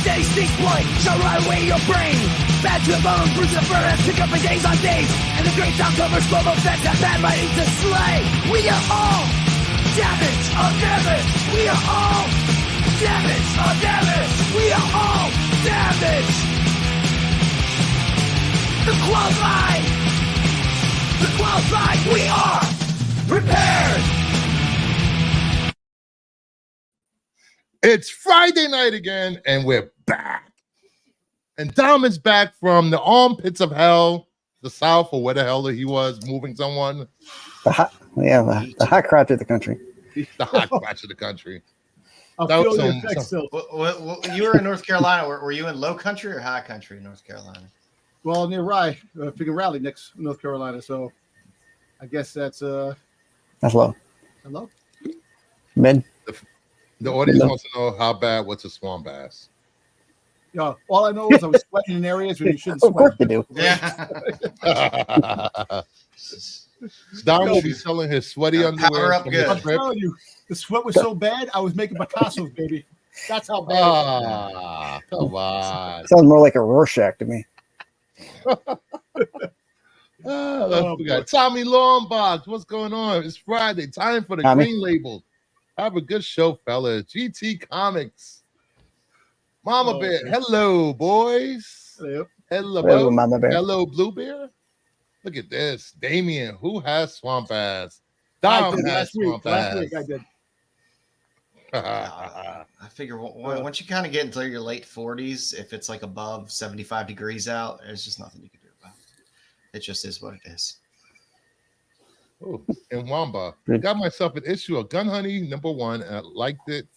Steady Styxboy shall rot away your brain. Bad to the bone, bruise the furnace, pick up for days on days. And the great sound covers global fence that bad writing to slay. We are all damage of damage. We are all damage of damage. We are all damage. The qualified. The qualified. We are prepared. It's Friday night again, and we're back. And Dom is back from the armpits of hell, the south, or where the hell he was, moving someone. The hot crotch of the country. The hot crotch of the country. You were in North Carolina. Were you in low country or high country in North Carolina? Well, near freaking Raleigh, next North Carolina. So I guess that's low. Hello? Mid. The audience wants to know how bad what's a swamp bass. Yeah, all I know is I was sweating in areas where you shouldn't sweat. Of course you do. Yeah. Don will be selling his sweaty underwear. Up good. I'm telling you, the sweat was so bad, I was making Picasso's, baby. That's how bad. Come on. Sounds more like a Rorschach to me. We got Tommy Longbox. What's going on? It's Friday. Time for the Tommy. green label. Have a good show, fellas. GT Comics. Mama Bear. Hello, boys. Hello, Mama Bear. Hello, Blue Bear. Look at this. Damien, who has swamp ass? Dom has swamp ass. Last week I did. I figure once you kind of get into your late 40s, if it's like above 75 degrees out, there's just nothing you can do about it. It just is what it is. Oh, and Wamba. Got myself an issue of Gun Honey #1, and I liked it.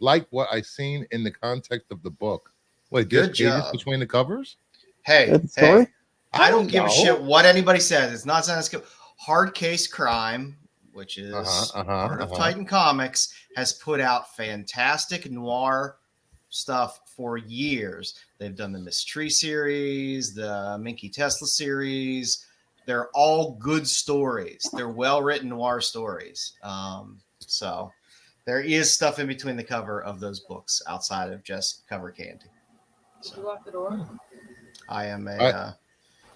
Like what I seen in the context of the book. Wait, Good there's pages job. between the covers? Hey, story? I don't give a shit what anybody says. It's not saying it's Hard Case Crime, which is part of Titan Comics, has put out fantastic noir stuff for years. They've done the Miss Tree series, the Minky Tesla series. They're all good stories. They're well-written noir stories. So there is stuff in between the cover of those books outside of just cover candy. So, you lock the door? I am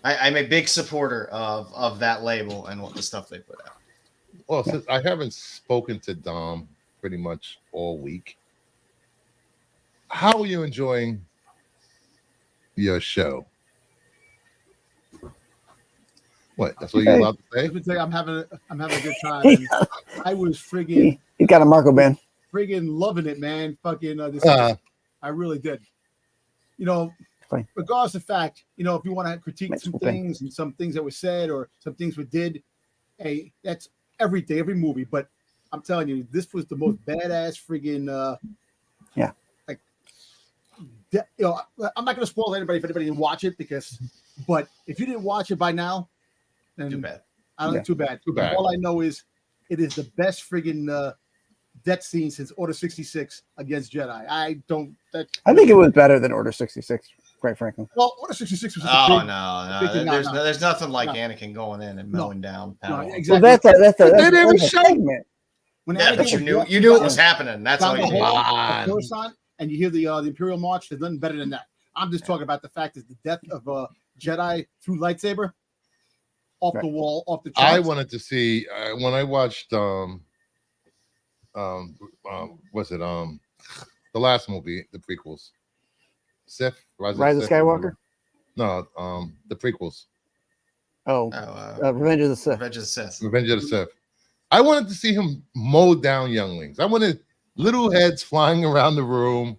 I'm a big supporter of that label and what the stuff they put out. Well, since I haven't spoken to Dom pretty much all week, how are you enjoying your show? What? That's what you're allowed to say? Let me tell you, I'm having a good time. And I was friggin' He got a Marco band. loving it, man. Fucking I really did. You know, Fine. regardless of fact, you know, if you want to critique That's some okay. things and some things that were said or some things we did, hey, that's every day, every movie. But I'm telling you, this was the most badass friggin' like, you know, I'm not gonna spoil anybody if anybody didn't watch it but if you didn't watch it by now, then Too bad. I don't think too bad. Too bad. All I know is it is the best friggin' death scene since Order 66 against Jedi. I think it was better than Order 66, quite frankly. Well, Order 66 was There's nothing like Anakin going in and mowing down Padawan. exactly. Well, that's They didn't even a show- segment. When Yeah, but Anakin you knew it was happening. That's all down you the knew. hall on. of Coruscant, and you hear the Imperial March. There's nothing better than that. I'm just talking about the fact that the death of Jedi through lightsaber, off the wall, off the charts. I wanted to see when I watched was it the last movie, the prequels, Sith Rise of Sith? Skywalker? No, the prequels, Revenge of the Sith. Revenge of the Sith. Revenge of the Sith. I wanted to see him mow down younglings. I wanted little heads flying around the room,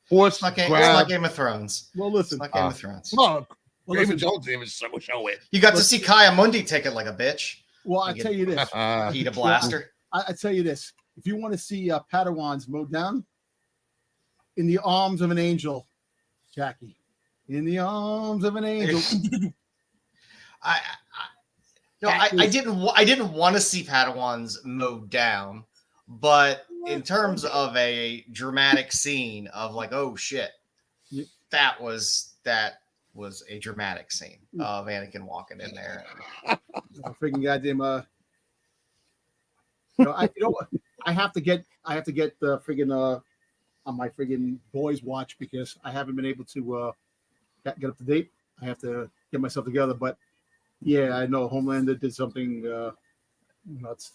force It's not grab. Game of Thrones. Well, It's listen. not Game of Thrones. No, Well, David listen. Jones even show it. You got to see Kaya Mundi take it like a bitch. Well, I tell you this. Heat a blaster. I tell you this. If you want to see Padawans mowed down, in the arms of an angel, Jackie. In the arms of an angel. I didn't want to see Padawans mowed down, but in terms of a dramatic scene of like, oh shit, that was a dramatic scene of Anakin walking in there. Freaking goddamn I have to get the friggin' on my friggin' boys watch because I haven't been able to get up to date. I have to get myself together. But yeah, I know Homelander did something nuts,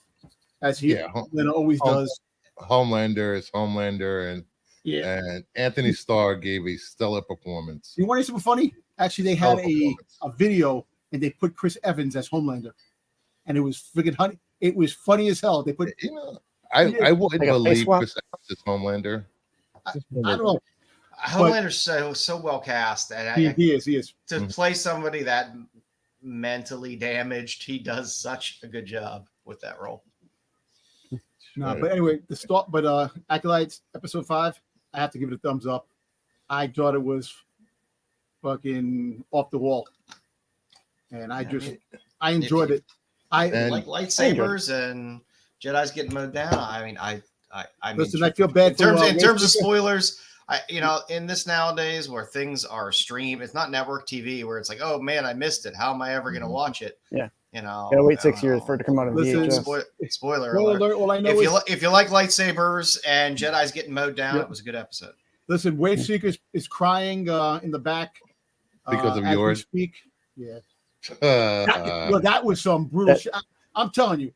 as he always does. Homelander is Homelander, and Anthony Starr gave a stellar performance. You want to see something funny? Actually, they had a video and they put Chris Evans as Homelander, and it was friggin' honey. It was funny as hell. They put I wouldn't believe Chris Evans is Homelander. I don't know. Homelander's so well cast, and he is to play somebody that mentally damaged. He does such a good job with that role. No, but anyway, Acolytes episode 5, I have to give it a thumbs up. I thought it was fucking off the wall, and I enjoyed it. I like lightsabers and Jedi's getting mowed down. I mean, I listen. I feel bad in terms of spoilers. In this nowadays where things are streamed, it's not network TV where it's like, oh man, I missed it. How am I ever going to watch it? Yeah. Gotta wait 6 years for it to come out on VHS. Spoiler alert. All I know if you like lightsabers and Jedi's getting mowed down, it was a good episode. Listen, Wave Seeker is crying in the back because of yours. Speak. Yeah. That was some brutal shit. I'm telling you.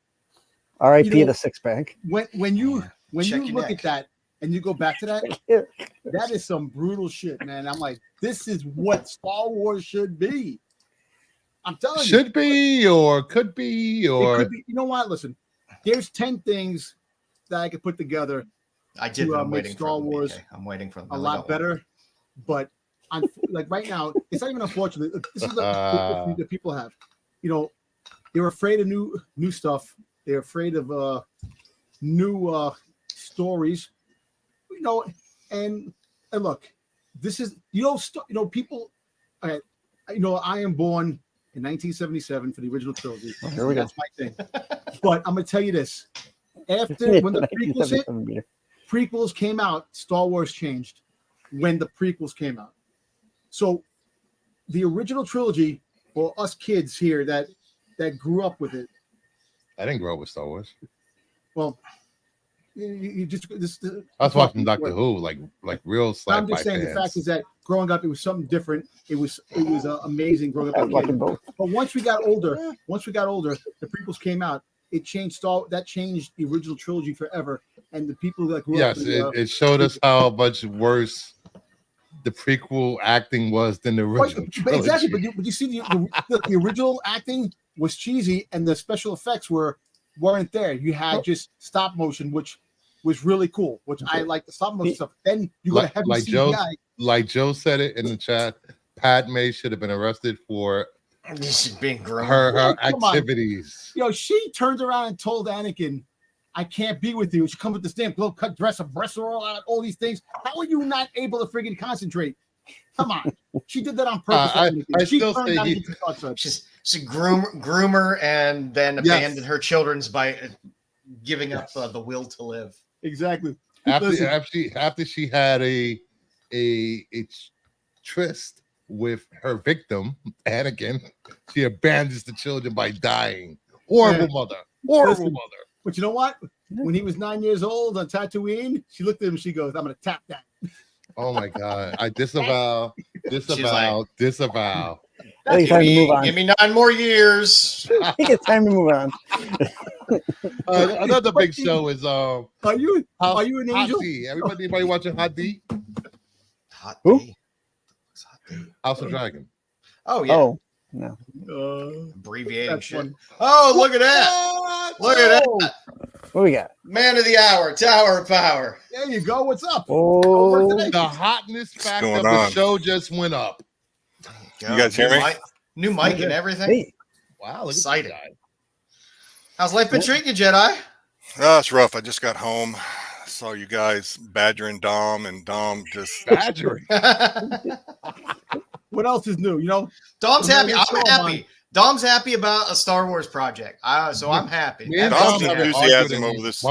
R.I.P. the six pack. When you look at that and you go back to that, that is some brutal shit, man. I'm like, this is what Star Wars should be. I'm telling you. Should be or could be or. It could be. You know what? Listen, there's 10 things that I could put together. I'm make Star Wars I'm waiting for them. a lot better. But I'm like right now, it's not even unfortunate. This is the people have. They're afraid of new stuff. They're afraid of new stories. And look, this is people. I am born in 1977 for the original trilogy. Here we go. That's my thing. But I'm gonna tell you this: after when the prequels came out, Star Wars changed. When the prequels came out, so the original trilogy for us kids here that grew up with it. I didn't grow up with Star Wars. Well, you just I was watching Doctor Who, like real sci-fi. I'm just saying the fact is that growing up, it was something different. It was amazing growing up. But once we got older, the prequels came out. It changed that changed the original trilogy forever. And the people that grew up. Yes, it showed us how much worse the prequel acting was than the original trilogy. Exactly, but you see the original acting was cheesy, and the special effects weren't there. You had just stop motion, which was really cool. Which I like the stop motion stuff. Then you go to heavy CGI. Like Joe said it in the chat, Padme should have been arrested for being her activities. She turned around and told Anakin, "I can't be with you." She comes with this damn glow cut dress, a breast roll out, all these things. How are you not able to friggin' concentrate? Come on, she did that on purpose. I still say she's a groomer and then abandoned her children's by giving up the will to live. Exactly. After she had a tryst with her victim, Anakin, she abandons the children by dying. Horrible mother. But you know what? When he was 9 years old on Tatooine, she looked at him and she goes, "I'm going to tap that." Oh my God. I disavow. I think time to move on. Give me 9 more years. I think it's time to move on. Another big show is Are you an angel? Anybody watching Hot D? Hot Who? D. House of Dragon. Oh yeah. Oh no. Abbreviating shit. Oh, look at that. Look at that. What we got? Man of the hour, Tower of Power. There you go. What's up? Oh, the hotness factor of the show just went up. You guys hear me? New mic and everything. Hey. Wow, excited. How's life been treating you, Jedi? Oh, it's rough. I just got home. Saw you guys badgering Dom, and Dom just badgering. What else is new? Dom's happy. I'm happy. Dom's happy about a Star Wars project. So I'm happy. Dom's enthusiasm over this.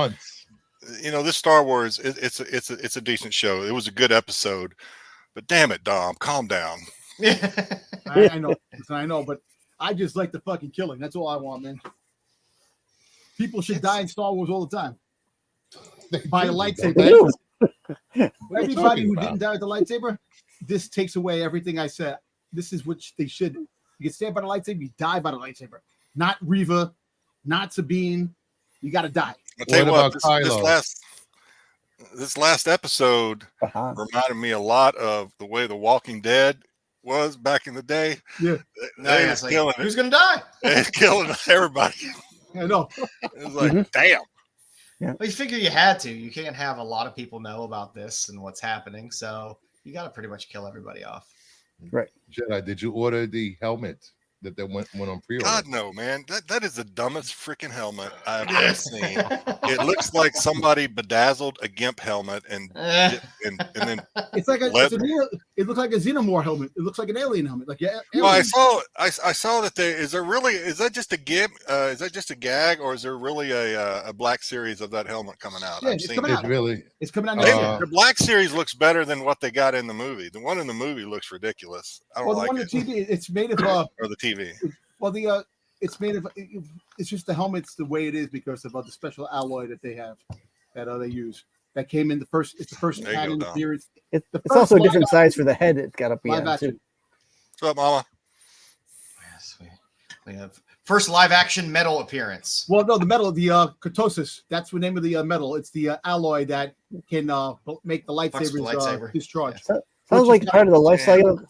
This Star Wars, it's a decent show. It was a good episode, but damn it, Dom, calm down. I know, but I just like the fucking killing. That's all I want, man. People should die in Star Wars all the time. By a lightsaber. Everybody who didn't die with the lightsaber, this takes away everything I said. This is what they should. You can stand by the lightsaber, you die by the lightsaber. Not Reva, not Sabine. You got to die. I'll tell you what, this last episode reminded me a lot of the way The Walking Dead was back in the day. Yeah. Who's going to die? They're killing everybody. I know. It was like, damn. Yeah. Well, you figure you had to. You can't have a lot of people know about this and what's happening. So you got to pretty much kill everybody off. Right. Jedi, did you order the helmet that they went on pre-order? God, no, man. That is the dumbest freaking helmet I've ever seen. It looks like somebody bedazzled a GIMP helmet and then it's like it looks like a Xenomorph helmet. It looks like an alien helmet. Like well, I saw that is that just a GIMP? Is that just a gag, or is there really a black series of that helmet coming out? Yeah, it's coming out. It's coming out. The black series looks better than what they got in the movie. The one in the movie looks ridiculous. I don't like it. The TV, it's made of or the TV. Well, it's made of. It's just the helmet's the way it is because of the special alloy that they have that they use. That came in the first. It's the first canon appearance. It's also a different size for the head. It's got up live action. What's up, Mama? Yes, we have first live action metal appearance. Well, no, the metal, the kurtosis. That's the name of the metal. It's the alloy that can make the lightsabers discharge. Yeah. Sounds like part of the life cycle.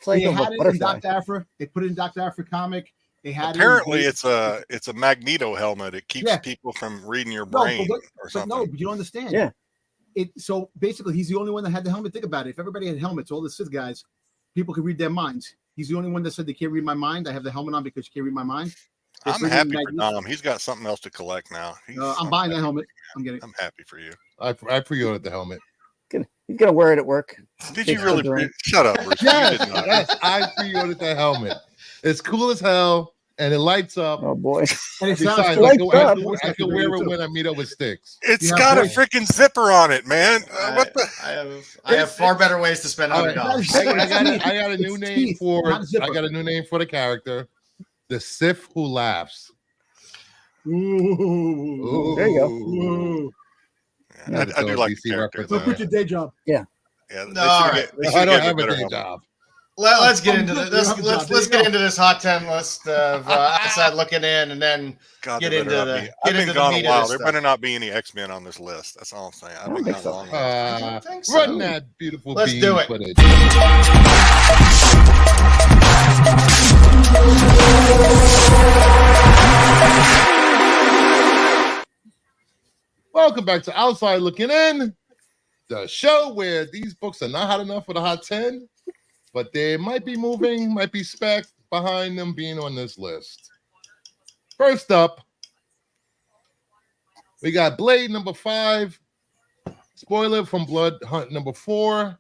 They had it in Dr. Aphra. They put it in Dr. Aphra comic. They had apparently it's a Magneto helmet. It keeps people from reading your brain or something. No, but you don't understand. Yeah. So basically, he's the only one that had the helmet. Think about it. If everybody had helmets, all the Sith guys, people could read their minds. He's the only one that said they can't read my mind. I have the helmet on because you can't read my mind. I'm happy for Dom. He's got something else to collect now. I'm buying that helmet. I'm happy for you. I pre-ordered the helmet. He's gonna wear it at work. Did you really? Shut up, Bruce. Yes, I pre-ordered the helmet. It's cool as hell, and it lights up. Oh boy! And it sounds I can wear it when I meet up with Styx. It's got a freaking zipper on it, man. What the? I have far better ways to spend $100. I got a new name for. I got a new name for the character, the Sith who laughs. Ooh. There you go. Ooh. Yeah, I do like the character. So quit your day job. Yeah. No, all right. I don't have a day job. Let's get into this. Let's get into this hot 10 list of outside looking in, and then get into the. I've been gone a while. There better not be any X-Men on this list. That's all I'm saying. I've been gone long. I don't think so. Run that beautiful. Let's do it. Footage. Welcome back to Outside Looking In, the show where these books are not hot enough for the hot 10, but they might be moving, might be spec behind them being on this list. First up, we got Blade number 5. Spoiler from Blood Hunt number 4.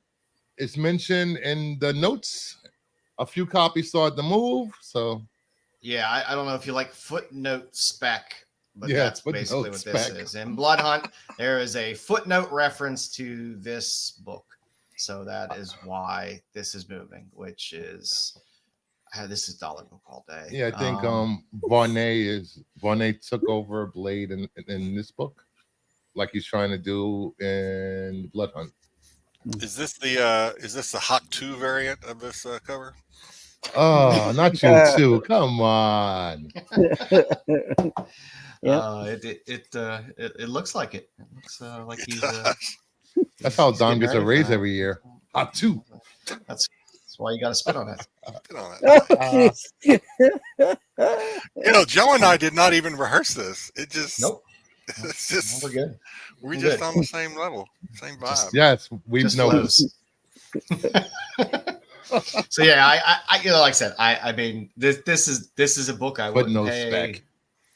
It's mentioned in the notes. A few copies started to move, so. Yeah, I don't know if you like footnote spec. But that's basically what this is. In Blood Hunt, there is a footnote reference to this book. So that is why this is moving, which is this is dollar book all day. Yeah, I think Varney took over Blade in this book, like he's trying to do in Blood Hunt. Is this the Hot 2 variant of this cover? Oh, not you too. Come on. It looks like it. It looks like he's. That's how Don gets a raise every year. Hot 2. That's why you got to spit on it. Joe and I did not even rehearse this. It just It's just we're good. We're just on the same level, same vibe. Yes, we've noticed. So yeah, I like I said, I mean this is a book I wouldn't pay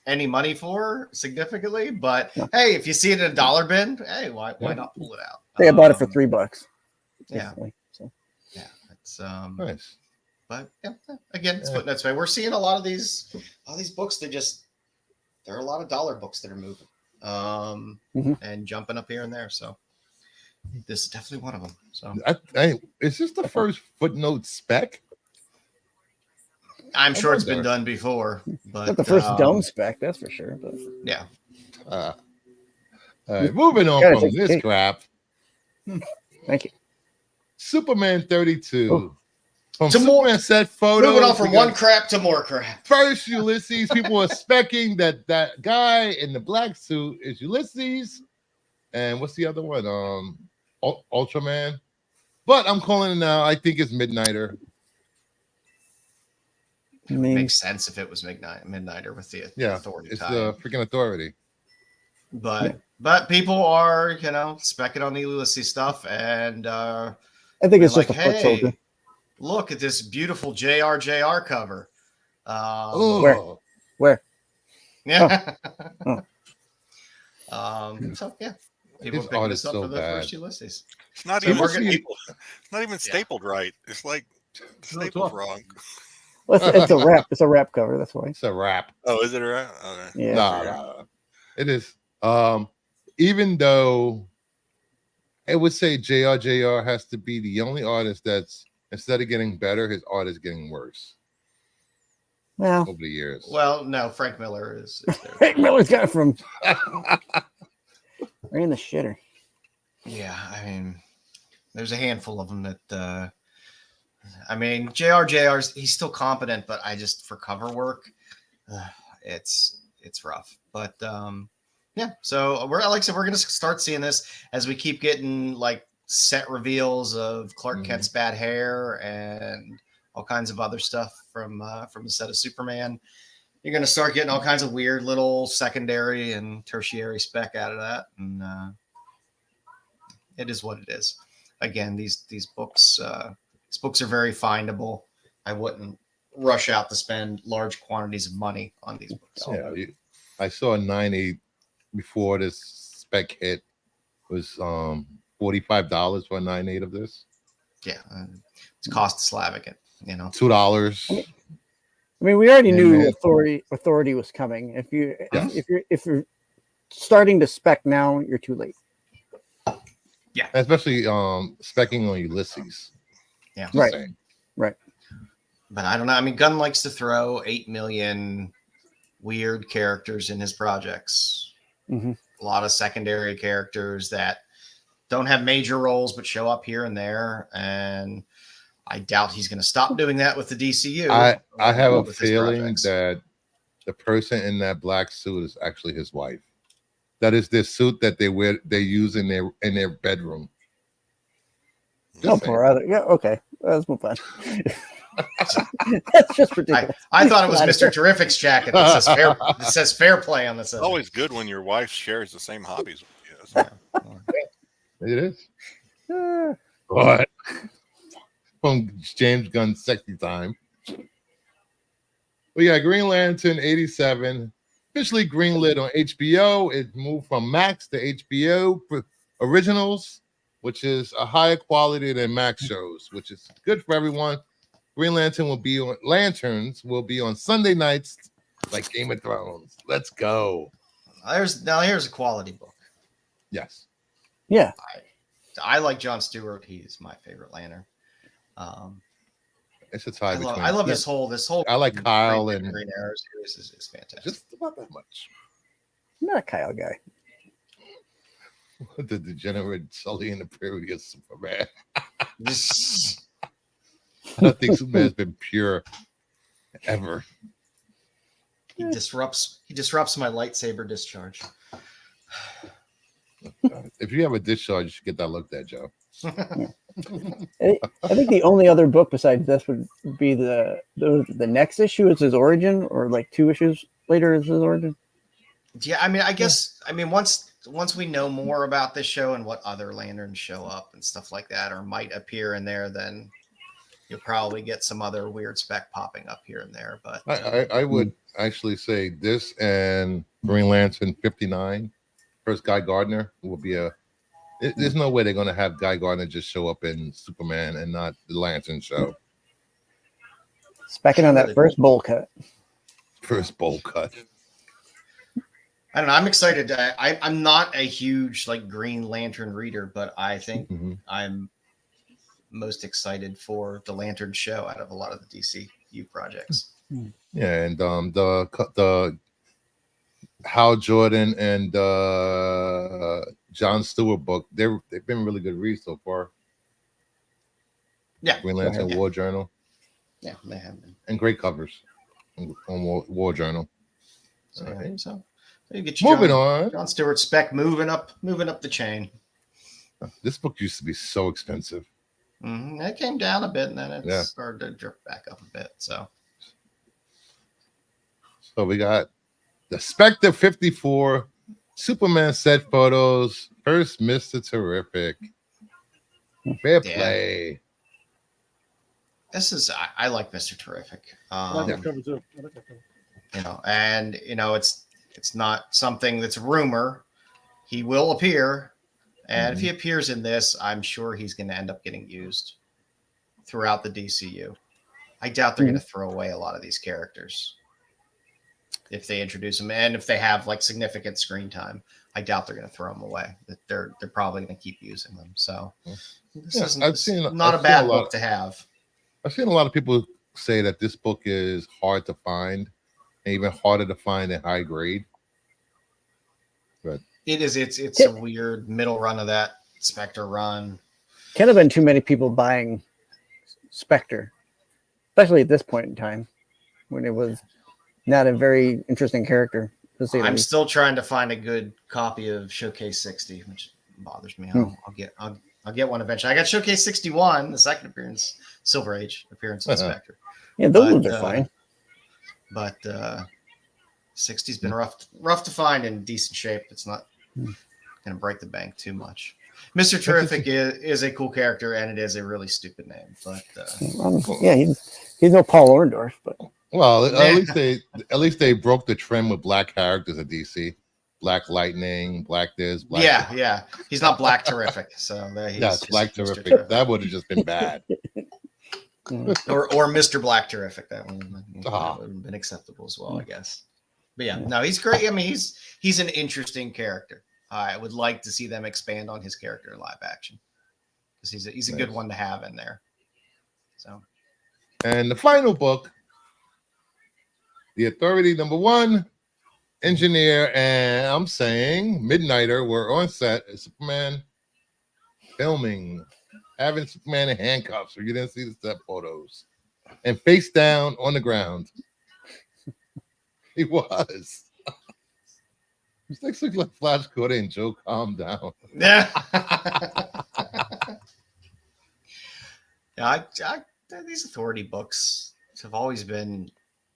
any money for significantly, but hey, if you see it in a dollar bin, hey, why not pull it out? I think I bought it for $3. Yeah, so yeah, it's nice. But yeah, again, it's footnotes. We're seeing a lot of these books. There are a lot of dollar books that are moving, and jumping up here and there. So this is definitely one of them. So is this the first footnote spec? I'm sure it's been done before, but not the first dome spec, that's for sure. But yeah. All right, moving on from this crap. Thank you. Superman 32. Oh. From To more- Superman set photos. Moving on from one crap to more crap. First, Ulysses. People were specking that guy in the black suit is Ulysses. And what's the other one? Ultraman. But I'm calling it now. I think it's Midnighter. I mean, Makes sense if it was Midnighter with the Authority. It's tie. the freaking Authority. But people are specking on the Ulysses stuff, and I think it's like, just a foot soldier. hey, look at this beautiful JR cover. Where? Yeah. Oh. So yeah, people His are picking art this is up so for the bad. first Ulysses. It's not So even we're gonna- it's not even stapled right. It's like stapled wrong. Well, it's a wrap. It's a wrap cover. That's why. It's a wrap. Oh, is it right? Okay. Yeah. No. It is. Even though I would say JR has to be the only artist that's, instead of getting better, his art is getting worse Well, over the years. Well, no, Frank Miller is there. Frank Miller's got it from right in the shitter. Yeah, I mean, there's a handful of them that. I mean, JR's he's still competent, but I just for cover work, it's rough. But yeah, so we're like I said, we're gonna start seeing this as we keep getting like set reveals of Clark Kent's bad hair and all kinds of other stuff from the set of Superman. You're gonna start getting all kinds of weird little secondary and tertiary spec out of that, and it is what it is. Again, these books. These books are very findable. I wouldn't rush out to spend large quantities of money on these books. Yeah, I saw a 9.8 before this spec hit was $45 for a 9.8 of this. Yeah, it's cost Slavic, $2. I mean, we already knew man. authority was coming. If you're starting to spec now, you're too late. Yeah, especially specking on Ulysses. Yeah, right. But I don't know. I mean, Gunn likes to throw 8 million weird characters in his projects. Mm-hmm. A lot of secondary characters that don't have major roles but show up here and there. And I doubt he's going to stop doing that with the DCU. I have a feeling that the person in that black suit is actually his wife. That is their suit that they use in their bedroom. Poor other. Yeah, okay. Let's move on. That's just ridiculous. I thought it was Mr. Terrific's jacket that says fair play on this. It's always good when your wife shares the same hobbies with you. It is. What? From James Gunn's Sexy Time. We got Green Lantern 87. Officially greenlit on HBO. It moved from Max to HBO Originals, which is a higher quality than Max shows, which is good for everyone. Green Lantern Lanterns will be on Sunday nights, like Game of Thrones. Let's go. Here's a quality book. Yes. Yeah. I like John Stewart. He's my favorite Lantern. It's a tie between. I love this whole. I like Kyle and Green Arrow series is fantastic. Just about that much. I'm not a Kyle guy. The degenerate Sully in the period of Superman. I don't think Superman has been pure ever. He disrupts my lightsaber discharge. If you have a discharge, you should get that looked at, Joe. I think the only other book besides this would be the next issue is his origin, or like 2 issues later is his origin. Yeah, I mean, I guess once we know more about this show and what other lanterns show up and stuff like that, or might appear in there, then you'll probably get some other weird spec popping up here and there. But I would actually say this and Green Lantern 59, first Guy Gardner will be there's no way they're going to have Guy Gardner just show up in Superman and not the Lantern show. Specking on that first bowl cut. First bowl cut. I don't know. I'm excited. I'm not a huge Green Lantern reader, but I think I'm most excited for the Lantern show out of a lot of the DCU projects. Yeah, and the Hal Jordan and John Stewart book. They've been really good reads so far. Yeah, Green Lantern War Journal. Yeah, they have been. And great covers on War Journal. So, All right. so you get your Moving on. John Stewart spec moving up the chain. This book used to be so expensive. Mm-hmm. It came down a bit, and then it started to drift back up a bit. So we got the Spectre 54 Superman set photos. First, Mr. Terrific. Fair play. This is I like Mr. Terrific. I like that cover too. You know, and you know it's not something that's a rumor. He will appear, and if he appears in this, I'm sure he's going to end up getting used throughout the DCU. I doubt they're going to throw away a lot of these characters if they introduce them, and if they have like significant screen time. I doubt they're going to throw them away. That they're probably going to keep using them. So this isn't not a bad book to have. I've seen a lot of people say that this book is hard to find, and even harder to find in high grade. But it is. It's a weird middle run of that Spectre run. Can't have been too many people buying Spectre, especially at this point in time when it was not a very interesting character. I'm still trying to find a good copy of Showcase 60, which bothers me. I'll get one eventually. I got Showcase 61, the second appearance, Silver Age appearance of Spectre. Yeah, those ones are fine. But 60's been rough to find in decent shape. It's not going to break the bank too much. Mr. Terrific is a cool character, and it is a really stupid name. But he's no Paul Orndorff, but well, at least they broke the trend with black characters at DC. Black Lightning, Black this, Black yeah. He's not Black Terrific, so he's Black Terrific. That would have just been bad. or Mr. Black Terrific. That would have been acceptable as well, I guess. But yeah, no, he's great. I mean, he's an interesting character. I would like to see them expand on his character in live action because he's a good one to have in there. So, and the final book, The Authority #1. Engineer and I'm saying Midnighter were on set as Superman filming, having Superman in handcuffs, so you didn't see the set photos, and face down on the ground. He was. Styx looks like Flash Gordon and Joe, calm down. Yeah. These Authority books have always been,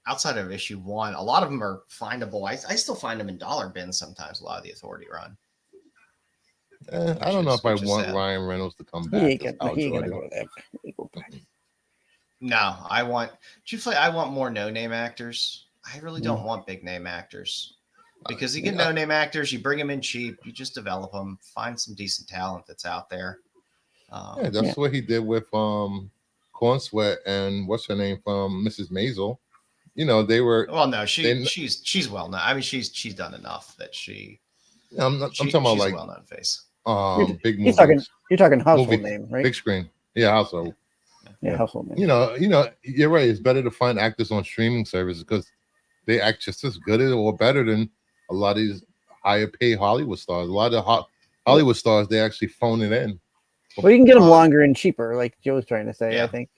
outside of issue 1, a lot of them are findable. I still find them in dollar bins sometimes, a lot of the Authority run. I don't know if I want Ryan Reynolds to come back. He ain't gonna go there. No, I want more no-name actors. I really don't want big name actors. Because you get no-name actors, you bring them in cheap, you just develop them, find some decent talent that's out there. That's what he did with Corn Sweat and what's her name from Mrs. Maisel. You know, they were. Well, no, she's well known. I mean, she's done enough that she. I'm talking about like well known face. Big movies. You're talking household name, right? Big screen. Yeah, household. Yeah, household name. You know, you're right. It's better to find actors on streaming services because they act just as good or better than a lot of these higher paid Hollywood stars. A lot of Hollywood stars, they actually phone it in. Well, you can get them longer and cheaper, like Joe's trying to say. I think.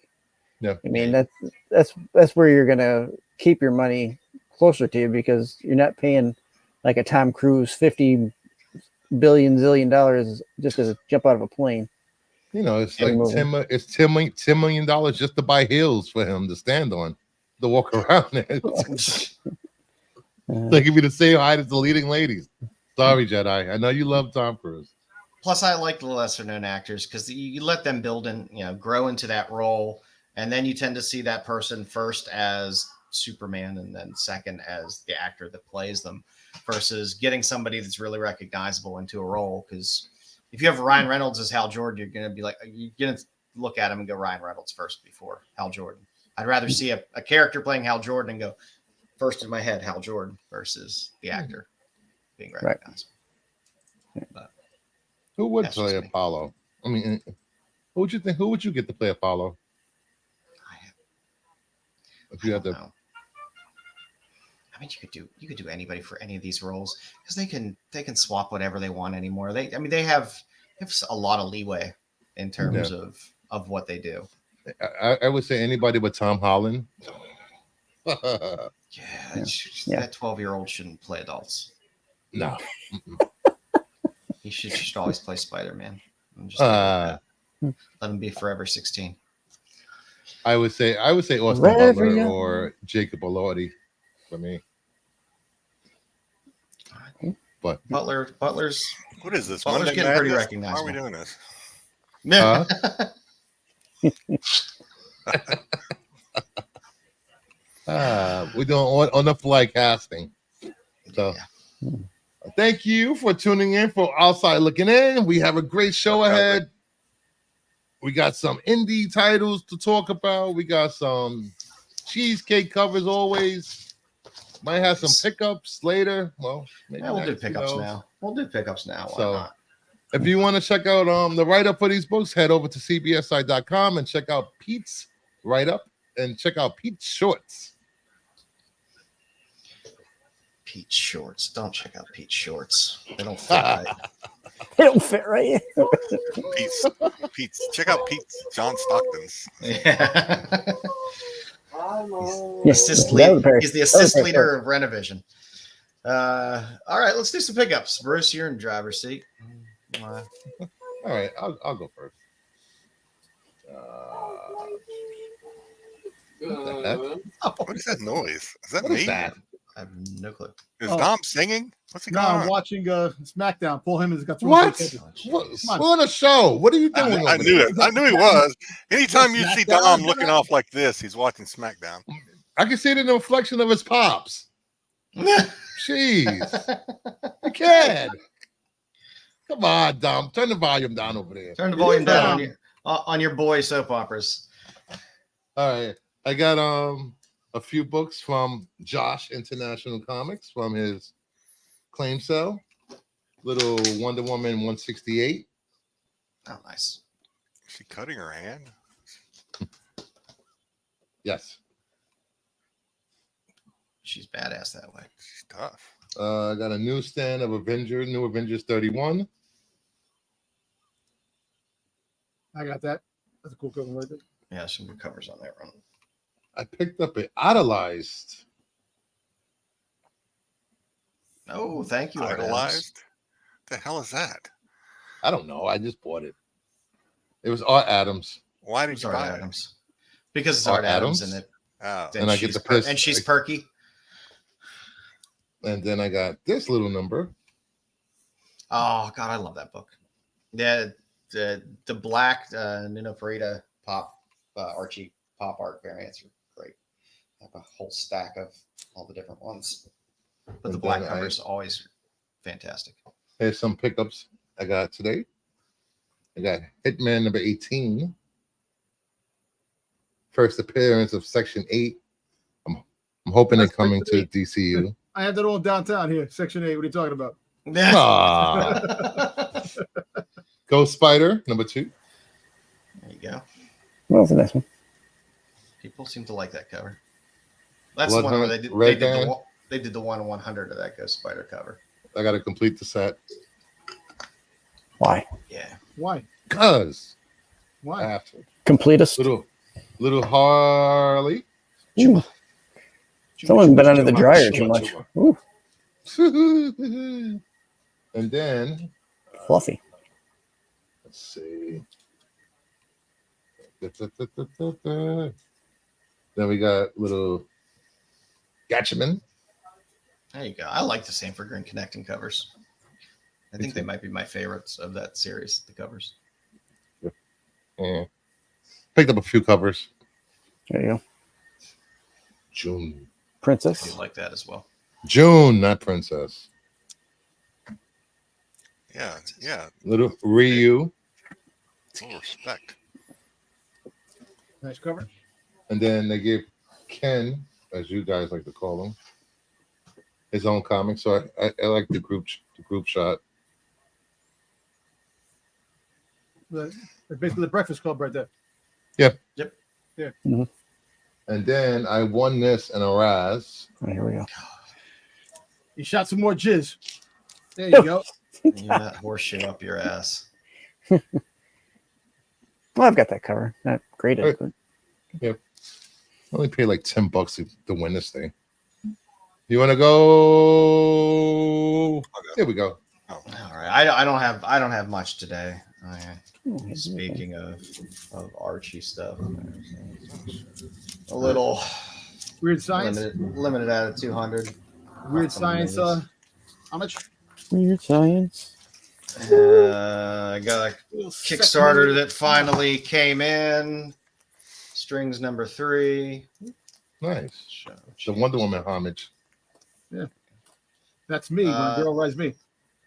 Yeah. I mean, that's where you're gonna keep your money closer to you because you're not paying like a Tom Cruise $50 billion zillion just to jump out of a plane. You know, it's like $10 million just to buy heels for him to stand on, to walk around there. Like if you the same height as the leading ladies. Sorry, Jedi. I know you love Tom Cruise. Plus, I like the lesser known actors because you let them build and grow into that role, and then you tend to see that person first as Superman and then second as the actor that plays them, versus getting somebody that's really recognizable into a role. Because if you have Ryan Reynolds as Hal Jordan, you're gonna look at him and go Ryan Reynolds first before Hal Jordan. I'd rather see a character playing Hal Jordan and go first in my head Hal Jordan versus the actor being recognizable. Right. But who would play Apollo? I mean, who would you think? Who would you get to play Apollo? I mean, you could do anybody for any of these roles because they can swap whatever they want anymore. They have a lot of leeway in terms of what they do. I would say anybody but Tom Holland. That 12-year-old shouldn't play adults. No. He should always play Spider-Man. Let him be forever 16. I would say Austin Butler or Jacob Elordi for me. But Butler's what is this? Butler's getting pretty recognizable. Why are we doing this? We're doing on the fly casting. So thank you for tuning in for Outside Looking In. We have a great show ahead. We got some indie titles to talk about. We got some cheesecake covers always. Might have some pickups later. Well, maybe we'll do pickups now. Why not? If you want to check out the write-up for these books, head over to CBSI.com and check out Pete's write-up and check out Pete's shorts. Pete's shorts. Don't check out Pete's shorts. They don't fit right. They don't fit right. Pete's. Check out Pete's John Stockton's. Yeah. He's the assist leader of Renovision. All right, let's do some pickups. Bruce, you're in driver's seat. All right, I'll go first. What the heck? What is that noise? Is that What me? is that? I have no clue. Is Dom singing? What's he No, going I'm on? watching SmackDown. Paul Heyman's got through. What? We're on a show. What are you doing? I knew it. I knew he was. Anytime you see Dom looking off like this, he's watching SmackDown. I can see it in the reflection of his pops. Jeez. You can. Come on, Dom. Turn the volume down over there. Turn the volume down on your boy soap operas. All right. I got a few books from Josh International Comics from his claim sale. Little Wonder Woman 168. Oh, nice. Is she cutting her hand? Yes. She's badass that way. She's tough. I got a newsstand of New Avengers 31. I got that. That's a cool cover right there. Yeah, some good covers on that run. I picked up an Idolized. Oh, thank you, Art Adams. Idolized? The hell is that? I don't know. I just bought it. It was Art Adams. Why did you Art buy Adams? Because it's Art Adams in it. Oh. And I get the piss. And she's perky. And then I got this little number. Oh God, I love that book. Yeah, the black Nuno Ferreira pop Archie pop art variants are great. I have a whole stack of all the different ones, but the black cover is always fantastic. Here's some pickups I got today. I got Hitman number 18. First appearance of Section 8. I'm hoping they're coming to DCU. I have that all downtown here, Section 8. What are you talking about? Ghost Spider number 2. There you go. What was the next one? People seem to like that cover. That's Blood the one where Hunt, they did the 1/100 of that Ghost Spider cover. I got to complete the set. Why? Yeah. Why? Because I Why? have to. Completest. Little Harley. Ooh. Someone's been under the dryer too much. Ooh, And then fluffy. let's see. Then we got little Gatchaman. There you go. I like the Sanford Green Connecting covers. I think they might be my favorites of that series, the covers. Yeah. Picked up a few covers. There you go. June. I Princess. do like that as well. June, not Princess. Yeah. Little Ryu. Full respect. Nice cover. And then they give Ken, as you guys like to call him, his own comic. So I like the group shot. That's basically the Breakfast Club right there. Yep. Yeah. Mm-hmm. And then I won this in a Raz. Right, here we go. You shot some more jizz. There you go. You that horseshoe up your ass. Well, I've got that cover. Not graded. But... Yep. I only paid like $10 to win this thing. You want to go? Here we go. Oh, all right. I don't have much today. Speaking of Archie stuff, a little Weird Science. Limited out of 200. Weird Science. How much? Weird Science. I got a Kickstarter that finally came in. Strings number 3. Nice. The Wonder Woman homage. Yeah, that's me. When a girl rides me.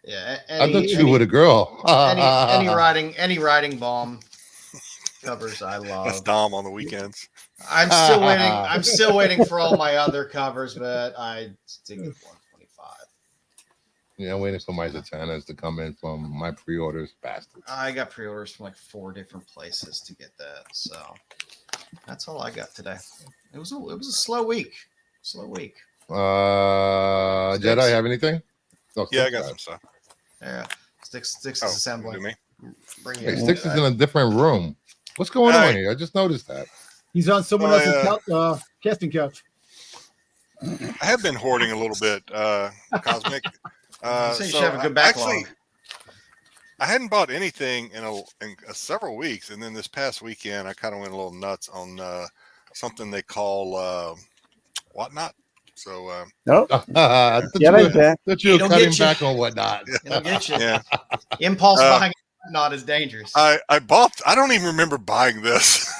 Yeah, I thought you were a girl. any riding bomb covers I love. That's Dom on the weekends. I'm still waiting. I'm still waiting for all my other covers, but I stick with 125. Yeah, I'm waiting for my Zatannas to come in from my pre-orders, bastards. I got pre-orders from like 4 different places to get that, so that's all I got today. It was a slow week. Jedi, have anything? No, yeah, I got some stuff. Yeah, Styx is assembling. Me? Hey, Styx is in a different room. What's going on here? I just noticed that. He's on someone else's casting couch. I have been hoarding a little bit, Cosmic. So you should have a good backlog. Actually, I hadn't bought anything in several weeks, and then this past weekend, I kind of went a little nuts on something they call whatnot. So, you were cutting back on whatnot. It'll get you. Yeah. Impulse buying not as dangerous. I don't even remember buying this.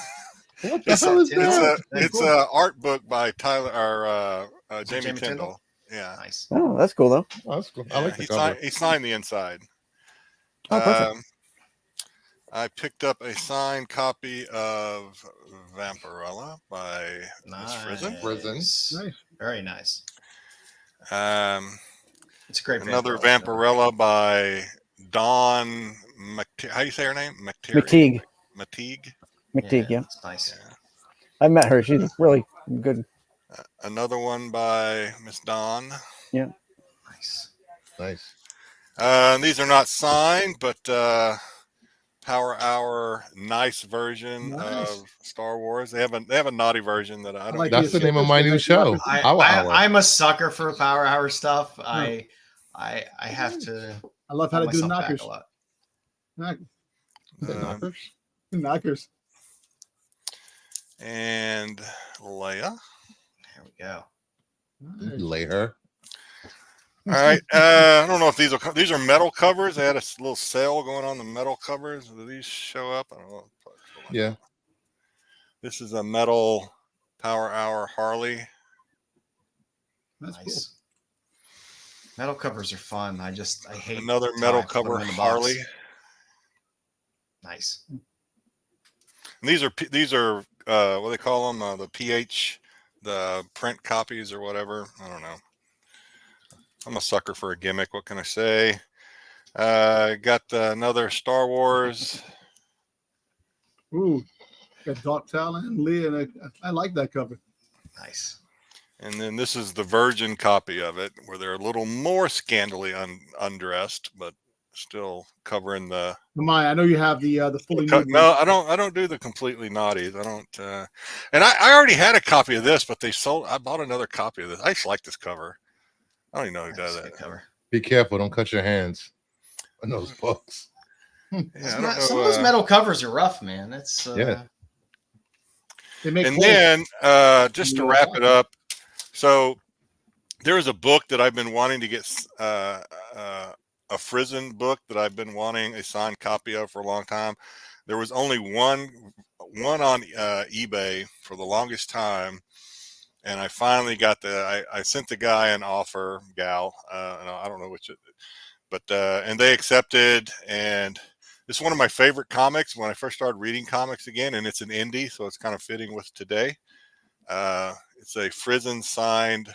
What the hell is that? It's a art book by Tyler or Jamie Tyndall. Yeah. Nice. Oh, that's cool though. Oh, that's cool. I like the cover. He signed the inside. Oh, perfect. I picked up a signed copy of Vampirella by Miss Frizen. Nice. Very nice. It's a great. Another Vampirella by Dawn. How do you say her name? McTeague. McTeague. Yeah. That's nice. Yeah. I met her. She's really good. Another one by Miss Dawn. Yeah. Nice. These are not signed, but Power Hour nice version of Star Wars. They have a naughty version that I don't. Like That's the name of my new show. I'm a sucker for Power Hour stuff. I have to. I love how to do knockers. Knockers. And Leia. There we go. Lay her. All right. I don't know if these are metal covers. They had a little sale going on the metal covers. Do these show up? I don't know. Yeah. This is a metal Power Hour Harley. That's nice. Cool. Metal covers are fun. I hate another metal cover Harley. Nice. And these are what they call them, the PH, the print copies or whatever. I don't know. I'm a sucker for a gimmick. What can I say? Got another Star Wars. Ooh, got Dark Talon and Lee, and I like that cover. Nice. And then this is the Virgin copy of it, where they're a little more scandally undressed, but still covering the. I know you have the fully nude. No, I don't do the completely naughties. I don't. And I already had a copy of this, but they sold. I bought another copy of this. I just like this cover. I don't even know who does that cover. Be careful! Don't cut your hands on those books. Yeah, some of those metal covers are rough, man. That's yeah. Then just to wrap it up, so there is a book that I've been wanting to get a Frizen book that I've been wanting a signed copy of for a long time. There was only one on eBay for the longest time. And I finally got I sent the guy an offer, gal. And I don't know which, but and they accepted. And this is one of my favorite comics when I first started reading comics again. And it's an indie, so it's kind of fitting with today. It's a Frizen signed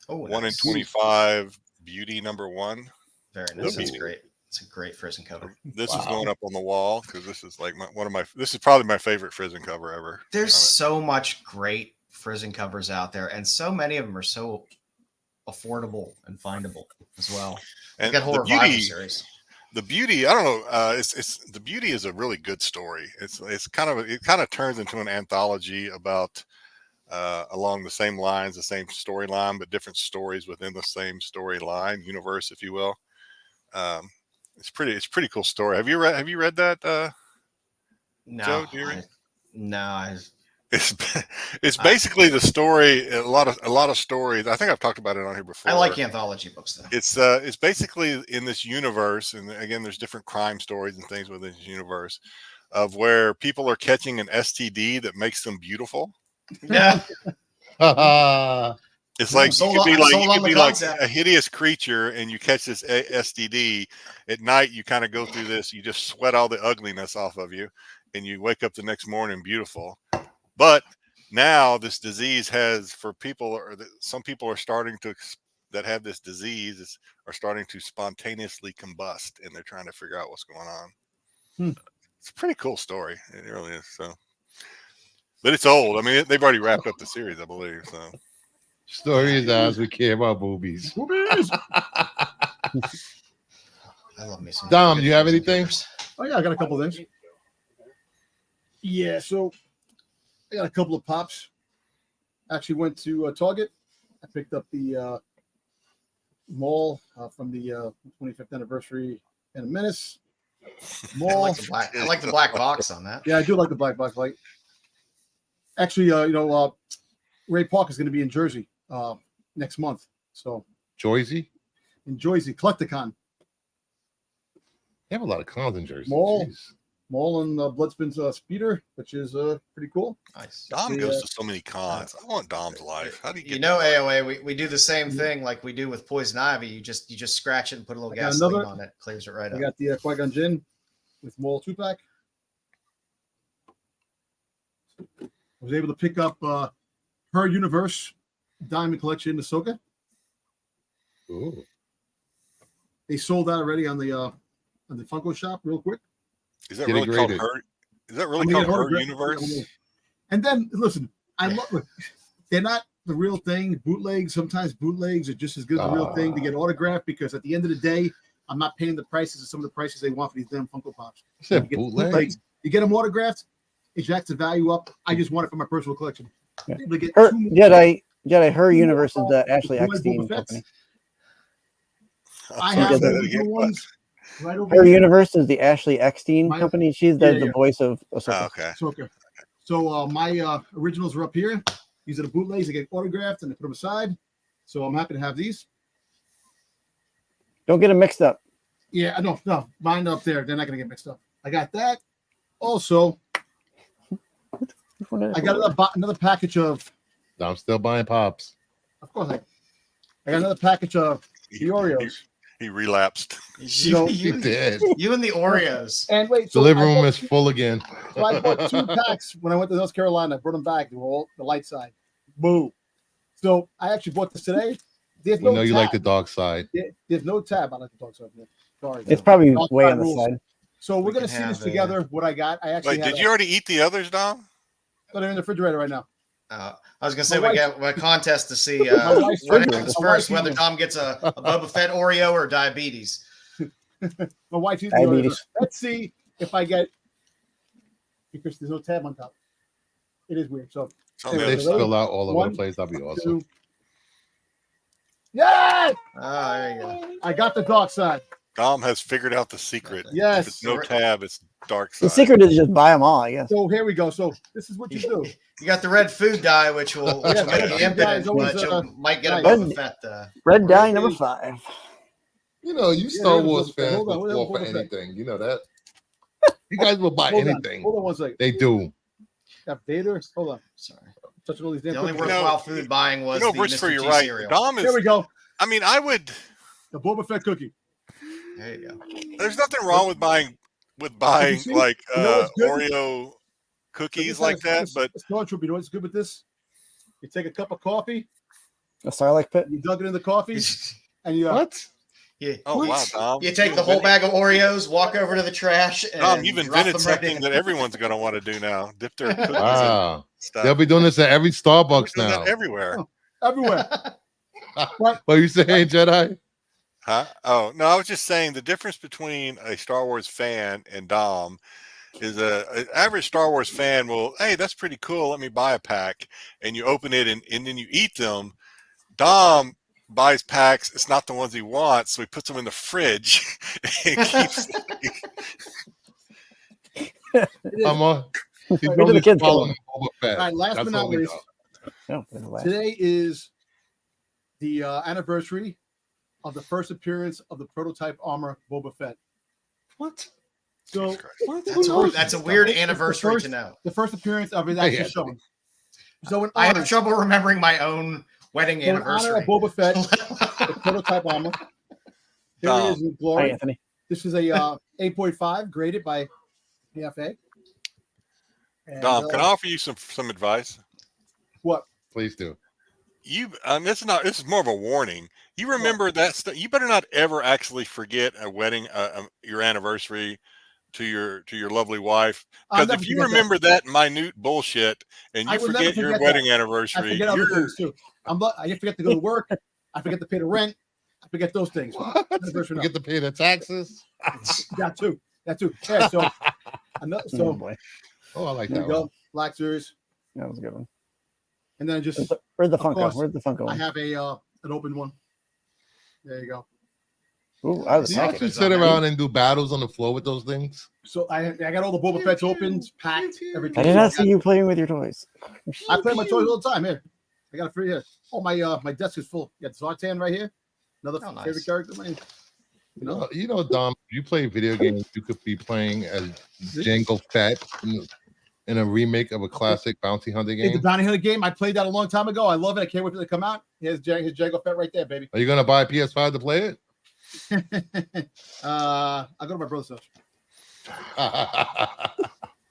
1 in 25 Beauty #1. Very nice. That's great. It's a great Frizen cover. This is going up on the wall because this is like this is probably my favorite Frizen cover ever. There's so much great Frizen covers out there, and so many of them are so affordable and findable as well. And Got whole revival series. The beauty, I don't know. It's the beauty is a really good story. It kind of turns into an anthology about along the same lines, the same storyline, but different stories within the same storyline universe, if you will. It's pretty cool story. Have you read that? No, Joe, do you read? No. It's basically the story. A lot of stories. I think I've talked about it on here before. I like anthology books though. It's basically in this universe, and again, there's different crime stories and things within this universe of where people are catching an STD that makes them beautiful. Yeah. It's like you could be like a hideous creature, and you catch this STD at night. You kind of go through this. You just sweat all the ugliness off of you, and you wake up the next morning beautiful. But now this disease has, for people, or some people are starting to, that have this disease are starting to spontaneously combust, and they're trying to figure out what's going on. It's a pretty cool story. It really is. So, but it's old. I mean, they've already wrapped up the series, I believe. So, stories as we care about boobies. Boobies. I love me some. Dom, do you have anything? Oh yeah, I got a couple of things. Yeah, so I got a couple of pops. Actually went to Target. I picked up the mall from the 25th anniversary and Menace. Mall. I like the black box on that. Yeah, I do like the black box. Like, actually, Ray Park is going to be in Jersey next month. So Jersey? In Jersey, Collecticon. They have a lot of cons in Jersey. Mall and Bloodspin's Speeder, which is pretty cool. Nice. Dom goes to so many cons. I want Dom's life. How do you get AOA? We do the same thing like we do with Poison Ivy. You just scratch it and put a little gasoline on it, clears it right up. I got the Qui-Gon Jinn with Mall 2-pack. I was able to pick up Her Universe Diamond Collection Ahsoka. Ooh. They sold out already on the Funko shop real quick. Is that really called Her? Is that really called Her Universe? And then listen, I love. They're not the real thing. Bootlegs, sometimes bootlegs are just as good as the real thing to get autographed, because at the end of the day, I'm not paying the prices of some of the prices they want for these damn Funko Pops. You get bootlegs. You get them autographed, it jacks the value up. I just want it for my personal collection. Yeah. Jedi, Her Universe is the Ashley Eckstein company. I have the ones. Right over Her here. Universe is the Ashley Eckstein company. She's the voice of Ahsoka. Okay. Ahsoka. So my originals are up here. These are the bootlegs. They get autographed and they put them aside. So I'm happy to have these. Don't get them mixed up. Yeah, no, mine are up there. They're not going to get mixed up. I got that. Also, I got another package of. I'm still buying pops. Of course, I got another package of the Oreos. He relapsed. He did. You and the Oreos. And wait, the living room is full again. So I bought 2 packs when I went to North Carolina. I brought them back. They were all the light side. Boo. So I actually bought this today. There's no you tab. like the dark side. There's no tab. I like the dark side. Sorry. It's probably dark way side on the rules. side. So we're gonna see this together. What I got. I actually. Wait, did you already eat the others, Dom? But they're in the refrigerator right now. I was gonna say we got a contest to see what happens first, whether Dom gets a Boba Fett Oreo or diabetes. My wife's eating the Oreos. Let's see if I get, because there's no tab on top. It is weird. So if they spill out all over the place, that'd be awesome. 2. Yeah! There you go. I got the dark side. Dom has figured out the secret. Yes. If it's no tab, it's dark side. The secret is just buy them all, I guess. So here we go. So this is what you do. You got the red food dye, which will make you impotent, but you might get a Boba Fett. Red dye number 5. You know, you Star Wars fans will fall for anything. You know that. You guys will buy anything. Hold on 1 second. They do. Got Vader. Hold on. Sorry. Touching all these the only worthwhile food buying was the for Mr. you're T right. cereal. Dom is. Here we go. I mean, I would. The Boba Fett cookie. There you go. There's nothing wrong with buying like Oreo cookies like that, but Stormtrooper, you know what's good with this? You take a cup of coffee, a Sarlacc pit. You dug it in the coffee, and you what? Yeah. Oh wow, Dom! You take the whole bag of Oreos, walk over to the trash, and Dom, you've invented something that everyone's going to want to do now. Dip their cookies in stuff. They'll be doing this at every Starbucks now. Everywhere. Everywhere. What are you saying, Jedi? Huh? Oh no, I was just saying the difference between a Star Wars fan and Dom is an average Star Wars fan will, hey, that's pretty cool. Let me buy a pack, and you open it and then you eat them. Dom buys packs. It's not the ones he wants, so he puts them in the fridge and keeps. I'm on. He's Where do the only kids go? following Boba Fett. All right, last That's but not all we least, know. No, today is the anniversary of the first appearance of the prototype armor Boba Fett. What? So That's a weird anniversary to know. the first appearance of it actually shown. So in I honor, have trouble remembering my own wedding so in honor anniversary. of Boba Fett, the prototype armor. There it is in Hi, glory. Anthony. This is a 8.5 graded by PFA. And, Dom, can I offer you some advice? what? Please do. You, this is more of a warning. You remember that stuff. You better not ever actually forget a wedding, your anniversary to your lovely wife. Because if you remember that minute bullshit and you forget your wedding anniversary, I forget other things too. I forget to go to work. I forget to pay the rent. I forget those things. Forget to pay the taxes. That too. Yeah. So, Oh boy, Oh, I like there that you one. go. Black Series, that was a good one. and then just Where's the Of Funko? course, Where's the Funko? I one? have an open one. There you go. Ooh, I was Do you second. actually sit around and do battles on the floor with those things? So I got all the Boba Fett's opened, packed, everything. I did not see you playing with your toys. I play my toys all the time. Here, I got it free here. Oh, my desk is full. You got Zartan right here. Another Oh, nice. favorite character, man. You know, Dom, you play video games, you could be playing as Jango Fett in a remake of a classic bounty hunting In the game. Bounty Hunter game, I played that a long time ago. I love it. I can't wait for it to come out. Here's Jango Fett right there, baby. Are you gonna buy a PS5 to play it? I'll go to my brother's house.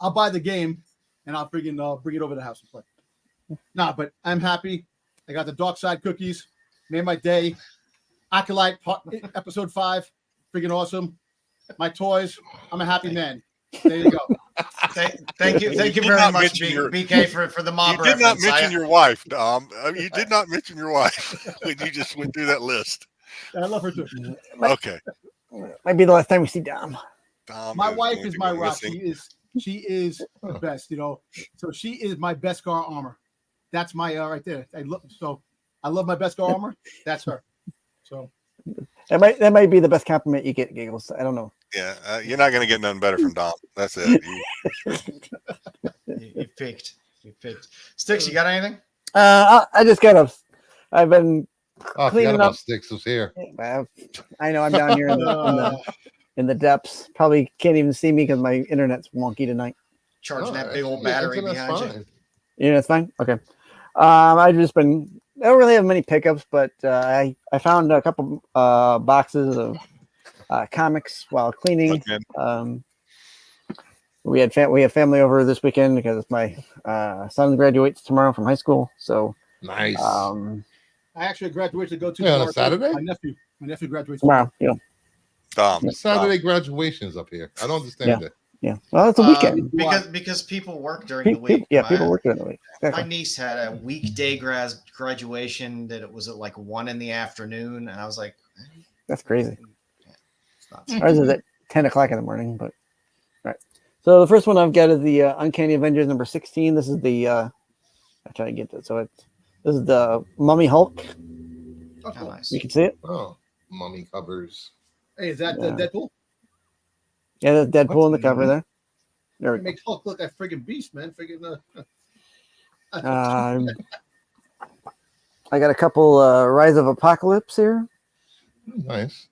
I'll buy the game and I'll bring it over to the house and play. Nah, but I'm happy. I got the Dark Side cookies. Made my day. Acolyte episode 5. Freaking awesome. My toys. I'm a happy man. There you go. Thank you very much, BK, for the mob You did not reference. mention your wife, Dom. You did not mention your wife when you just went through that list. I love her too. Okay. Might be the last time we see Dom. Dom My wife going is to my go rock. missing. She is the best, So she is my Beskar armor. That's my right there. I love my Beskar armor. That's her. So That might be the best compliment you get, Giggles. I don't know. Yeah, you're not going to get nothing better from Dom. That's it. You picked. Styx, you got anything? I just I've been Oh, I cleaning forgot about up. Styx was here. I know I'm down here in the depths. Probably can't even see me because my internet's wonky tonight. Charging that big old battery behind you. Yeah, that's fine. Okay. I've just been. I don't really have many pickups, but I found a couple boxes of comics while cleaning. Okay. We have family over this weekend because my son graduates tomorrow from high school. So Nice. I actually graduated to go to on a Saturday. My nephew graduates tomorrow. Yeah. Dom. Saturday graduations up here. I don't understand it. Yeah. Well, it's a weekend. Because people work during the week. People work during the week. Exactly. My niece had a weekday graduation that it was at like 1 p.m, and I was like, that's crazy. It's not Ours is at 10 o'clock in the morning, but all right. So the first one I've got is the Uncanny Avengers number 16. This is the I try to get this. So this is the Mummy Hulk. Oh, nice. You can see it. Oh, mummy covers. Hey, is that Deadpool? Yeah, there's Deadpool in the cover there. There we It go. makes Hulk look like a friggin' beast, man. Friggin' I got a couple Rise of Apocalypse here. Nice.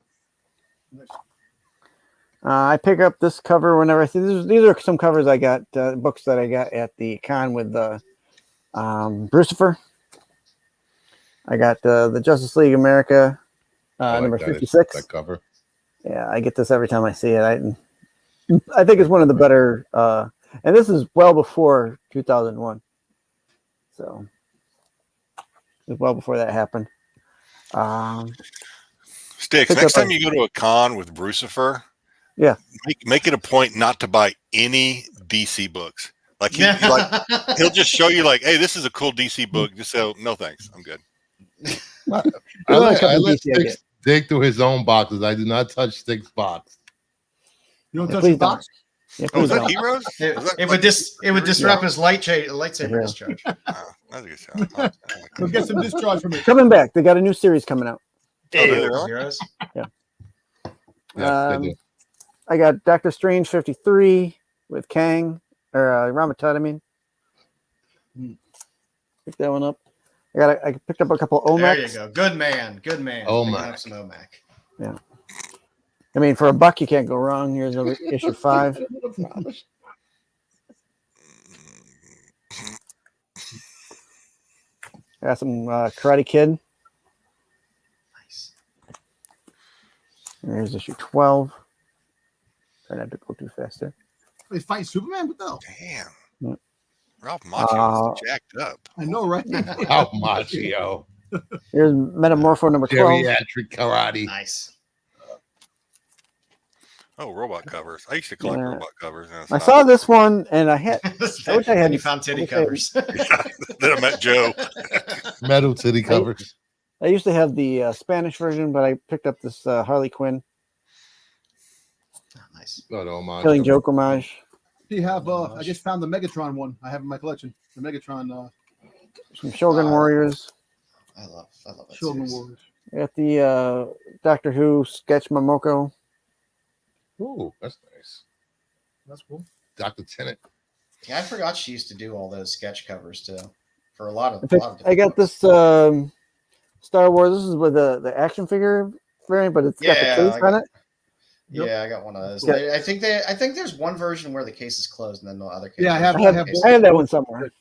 I pick up this cover whenever I see these are some covers I got, books that I got at the con with Brucifer. I got the Justice League America number 56. That cover. Yeah, I get this every time I see it. I think it's one of the better, and this is well before 2001. So it's well before that happened. Styx, next time you go to a con with Brucifer, yeah, make it a point not to buy any DC books. Like he'll just show you like, hey, this is a cool DC book. Just say, no thanks, I'm good. I let DC Styx dig through his own boxes. I do not touch Styx box. You don't Yeah, touch please the box? Yeah, Oh, is please that don't. Heroes? It would disrupt his lightsaber Yeah. discharge. Oh, that's a good show. I like Go get some discharge from it. Coming back. They got a new series coming out. Oh, do they really? Heroes. Yeah, they do. I got Doctor Strange 53 with Kang or Ramatut. I mean, pick that one up. I picked up a couple Omacs. There you go. Good man. Good man. Omac. Picking up some Omac. Yeah. I mean, for $1, you can't go wrong. Here's another issue 5. Got some Karate Kid. Nice. And here's issue 12. Try not to go too fast there. They fight Superman? What the hell? Damn. Yeah. Ralph Macchio is jacked up. I know, right? How Machio. Here's Metamorpho number 12. Geriatric karate. Nice. Oh, robot covers. I used to collect Yeah. robot covers. I saw this one, and I had. I wish I had. You found titty I wish I had- covers. Then I met Joe. Metal titty covers. I used to have the Spanish version, but I picked up this Harley Quinn Nice. Oh, no, my Killing Joke homage. Do you have? I just found the Megatron one. I have in my collection. The Megatron. Some Shogun Warriors. I love that Shogun series. Warriors. I got the Doctor Who sketch Momoko. Ooh, that's nice. That's cool. Dr. Tennant. Yeah, I forgot she used to do all those sketch covers too. For a lot of. In fact, I got this Star Wars. This is with the action figure variant, but it's got Yeah, the case on it. Yeah, I got one of those. Yeah. I think there's one version where the case is closed and then the other case. Yeah, I have I had that one somewhere.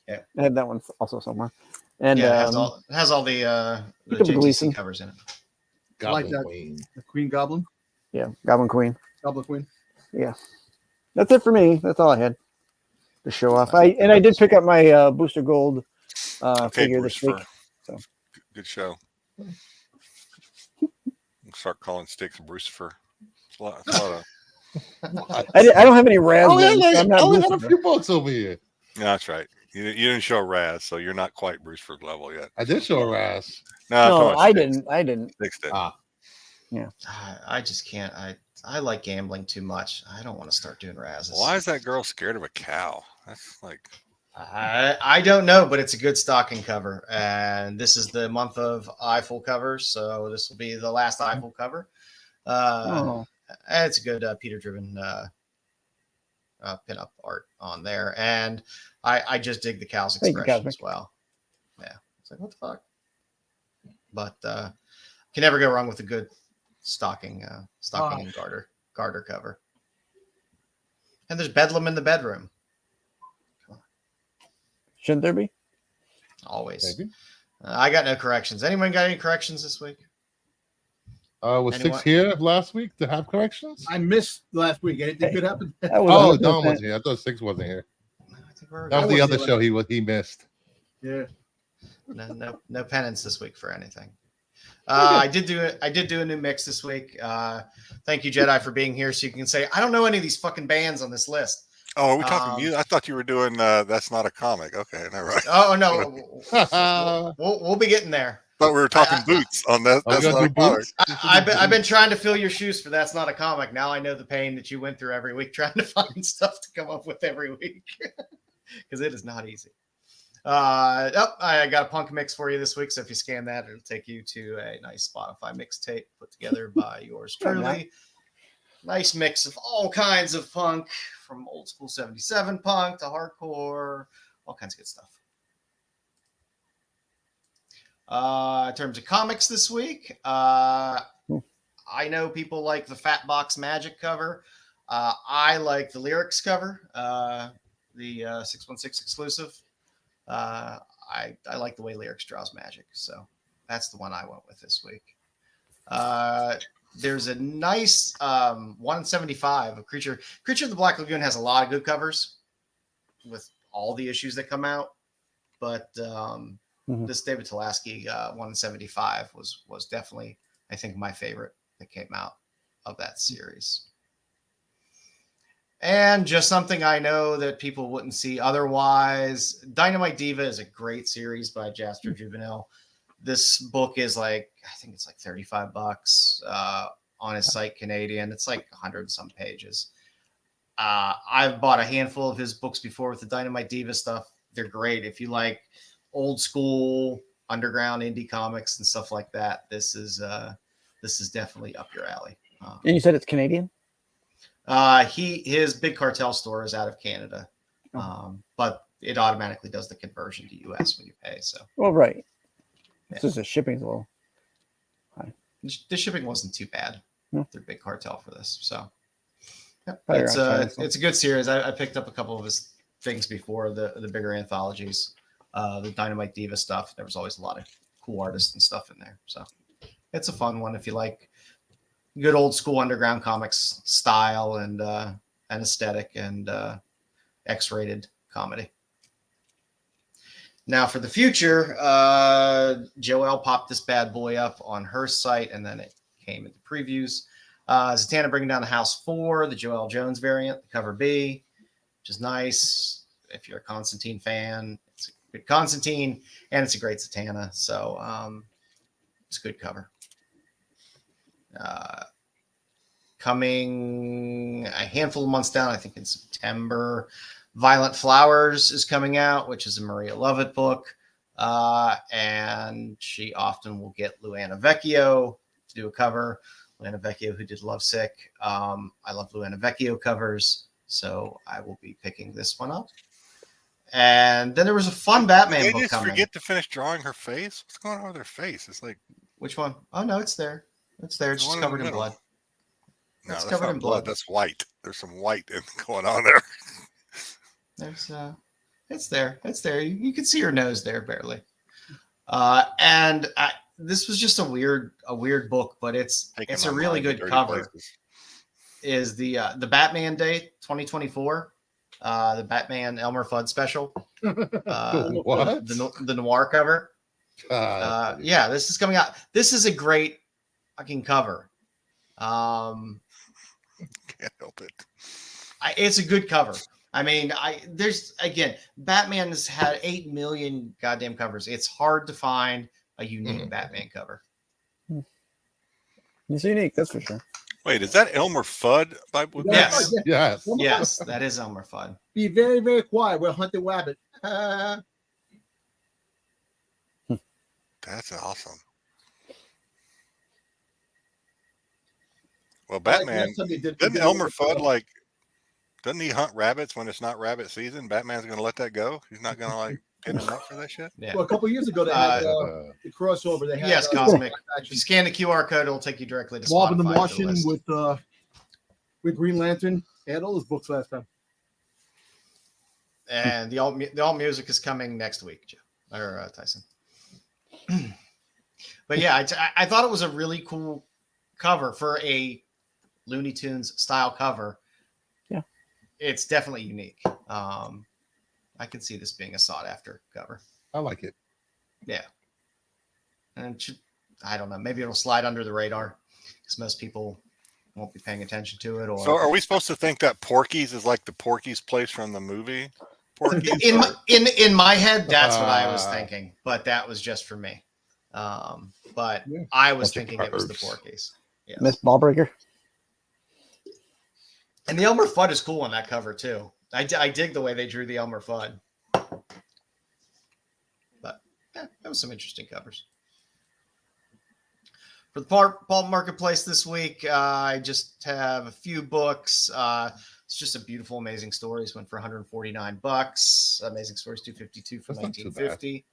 Yeah. I had that one also somewhere. And Yeah, it has all the Jacob Gleason. JTC covers in it. Goblin like that. Queen. The Queen Goblin. yeah, Goblin Queen. Goblin Queen. Yeah, that's it for me. That's all I had to show off. I did pick up my Booster Gold figure this week. So Good show. Start calling Styx Brucifer. It's a lot of, I don't have any Raz. Oh, yeah, ones, so I'm I not only had a Booster. few books over here. yeah, that's right. You didn't show Raz, so you're not quite Brucifer level yet. I did show her ass. No, I Styx. didn't. I didn't. Styx did. I just can't. I like gambling too much. I don't want to start doing razzes. Why is that girl scared of a cow? That's like I don't know, but it's a good stocking cover, and this is the month of Eiffel covers, so this will be the last Eiffel cover. And it's a good Peter Driven pinup art on there, and I just dig the cow's Thank you, expression Cosmic. as well. Yeah, it's like what the fuck, but can never go wrong with a good stocking and garter cover. And there's Bedlam in the bedroom. Shouldn't there be? Always. Maybe. I got no corrections. Anyone got any corrections this week? Was Anyone? Styx here last week to have corrections? I missed last week. Anything good happen? That was Oh, 100%. Don was here. I thought Styx wasn't here. I think we're That was the wasn't other here show he missed. Yeah. no penance this week for anything. I did do a new mix this week. Thank you, Jedi, for being here, so you can say I don't know any of these fucking bands on this list. oh, are we talking music? I thought you were doing that's not a comic. Okay, never mind. Oh no, we'll be getting there. Thought we were talking boots on that. Are we That's gonna not a do comic. boots? I've been trying to fill your shoes for that's not a comic. Now I know the pain that you went through every week trying to find stuff to come up with every week because it is not easy. I got a punk mix for you this week. So if you scan that, it'll take you to a nice Spotify mixtape put together by yours truly. Nice mix of all kinds of punk, from old school 77 punk to hardcore, all kinds of good stuff. In terms of comics this week, I know people like the Fat Box Magic cover. I like the Lyrics cover, the 616 exclusive. I like the way Lyrics draws magic, so that's the one I went with this week. There's a nice 175 of Creature of the Black Lagoon has a lot of good covers with all the issues that come out, but this David Tulaski 175 was definitely, I think, my favorite that came out of that series. And just something I know that people wouldn't see otherwise. Dynamite Diva is a great series by Jasper Juvenile. This book is like, I think it's like $35 on his site, Canadian. It's like 100 and some pages. I've bought a handful of his books before with the Dynamite Diva stuff. They're great. If you like old school underground indie comics and stuff like that, this is definitely up your alley. And you said it's Canadian? His Big Cartel store is out of Canada, but it automatically does the conversion to US when you pay. So, well, right. Yeah. It's just the shipping's a little high. The shipping wasn't too bad. No. They're Big Cartel for this, so Probably it's a good series. I picked up a couple of his things before the bigger anthologies, the Dynamite Diva stuff. There was always a lot of cool artists and stuff in there, so it's a fun one if you like good old school underground comics style and aesthetic and X-rated comedy. Now for the future, Joelle popped this bad boy up on her site, and then it came into previews. Zatanna bringing down the House 4, the Joelle Jones variant, the cover B, which is nice. If you're a Constantine fan, it's a good Constantine, and it's a great Zatanna. So it's a good cover. Coming a handful of months down, I think in September, Violent Flowers is coming out, which is a Maria Lovett book. And she often will get Luana Vecchio to do a cover. Luana Vecchio, who did Lovesick. I love Luana Vecchio covers, so I will be picking this one up. And then there was a fun Batman book coming. Forget to finish drawing her face? What's going on with her face? It's like, which one? Oh, no, it's there. It's there. It's just covered in blood. No, it's that's covered not in blood. That's white. There's some white going on there. There's it's there. It's there. You can see her nose there barely. And this was just a weird book, but it's a really good cover. Places. Is the Batman Day 2024, the Batman Elmer Fudd special. What? The noir cover. Yeah, this is coming out. This is a great fucking cover. Can't help it. It's a good cover. I mean, Batman has had 8 million goddamn covers. It's hard to find a unique Batman cover. It's unique, that's for sure. Wait, is that Elmer Fudd? Yes. Yes. Yes, that is Elmer Fudd. Be very, very quiet. We're hunting rabbit. That's awesome. Well, Batman, doesn't Elmer Fudd doesn't he hunt rabbits when it's not rabbit season? Batman's going to let that go? He's not going to pin him up for that shit? Yeah. Well, a couple of years ago, they had the crossover. They had, Cosmic. If you scan the QR code, it'll take you directly to Marvin the Martian with Green Lantern. They had all those books last time. And the alt music is coming next week, Joe, or Tyson. But yeah, I thought it was a really cool cover for a Looney Tunes style cover. Yeah, it's definitely unique. I could see this being a sought after cover. I like it. Yeah, and I don't know, maybe it'll slide under the radar because most people won't be paying attention to it. Or so, are we supposed to think that Porky's is like the Porky's place from the movie? Porky's in my head, that's what I was thinking, but that was just for me. But yeah, I was thinking it was the Porky's. Yes. Miss Ballbreaker. And the Elmer Fudd is cool on that cover too. I dig the way they drew the Elmer Fudd. But yeah, that was some interesting covers. For the pulp marketplace this week, I just have a few books. It's just a beautiful, amazing stories. Went for $149. Amazing Stories 252 from 1950.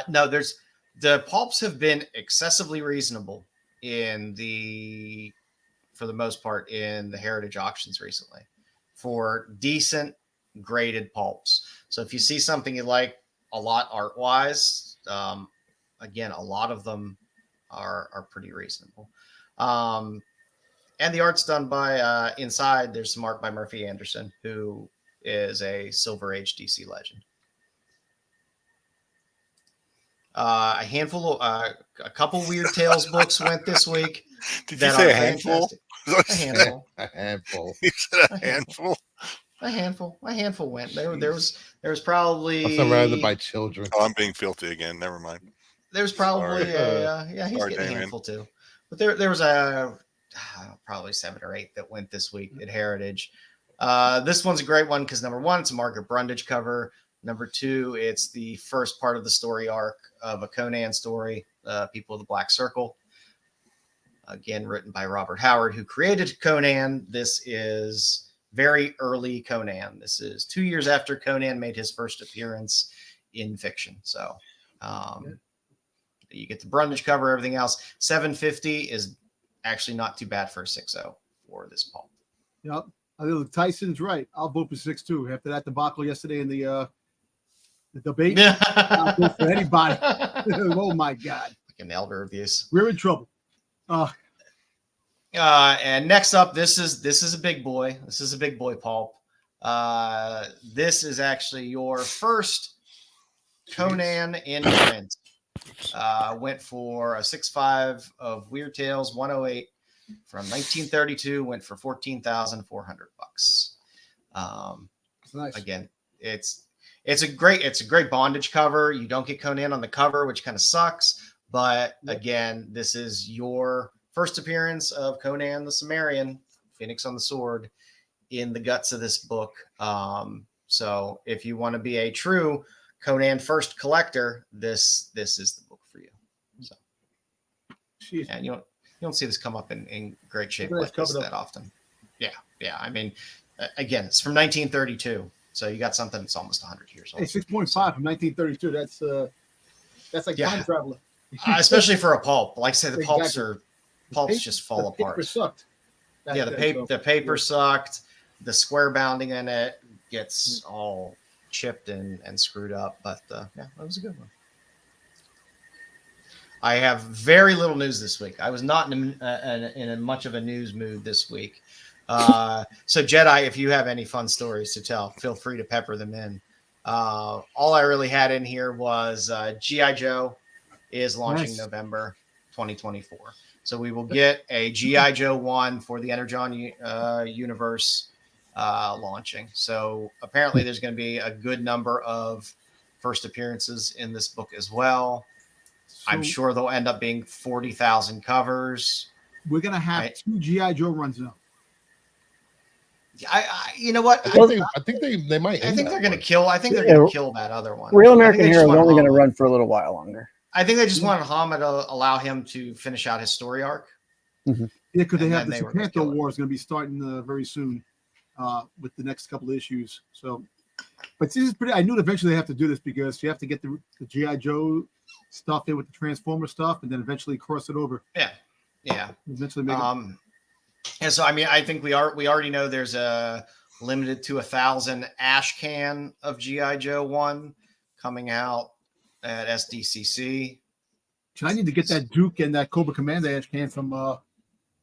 No, the pulps have been excessively reasonable for the most part in the heritage auctions recently for decent graded pulps. So if you see something you like a lot art wise, again, a lot of them are pretty reasonable. And the art's done by inside. There's some art by Murphy Anderson, who is a Silver Age DC legend. A couple Weird Tales books went this week. Did you say a handful? A handful. A handful. You said a handful. A handful went. There was probably. I'm surrounded by children. Oh, I'm being filthy again. Never mind. There's probably he's Sorry, getting a Damien. handful too. But there was a probably 7 or 8 that went this week at Heritage. This one's a great one because number one, it's a Margaret Brundage cover. Number two, it's the first part of the story arc of a Conan story, People of the Black Circle. Again, written by Robert Howard, who created Conan. This is very early Conan. This is 2 years after Conan made his first appearance in fiction. So you get the Brundage cover, everything else. $750 is actually not too bad for a 6.0 for this pulp. Yep. I think Tyson's right. I'll vote for 6.2. After that debacle yesterday in the debate, I'll vote for anybody. Oh my God. Like an elder abuse. We're in trouble. And next up, this is a big boy. This is a big boy pulp. This is actually your first Conan in print. Went for a 6.5 of Weird Tales 108 from 1932. Went for $14,400. Nice. Again, it's a great bondage cover. You don't get Conan on the cover, which kind of sucks. But again, this is your first appearance of Conan the Cimmerian, Phoenix on the Sword, in the guts of this book. So if you want to be a true Conan first collector, this is the book for you. So, and you don't see this come up in great shape like this that often. Yeah. I mean, again, it's from 1932, so you got something that's almost 100 years old. Hey, 6.5 from 1932. That's like time traveler. Especially for a pulp. Like I said, the pulps paper, just fall apart. Paper sucked. The paper sucked. The square bounding in it gets all chipped and screwed up. But that was a good one. I have very little news this week. I was not in a much of a news mood this week. So Jedi, if you have any fun stories to tell, feel free to pepper them in. All I really had in here was G.I. Joe is launching November 2024. So we will get a G.I. Joe 1 for the Energon universe launching. So apparently there's going to be a good number of first appearances in this book as well. I'm sure they'll end up being 40,000 covers. We're going to have 2 G.I. Joe runs now. You know what? I think they might. I think they're going to kill. I think they're going to kill that other one. Real American Hero is only going to run for a little while longer. I think they just wanted Hama to allow him to finish out his story arc. Mm-hmm. Yeah, because they have the Panther War is going to be starting very soon with the next couple of issues. So, but this is pretty. I knew eventually they have to do this because you have to get the G.I. Joe stuff in with the Transformer stuff, and then eventually cross it over. Yeah. Eventually make it. And so, I mean, I think we already know there's a limited to 1,000 ash can of G.I. Joe 1 coming out at SDCC. I need to get that Duke and that Cobra Commander ash can from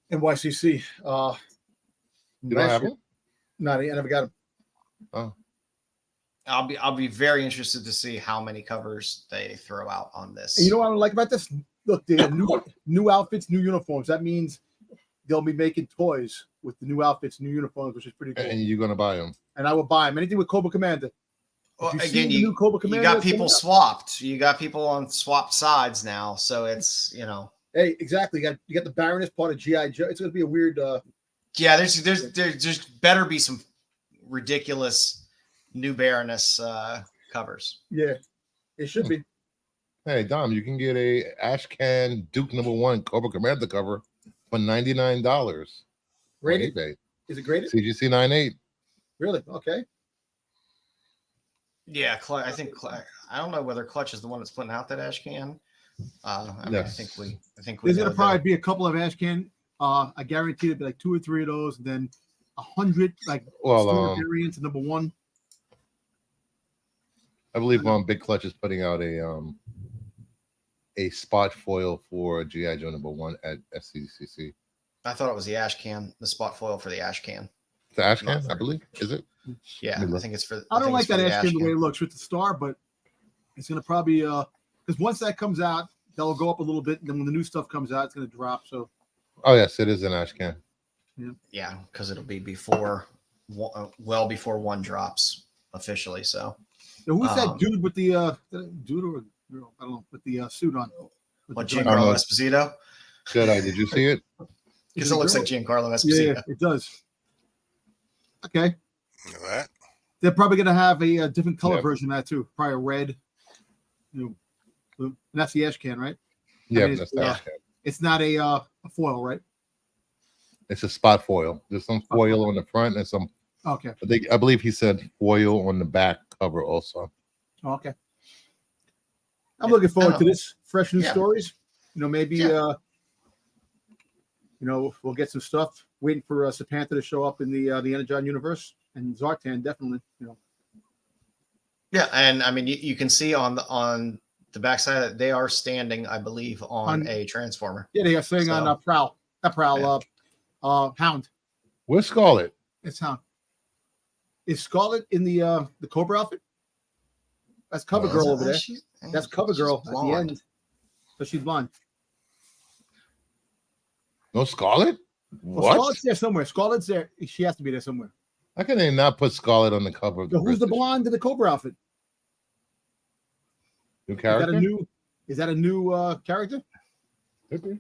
NYCC. You don't have them? No, I never got them. Oh. I'll be very interested to see how many covers they throw out on this. And you know what I like about this? Look, they have new outfits, new uniforms. That means they'll be making toys with the new outfits, new uniforms, which is pretty cool. And you're gonna buy them. And I will buy them. Anything with Cobra Commander. Well, again, you got people swapped. You got people on swapped sides now, so it's Hey, exactly. You got the Baroness part of GI Joe. It's gonna be a weird. Yeah, there's better be some ridiculous new Baroness covers. Yeah, it should be. Hey Dom, you can get a Ashcan Duke #1 Cobra Commander cover for $99. Rated? eBay. Is it graded? CGC 9.8. Really? Okay. Yeah, I think I don't know whether Clutch is the one that's putting out that ash can. I think we. There's gonna probably be a couple of ash can. I guarantee it'll be like 2 or 3 of those, and then 100 variants of #1. I believe Big Clutch is putting out a spot foil for G.I. Joe #1 at SCCC. I thought it was the ash can, the spot foil for the ash can. The ash can, I believe. Is it? Yeah, I think it's for. I don't like that ash can the way it looks with the star, but it's gonna probably because once that comes out, that'll go up a little bit, and then when the new stuff comes out, it's gonna drop. So. Oh yes, it is an ash can. Yeah, because it'll be well before one drops officially. So. Now, who's that dude with the dude or I don't know, with the suit on. What, Giancarlo Esposito? Jedi, did you see it? Because it looks like Giancarlo Yeah, Esposito. it does. Okay. You know that? They're probably going to have a different color version of that too. Probably a red. Blue. And that's the ash can, right? Yeah, I mean, that's the it's not a foil, right? It's a spot foil. There's some foil on the front and some. Okay. I believe he said foil on the back cover also. Okay. I'm looking forward to this. Fresh new stories. Maybe we'll get some stuff. Waiting for Sapantha to show up in the Energon universe, and Zartan definitely. Yeah, and I mean you can see on the backside that they are standing, I believe, on a transformer. Yeah, they are saying on Prowl. Not Prowl. Hound. Where's Scarlet? It's Hound. Is Scarlet in the Cobra outfit? That's Cover Girl over there. That's Cover Girl at the end. So she's blonde. No Scarlet? Well, What? Scarlet's there somewhere. Scarlet's there. She has to be there somewhere. How can they not put Scarlet on the cover of the who's the blonde in the Cobra outfit? New character? Is that a new character? Could be.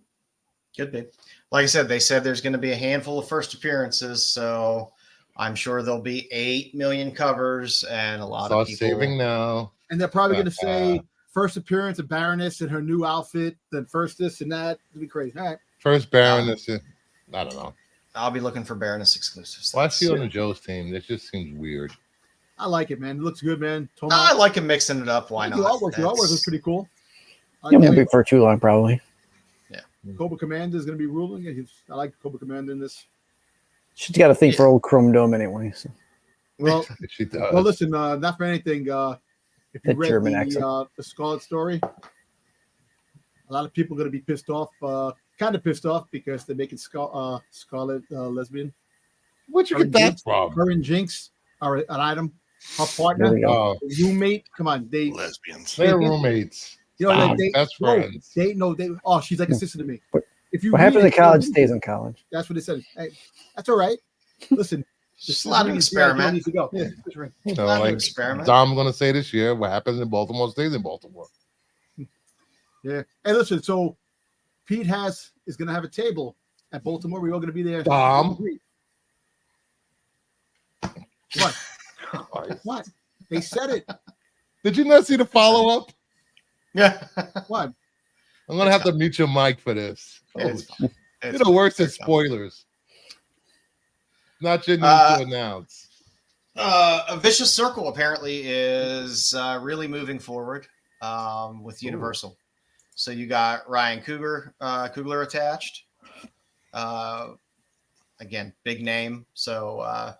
Like I said, they said there's going to be a handful of first appearances, so I'm sure there'll be 8 million covers and a lot of people saving now. And they're probably going to say first appearance of Baroness in her new outfit, then first this and that. It'll be crazy. All right. First Baroness. I don't know. I'll be looking for Baroness exclusives. Why is she on the Joe's team? This just seems weird. I like it, man. It looks good, man. I like him mixing it up. Why not? The artwork is pretty cool. It won't be for too long, probably. Yeah. Cobra Commander is going to be ruling. I like Cobra Commander in this. She's got a thing for old Chrome Dome anyway. So. Well, she does. Well, listen, not for anything. If you read the Scarlet story, a lot of people are going to be pissed off. Kind of pissed off because they're making Scarlet lesbian. Where'd you get that from? Her and Jinx are an item. Her partner, roommate. Come on, lesbians. They're roommates. Best friends. Oh, she's like a sister to me. If you what happens in college stays in college. That's what they said. Hey, that's all right. Listen, just let him experiment. Needs to go. Yeah. Like Dom's gonna say this year, what happens in Baltimore stays in Baltimore. Yeah. Hey, listen. So Pete is gonna have a table at Baltimore. We're all gonna be there. Dom. What? What? They said it. Did you not see the follow up? Yeah. What? I'm gonna have to mute your mic for this. You're the worst at spoilers. Not your need to announce. A Vicious Circle apparently is really moving forward with Universal. So you got Ryan Coogler attached. Again, big name. So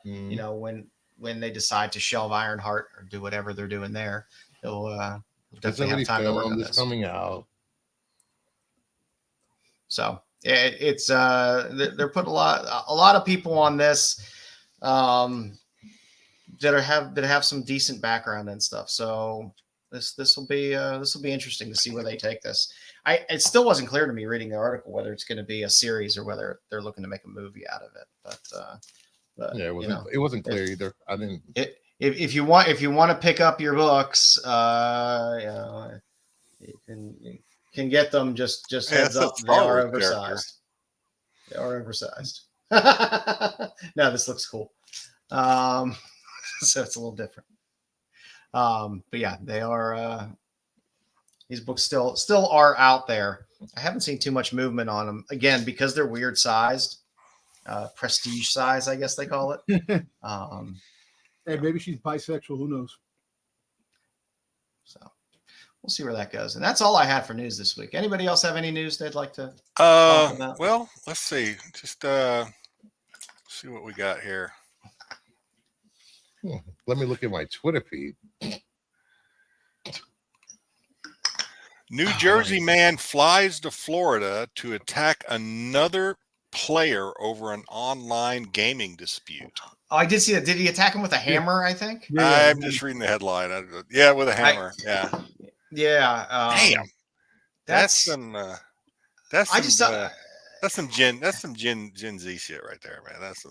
when they decide to shelve Ironheart or do whatever they're doing there, they'll definitely have time to work on this. Coming out. So it's they're putting a lot of people on this that have some decent background and stuff. So this will be interesting to see where they take this. It still wasn't clear to me reading the article whether it's going to be a series or whether they're looking to make a movie out of it. But yeah, it wasn't clear either. I didn't. If you want to pick up your books, you can get them. Just heads up, they are oversized. They are oversized. No, this looks cool. So it's a little different. But yeah, they are. These books still are out there. I haven't seen too much movement on them again because they're weird sized, prestige size, I guess they call it. Hey, maybe she's bisexual. Who knows? So we'll see where that goes. And that's all I had for news this week. Anybody else have any news they'd like to talk about? Well, let's see. Just see what we got here. Let me look at my Twitter feed. New Jersey man flies to Florida to attack another player over an online gaming dispute. Oh, I did see that. Did he attack him with a hammer, I think? Yeah. I'm just reading the headline. Yeah, with a hammer. Yeah. Damn. That's some Gen Z shit right there, man. That's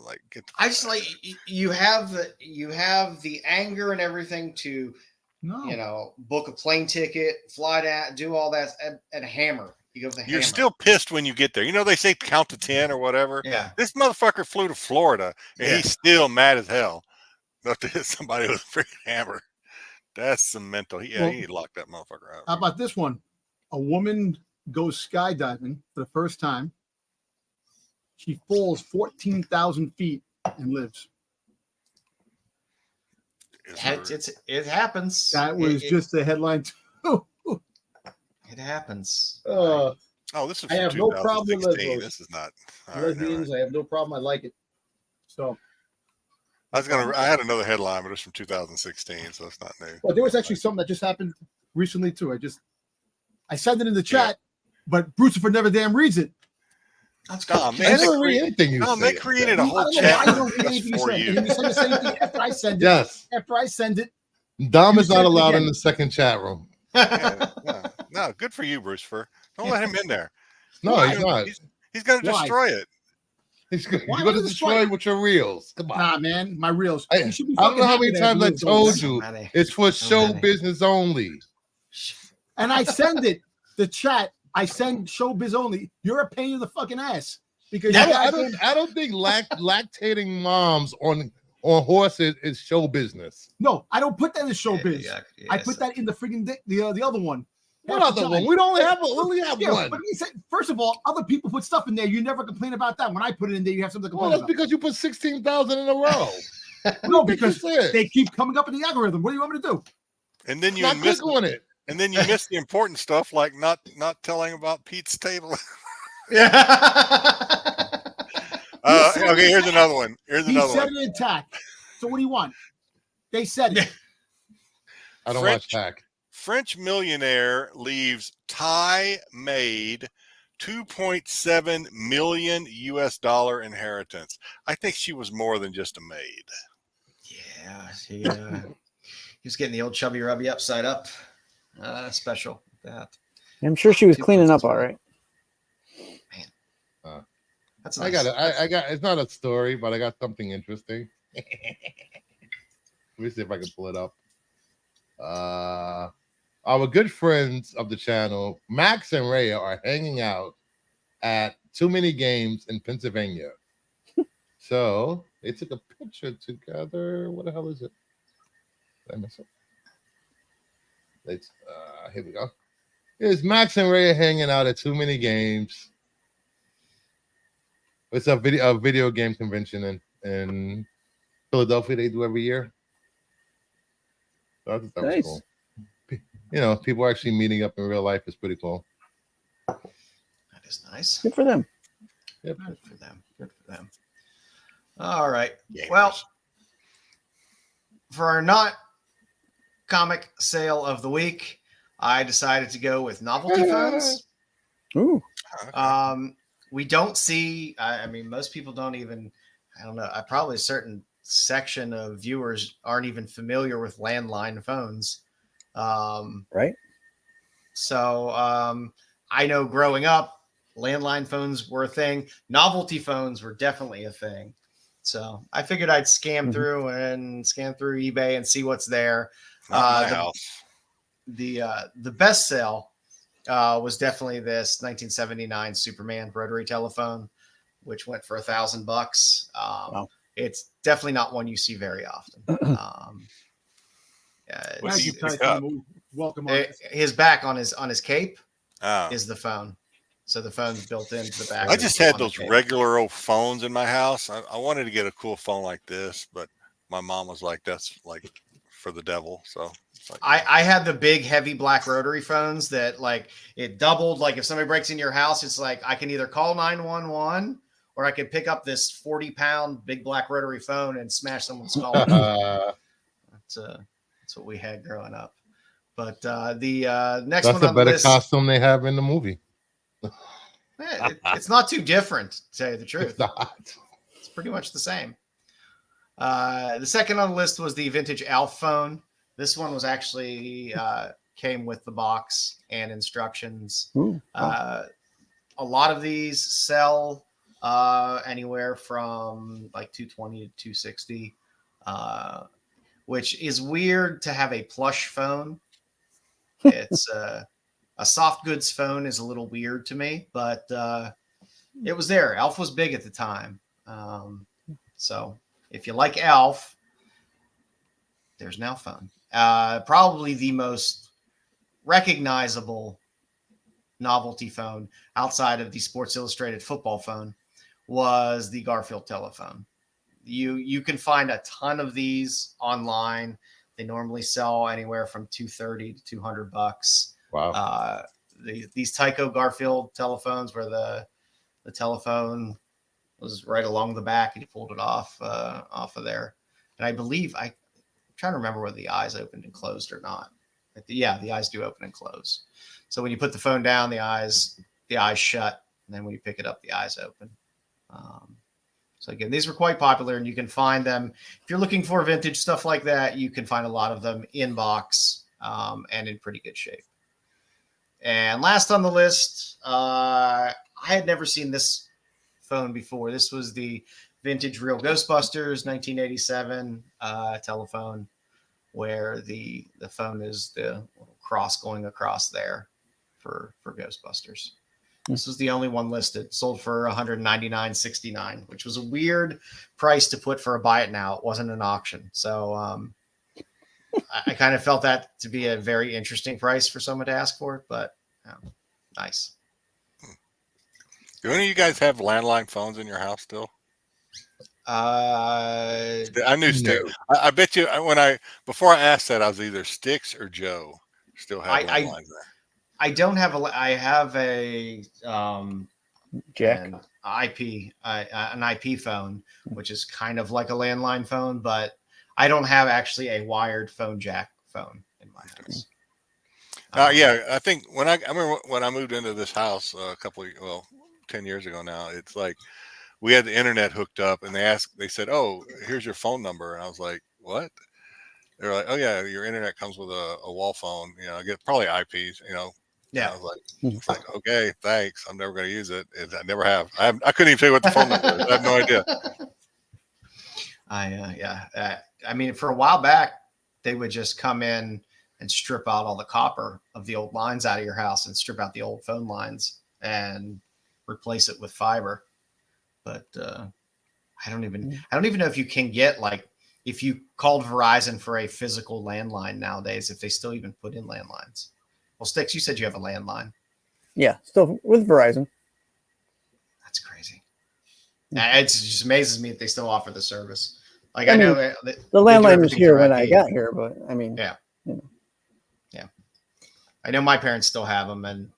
you have the anger and everything to No. You know, book a plane ticket, fly down, do all that at a hammer. You go with the hammer. You're still pissed when you get there. You know, they say count to 10 or whatever. Yeah. This motherfucker flew to Florida and he's still mad as hell not to hit somebody with a freaking hammer. That's some mental. Yeah, Well, you need to lock that motherfucker out. How about this one? A woman goes skydiving for the first time. She falls 14,000 feet and lives. It happens. That was just the headline too. It happens. Oh, this is I have no problem with 2016. lesbians. This is not Lesbians, I have no problem. I like it. So I had another headline, but it's from 2016, so it's not new. well, there was actually something that just happened recently too. I sent it in the chat, but Brucifer never damn reads it. That's Tom, I never read anything you they say. created a I whole don't know why chat you don't read anything you for send. you. And you send the same thing after I send it. Yes. After I send it. Dom You is not send it allowed again. in the second chat room. No, good for you, Brucifer. Don't let him in there. No, Why? he's not. He's going to Why? destroy it. He's going Why to would it destroy destroy? with your reels. Come on. Nah, man, my reels. I You should be don't know how fucking many happy times I that reels told don't you many. it's for So show many. business only. And I send it, the chat. I send showbiz only. You're a pain in the fucking ass because I don't think lactating moms on horses is show business. No, I don't put that in the showbiz. Yeah, I put that in the freaking the other one. What Half the other one? time. We only have Yeah, one. but he said, first of all, other people put stuff in there. You never complain about that. When I put it in there, you have something to Well, complain that's because you put 16,000 in a row. about. No, What do you because think this is? they keep coming up in the algorithm. What do you want me to do? And then you Not miss click on it. And then you miss the important stuff, like not telling about Pete's table. Yeah. Okay, here's another one. He said it intact. So what do you want? They said it. I don't watch Hack. French millionaire leaves Thai-made $2.7 million inheritance. I think she was more than just a maid. Yeah, he was getting the old chubby rubby upside up special. That I'm sure she was cleaning up all right. that's I nice. got it's not a story, but I got something interesting. Let me see if I can pull it up. Our good friends of the channel, Max and Rhea, are hanging out at Too Many Games in Pennsylvania. So they took a picture together. What the hell is it? Did I miss it? Here we go. Here's Max and Rhea hanging out at Too Many Games. It's a video game convention in Philadelphia they do every year. So I thought that was cool. You know, people actually meeting up in real life is pretty cool. That is nice. Good for them. Yep. Good for them. Good for them. All right. Gamers. Well, for our not comic sale of the week, I decided to go with novelty phones. Ooh. We don't see, I mean, most people don't even, I don't know, probably a certain section of viewers aren't even familiar with landline phones. Right. So I know growing up, landline phones were a thing. Novelty phones were definitely a thing. So I figured I'd scan through eBay and see what's there. Not my house. The best sale was definitely this 1979 Superman rotary telephone, which went for $1,000. Wow. It's definitely not one you see very often. What do you Thank pick up? Welcome. His back on his cape Oh. is the phone. So the phone's built into the back. I just had those regular old phones in my house. I wanted to get a cool phone like this, but my mom was like, that's like for the devil. So it's like, I had the big heavy black rotary phones that like it doubled. Like if somebody breaks into your house, it's like I can either call 911 or I could pick up this 40-pound big black rotary phone and smash someone's skull. That's what we had growing up. But the next That's one a on the better list, costume they have in the movie. it's not too different, to tell you the truth. It's not. It's pretty much the same. The second on the list was the vintage Alf phone. This one was actually came with the box and instructions. Ooh. A lot of these sell anywhere from like $220 to $260. which is weird to have a plush phone. It's a soft goods phone is a little weird to me, but it was there. Elf was big at the time. So if you like Elf, there's an Elf phone. Probably the most recognizable novelty phone outside of the Sports Illustrated football phone was the Garfield telephone. You can find a ton of these online. They normally sell anywhere from $230 to $200. Wow. These Tyco Garfield telephones where the telephone was right along the back and you pulled it off of there. And I believe I'm trying to remember whether the eyes opened and closed or not. But the eyes do open and close. So when you put the phone down, the eyes shut, and then when you pick it up, the eyes open. So again, these were quite popular, and you can find them if you're looking for vintage stuff like that. You can find a lot of them in box and in pretty good shape. And last on the list, I had never seen this phone before. This was the vintage Real Ghostbusters 1987 telephone, where the phone is the little cross going across there for Ghostbusters. This was the only one listed, sold for $199.69, which was a weird price to put for a buy it now. It wasn't an auction. So I kind of felt that to be a very interesting price for someone to ask for, but nice. Do any of you guys have landline phones in your house still? I knew Styx. I bet you before I asked that, I was either Styx or Joe. Still have landlines there. I don't have I have a Jack an IP phone, which is kind of like a landline phone, but I don't have actually a wired phone jack phone in my house. Yeah, I think I remember when I moved into this house 10 years ago now, it's like we had the internet hooked up and they said, "Oh, here's your phone number." And I was like, "What?" They're like, "Oh yeah, your internet comes with a wall phone, I get probably IPs, Yeah. I was like, okay, thanks. I'm never going to use it. I never have. I couldn't even tell you what the phone number is. I have no idea. I mean, for a while back, they would just come in and strip out all the copper of the old lines out of your house and strip out the old phone lines and replace it with fiber. But I don't even know if you can get, like, if you called Verizon for a physical landline nowadays, if they still even put in landlines. Well, Styx, you said you have a landline. Yeah, still with Verizon. That's crazy. It just amazes me that they still offer the service. Like, I know the landline was here when I got here, but I mean, yeah. I know my parents still have them, and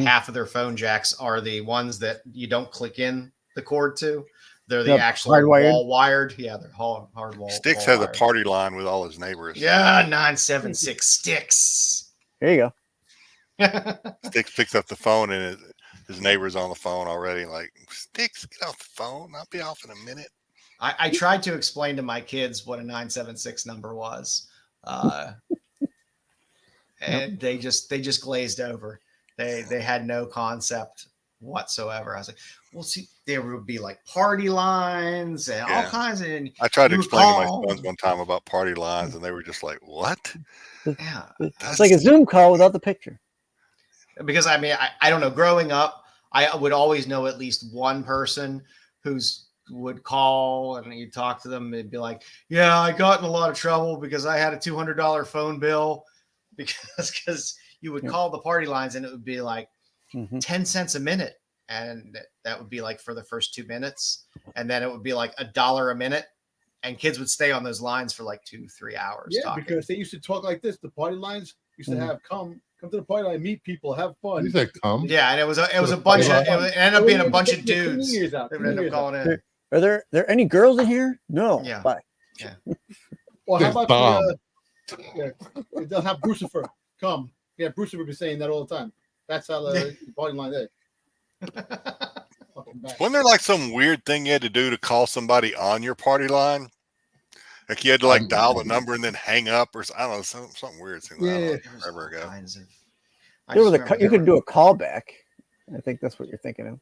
half of their phone jacks are the ones that you don't click in the cord to. They're the actual wall wired. Yeah, they're hard wall. Styx has a party line with all his neighbors. Yeah, 976 Styx. There you go. Styx picks up the phone and his neighbor's on the phone already. Like, Styx, get off the phone. I'll be off in a minute. I tried to explain to my kids what a 976 number was, and they just glazed over. They had no concept whatsoever. I was like, well, see, there would be like party lines and all kinds of. And I tried to explain to my sons one time about party lines, and they were just like, "What?" Yeah, it's like a Zoom call without the picture. Because I mean, I don't know. Growing up, I would always know at least one person would call and you talk to them. They'd be like, "Yeah, I got in a lot of trouble because I had a $200 phone bill because you would call the party lines and it would be like 10 cents a minute, and that would be like for the first 2 minutes, and then it would be like $1 a minute, and kids would stay on those lines for like 2-3 hours. Yeah, talking. Because they used to talk like this. The party lines used to have come to the party line, meet people, have fun. You said come? Yeah, and it was a bunch of it ended up being a bunch of dudes. They would end up calling in. Are there any girls in here? No. Yeah. Bye. Yeah. Well, how about they'll have Brucifer come. Yeah, Brucifer would be saying that all the time. That's how the party line is. Wasn't there like some weird thing you had to do to call somebody on your party line? Like you had to like dial the number and then hang up, or I don't know, something weird. Forever ago. You could do a callback. I think that's what you're thinking of.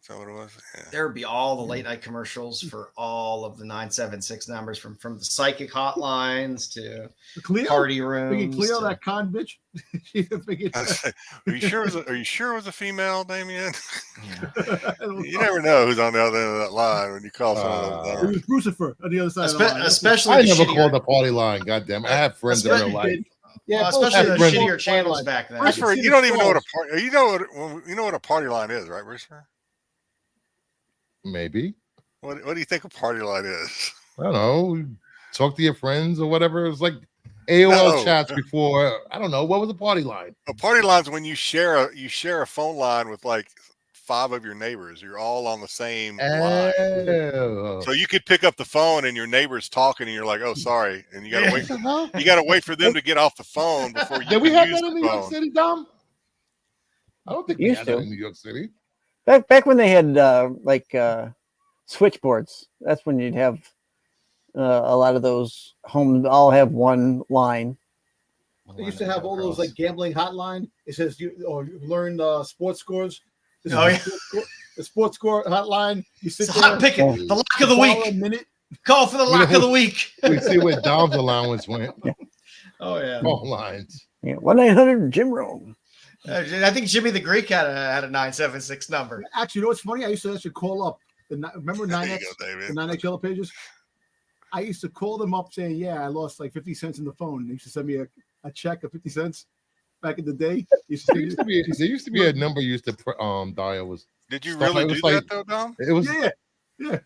Is that what it was? Yeah. There would be all the late night commercials for all of the 976 numbers, from the psychic hotlines to Cleo? party Thinking rooms. Cleo, to- that con bitch. Are you sure? Are you sure it was a female, Damien? Yeah. You never know who's on the other end of that line when you call some of those It numbers. was Lucifer on the other side of the line. Especially I the never shittier- called the party line. Goddamn, I have friends in real life. Yeah, well, especially the both- shittier channels back then. I can Bruce, see you the don't even know what a stalls. party. You know what a party line is, right, Bruce? Maybe. What do you think a party line is? I don't know. Talk to your friends or whatever. It was like AOL No. chats before. I don't know. What was a party line? A party line's when you share a phone line with like 5 of your neighbors. You're all on the same line. Oh. So you could pick up the phone and your neighbor's talking and you're like, "Oh, sorry," and you gotta wait. What the hell? You gotta wait for them to get off the phone before you Did we can have use that in the New York phone. City, Dom? I don't think we Used had that to. in New York City. Back when they had switchboards, that's when you'd have a lot of those homes all have one line. They used to have all those like gambling hotline. It says you learn sports scores. This Oh, is the sports score hotline. You sit It's there. hot picking. The lock of the $1 a week. minute. Call for the lock of the week. We see where Dom's allowance went. Oh yeah. Phone lines. Yeah, 1-900 Jim Rome. I think Jimmy the Greek had a 976 number. Actually, you know what's funny? I used to actually call up. Remember There 9X, you go, David. the 9X Yellow Pages? I used to call them up saying, yeah, I lost like 50 cents in the phone. They used to send me a check of 50 cents back in the day. There used to be a number used to dial. Was Did you Stuff really like- do it was that though, Dom? it was Yeah.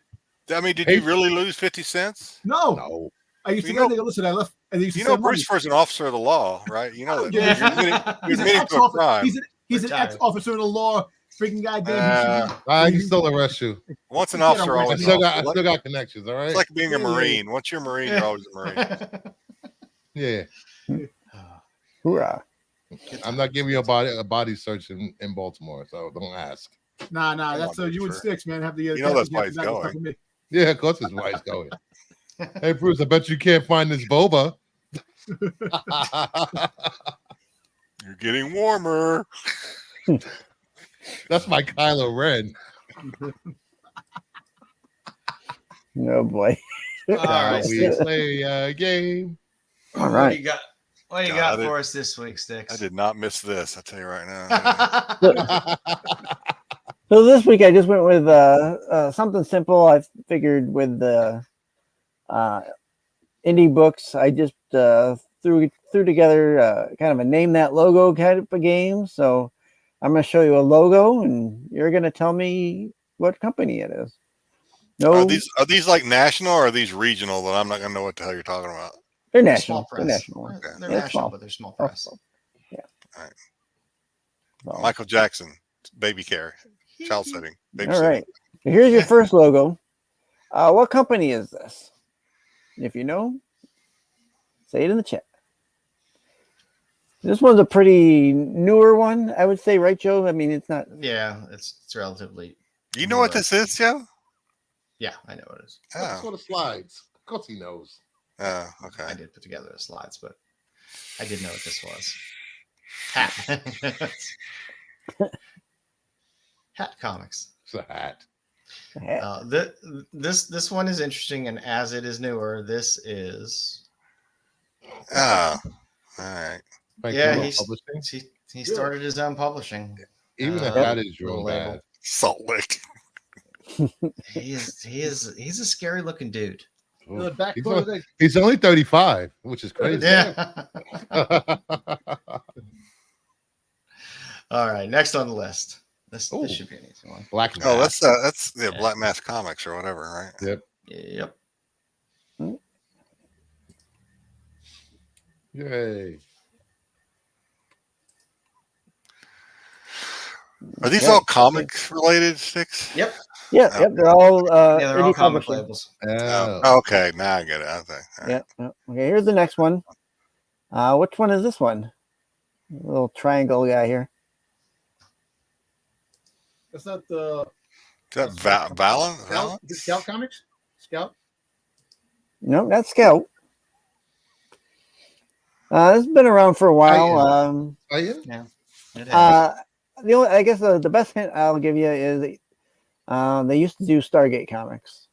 I mean, did Hey. you really lose 50 cents? No. no. I used to You go know- there, listen, I left. And they used to You know, send money. Bruce is an officer of the law, right? You know that. Yeah. You're He's an admitting to a ex-officer. crime. He's an Retired. ex-officer of the law. Freaking goddamn. I can still arrest you. Once an You can't officer, arrest I always me. an still officer. got connections. All right. It's like being a Yeah. Marine. Once you're a Marine, you're always a Marine. Yeah. Hoorah. I'm not giving you a body search in Baltimore, so don't ask. Nah, Come that's on, you and sure. Styx, man. Have the You know that's why he's going. Yeah, of course his wife's going. Hey Bruce, I bet you can't find this boba. You're getting warmer. That's my Kylo Ren. Oh boy. All right, We Styx. play a game. All What do right. you got? What do you God, got I for us this week, Styx? I did not miss this. I tell you right now. So this week I just went with something simple. I figured with the indie books, I just threw together kind of a name that logo kind of a game. So I'm going to show you a logo, and you're going to tell me what company it is. No, Are these like national or are these regional that I'm not gonna know what the hell you're talking about? they're They're national. small They're press. national. They're Yeah, national, small. but they're small press. Yeah. All right. So, Michael Jackson, baby care, child setting. Baby all right. Here's your first logo. What company is this? If you know, say it in the chat. This one's a pretty newer one, I would say, right, Joe? I mean, it's not. Yeah, it's relatively. You know what this is, Joe? Yeah, I know what it is. That's Oh, what the slides. Of course he knows. oh, I okay. did put together the slides, but I didn't know what this was. Hat. Hat comics. It's a hat. This one is interesting, and as it is newer, this is. Oh, all right. Thank Yeah, you, he's- publishing. He started his own publishing. Even the uh, hat is little real label. bad. Salt Lick. He's a scary looking dude. The back He's cover only- there. He's only 35, which is crazy. Yeah. All right, next on the list. This Ooh. should be an easy one. Black Oh, Mask. that's Yeah. Black Mask Comics or whatever, right? Yep. Yay. Are these Yeah. all comics related sticks? Yep. Yeah, yep, they're all Yeah, they're all indie comic publishing. labels. Oh, okay, now I get it. Okay. All right. Yeah. Okay, here's the next one. Which one is this one? Little triangle guy here. That's not the Is that Valen? Scout Comics? Scout? No, that's Scout. This has been around for a while. Oh, yeah? It has. I guess the best hint I'll give you is They used to do Stargate comics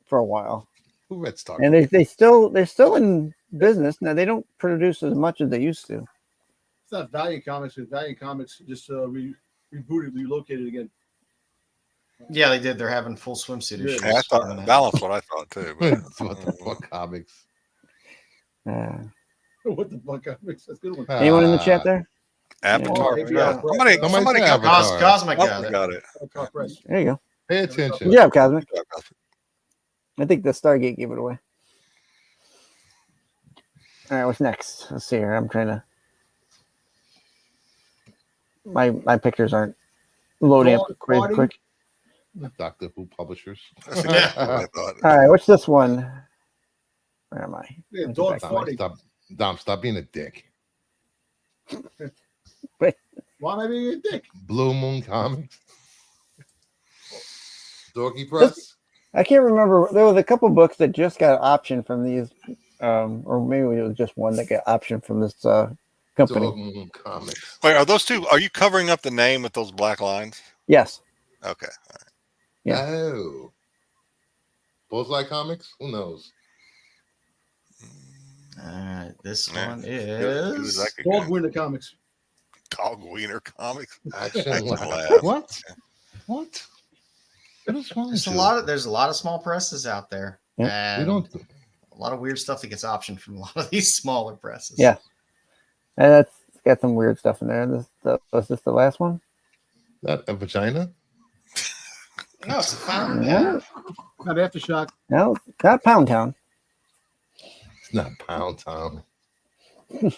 for a while, Who read Star? and they're still in business now. They don't produce as much as they used to. It's not Valiant Comics, because Valiant Comics just rebooted, relocated again. Yeah, they did. They're having full swimsuit issues. Yeah, I thought that's what I thought too. But What the fuck comics? What the fuck comics? That's a good one. Anyone in the chat there? Avatar. Yeah. Yeah. Somebody Somebody got, Avatar. Cosmic got it. got it. Talk Press. There you go. Pay attention. Good job, Cosmic. I think the Stargate gave it away. All right, what's next? Let's see here. I'm trying to. My pictures aren't loading up Dog quick. Doctor Who publishers. That's exactly what I thought. All right, what's this one? Where am I? Yeah, dog farting. Stop being a dick. Why am I being a dick? Blue Moon Comics. Dorky Press. I can't remember. There was a couple books that just got option from these, or maybe it was just one that got option from this company. Dog Moon Comics. Wait, are those two? Are you covering up the name with those black lines? Yes. Okay. All right. Yeah. Oh. Bullseye Comics? Who knows? This Yeah. one Who is that could Dog go? Winter Comics. Dog Wiener Comics. Action Laugh. Lab. What? What? What is wrong there's with a you? lot of small presses out there. Yeah. We And don't. a lot of weird stuff that gets optioned from a lot of these smaller presses. Yeah. And that's got some weird stuff in there. Was this the last one? That a vagina? No, it's a fountain. Yeah. Not Aftershock. No, not Pound Town. It's not Pound Town. This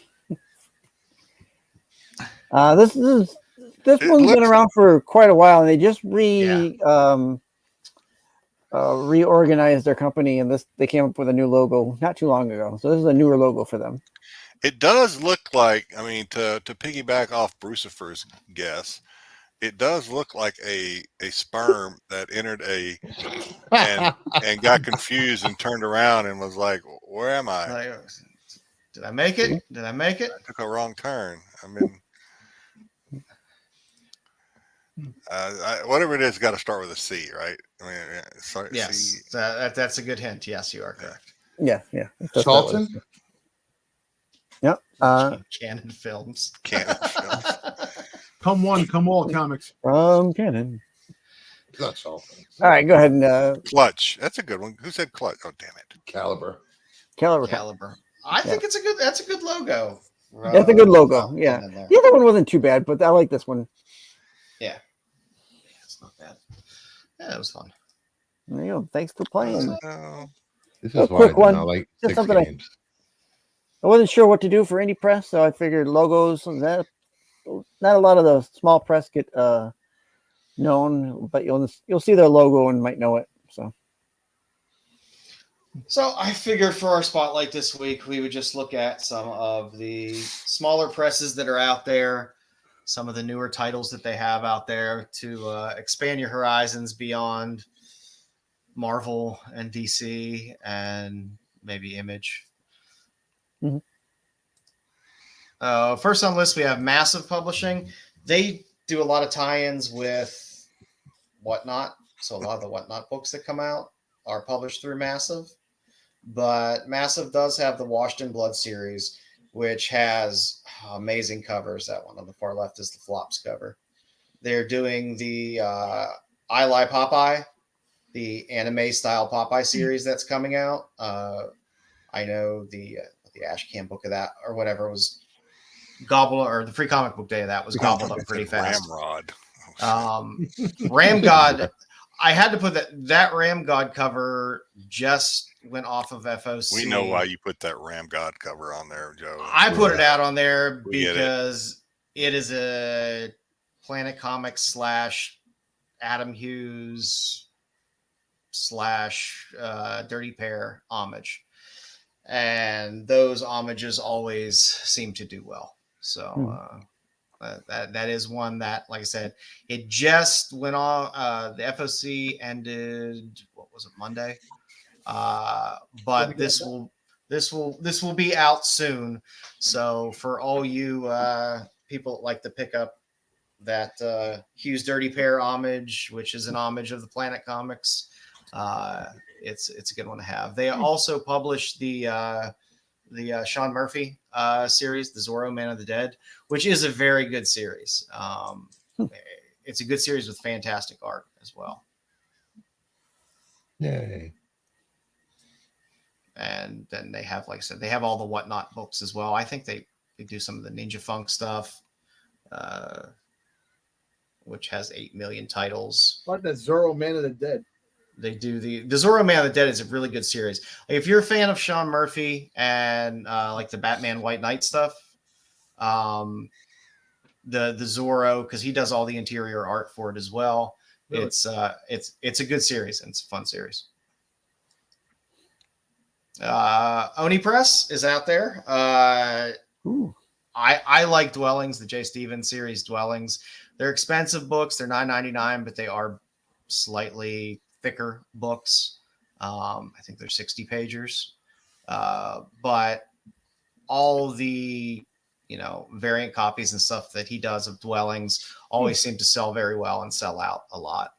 one's been around for quite a while, and they just reorganized their company, and they came up with a new logo not too long ago. So this is a newer logo for them. It does look like, I mean, to piggyback off Brucifer's guess, it does look like a sperm that entered and got confused and turned around and was like, "Where am I?" Like, did I make it? Did I make it? I took a wrong turn. I mean, whatever it is, got to start with a C, right? I mean, Yes, C. that's a good hint. Yes, you are correct. Yeah. That's Charlton? Yep. Canon Films. Can't. Come One, Come All Comics. From Canon. It's not Charlton. All right, go ahead and Clutch. That's a good one. Who said clutch? Oh, damn it. Caliber. Caliber. I think that's a good logo. That's a good logo. Yeah. In there. The other one wasn't too bad, but I like this one. Yeah, it's not bad. Yeah, it was fun. There you go. Thanks for playing. No. This A is why quick I do one. not like Just 6 something games. I wasn't sure what to do for indie press, so I figured logos. Not a lot of the small press get known, but you'll see their logo and might know it. So I figured for our spotlight this week, we would just look at some of the smaller presses that are out there, some of the newer titles that they have out there to expand your horizons beyond Marvel and DC and maybe Image. Mm-hmm. First on the list, we have Massive Publishing. They do a lot of tie-ins with Whatnot. So a lot of the Whatnot books that come out are published through Massive. But Massive does have the Washed in Blood series, which has amazing covers. That one on the far left is the Flops cover. They're doing the I Lie Popeye, the anime style Popeye series that's coming out. I know the Ash Can book of that or whatever was gobbled, or the free comic book day of that was gobbled up pretty fast. Ramrod. Ram God. I had to put that Ram God cover just went off of FOC. We know why you put that Ram God cover on there, Joe. I put it out on there We get it. because it is a Planet Comics / Adam Hughes / Dirty Pair homage. And those homages always seem to do well. So that is one that, like I said, it just went on. The FOC ended, what was it, Monday? But this will be out soon. So for all you people that like to pick up that Hugh's Dirty Pair homage, which is an homage of the Planet Comics. It's a good one to have. They also published the Sean Murphy series, the Zorro Man of the Dead, which is a very good series. It's a good series with fantastic art as well. Yay. And then they have, like I said, they have all the Whatnot books as well. I think they do some of the Ninja Funk stuff, which has 8 million titles. What the Zorro Man of the Dead? They do the Zorro Man of the Dead is a really good series. If you're a fan of Sean Murphy and like the Batman White Knight stuff, the Zorro, because he does all the interior art for it as well. Really? It's a good series and it's a fun series. Oni Press is out there. I like Dwellings, the Jay Stevens series Dwellings. They're expensive books. They're $9.99, but they are slightly thicker books. I think they're 60 pagers. But all the variant copies and stuff that he does of Dwellings always seem to sell very well and sell out a lot.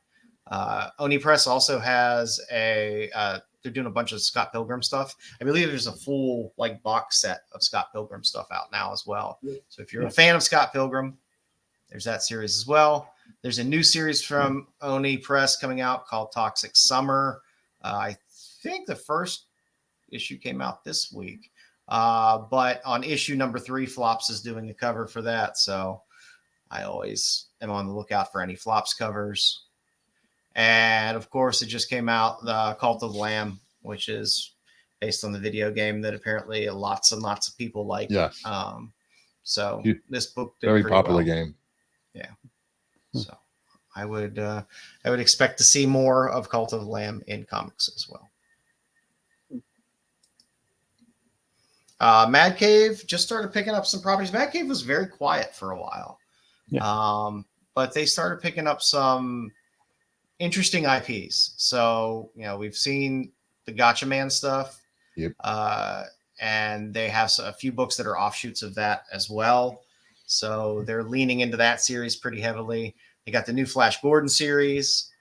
Oni Press also has they're doing a bunch of Scott Pilgrim stuff. I believe there's a full box set of Scott Pilgrim stuff out now as well. So if you're a fan of Scott Pilgrim, there's that series as well. There's a new series from Oni Press coming out called Toxic Summer. I think the first issue came out this week. But on issue number 3, Flops is doing the cover for that. So I always am on the lookout for any Flops covers. And of course, it just came out, the Cult of the Lamb, which is based on the video game that apparently lots and lots of people like. Yes. So this book did very pretty popular well. game. Yeah. So I would expect to see more of Cult of the Lamb in comics as well. Mad Cave just started picking up some properties. Mad Cave was very quiet for a while. Yeah. But they started picking up some interesting IPs. So, we've seen the Gotcha Man stuff. Yep. And they have a few books that are offshoots of that as well. So they're leaning into that series pretty heavily. They got the new Flash Gordon series.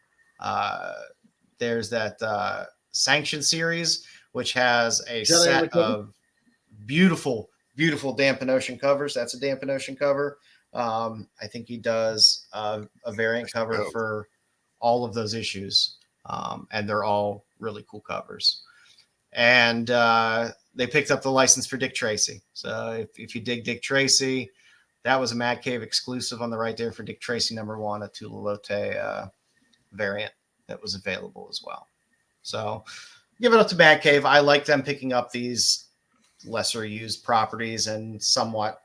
There's that Sanction series, which has a Jedi set of beautiful Dampen Ocean covers. That's a Dampen Ocean cover. I think he does a variant cover for all of those issues. And they're all really cool covers. And they picked up the license for Dick Tracy. So if you dig Dick Tracy, that was a Mad Cave exclusive on the right there for Dick Tracy #1, a Tula Lotte variant that was available as well. So give it up to Mad Cave. I like them picking up these lesser used properties and somewhat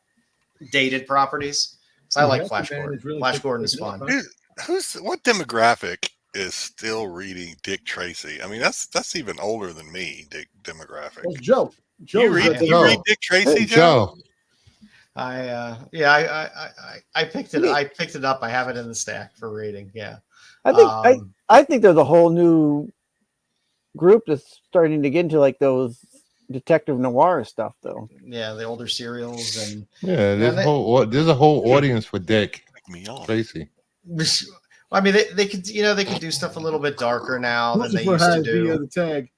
dated properties. So I like Flash Gordon. Really Flash Gordon is fun. What demographic is still reading Dick Tracy? I mean, that's even older than me. Dick demographic. Well, Joe. You read Dick Tracy, Hey, Joe? I picked it. I picked it up. I have it in the stack for reading. Yeah. I think there's a whole new group that's starting to get into those detective noir stuff, though. Yeah, the older serials and there's a whole audience for Dick Tracy. I mean, they could do stuff a little bit darker now than they used to do. The tag.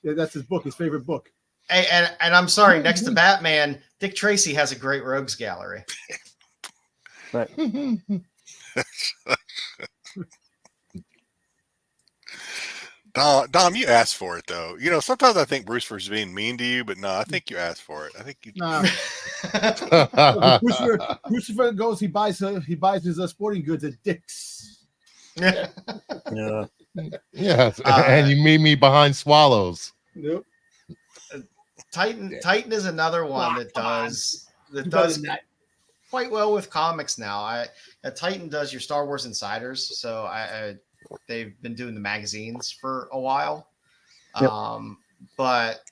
Yeah, that's his book, his favorite book. And I'm sorry, next to Batman, Dick Tracy has a great rogues gallery. Right. Dom, you asked for it though. Sometimes I think Bruce was being mean to you, but no, I think you asked for it. I think you. Nah. Crucifer goes. He buys his sporting goods at Dick's. Yeah. Yes, and you meet me behind Swallows. Nope. Titan is another one that does quite well with comics now. Titan does your Star Wars Insiders, so they've been doing the magazines for a while. Yep. But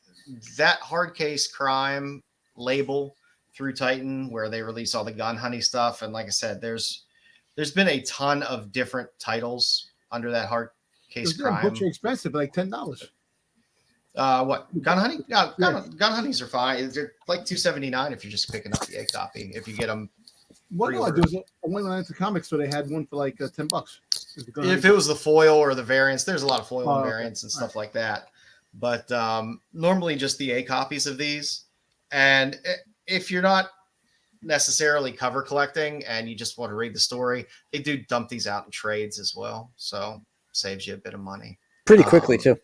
that hard case crime label through Titan, where they release all the gun honey stuff, and like I said, there's been a ton of different titles under that hard case crime. Books are expensive, like $10. What gun honey? Gun honeys are fine. They're like $2.79 if you're just picking up the A copy. If you get them What do I do? I went on into comics, so they had one for like $10. If it was the foil or the variants, there's a lot of foil and variants okay. and stuff like that. But normally just the A copies of these. And if you're not necessarily cover collecting and you just want to read the story, they do dump these out in trades as well. So saves you a bit of money. Pretty quickly too.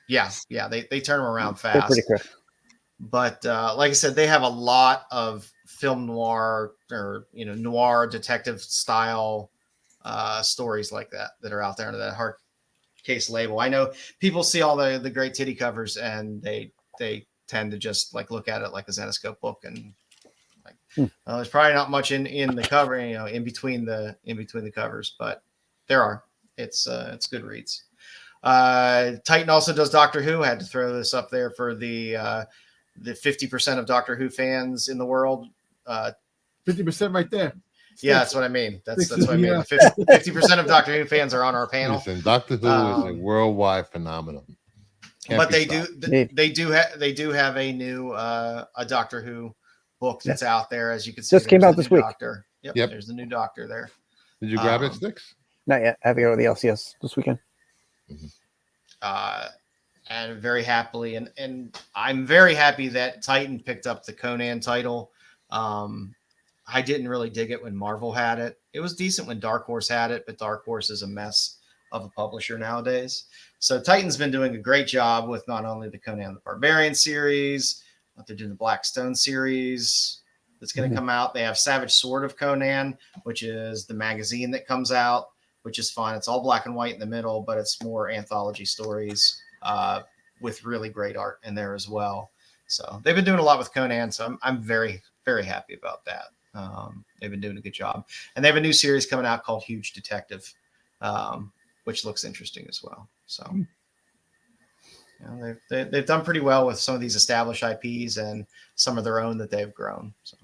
Yeah. They turn them around fast. They're pretty quick. But like I said, they have a lot of film noir or noir detective style stories like that are out there under that hard case label. I know people see all the great titty covers and they tend to just like look at it like a Zenoscope book and like there's probably not much in the cover, in between the covers, but there are. It's good reads. Titan also does Doctor Who. I had to throw this up there for the 50% of Doctor Who fans in the world. 50% right there. Yeah, that's what I mean. That's what I mean. 50% of Doctor Who fans are on our panel. Listen, Doctor Who is a worldwide phenomenon. But they do have a new a Doctor Who book that's out there, as you can see. Just came out this week. Doctor. Yep, there's the new Doctor there. Did you grab it, Styx? Not yet. I have to go to the LCS this weekend. And very happily, and I'm very happy that Titan picked up the Conan title. I didn't really dig it when Marvel had it. It was decent when Dark Horse had it, but Dark Horse is a mess of a publisher nowadays. So Titan's been doing a great job with not only the Conan the Barbarian series, but they're doing the Black Stone series that's going to come out. They have Savage Sword of Conan, which is the magazine that comes out, which is fun. It's all black and white in the middle, but it's more anthology stories with really great art in there as well. So they've been doing a lot with Conan, so I'm very, very happy about that. They've been doing a good job. And they have a new series coming out called Huge Detective, which looks interesting as well. So they've done pretty well with some of these established IPs and some of their own that they've grown. So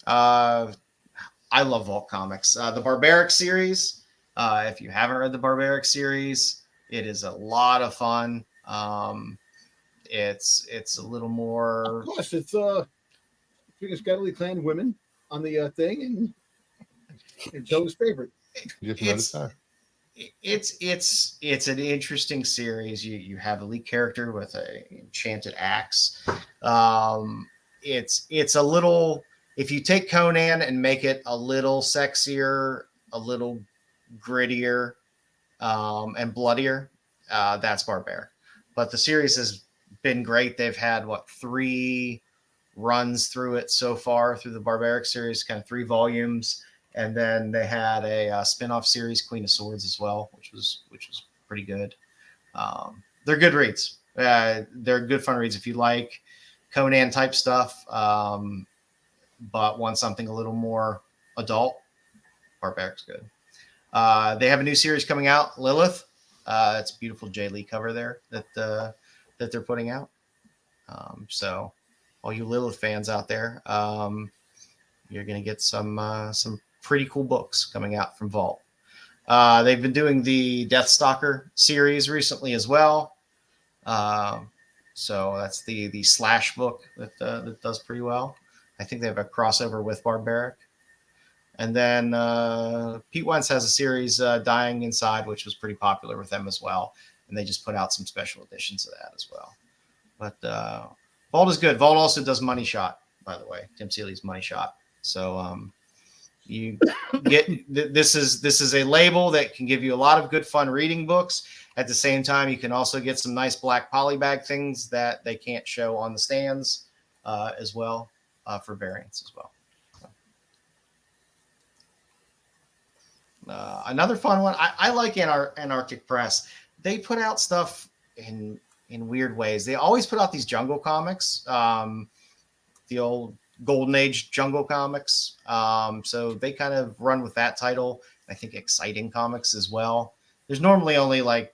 I love Vault Comics. The Barbaric series, if you haven't read the Barbaric series, it is a lot of fun. It's a little more. Of course, it's freaking scantily clad women on the thing, and Joe's favorite. It's an interesting series. You have a lead character with a enchanted axe. It's a little. If you take Conan and make it a little sexier, a little grittier, and bloodier, that's Barbaric. But the series has been great. They've had 3 runs through it so far through the Barbaric series, kind of 3 volumes, and then they had a spin-off series, Queen of Swords, as well, which was pretty good. They're good reads. They're good fun reads if you like Conan type stuff, but want something a little more adult. Barbaric's good. They have a new series coming out, Lilith. It's a beautiful Jay Lee cover there that they're putting out. So all you Lilith fans out there, you're going to get some pretty cool books coming out from Vault. They've been doing the Deathstalker series recently as well. So that's the Slash book that does pretty well. I think they have a crossover with Barbaric. And then Pete Wentz has a series, Dying Inside, which was pretty popular with them as well. And they just put out some special editions of that as well. But Vault is good. Vault also does Money Shot, by the way. Tim Seeley's Money Shot. So you get this is a label that can give you a lot of good fun reading books. At the same time, you can also get some nice black polybag things that they can't show on the stands as well for variants as well. Another fun one. I like Antarctic Press. They put out stuff in weird ways. They always put out these jungle comics, the old Golden Age jungle comics. So they kind of run with that title. I think Exciting Comics as well. There's normally only like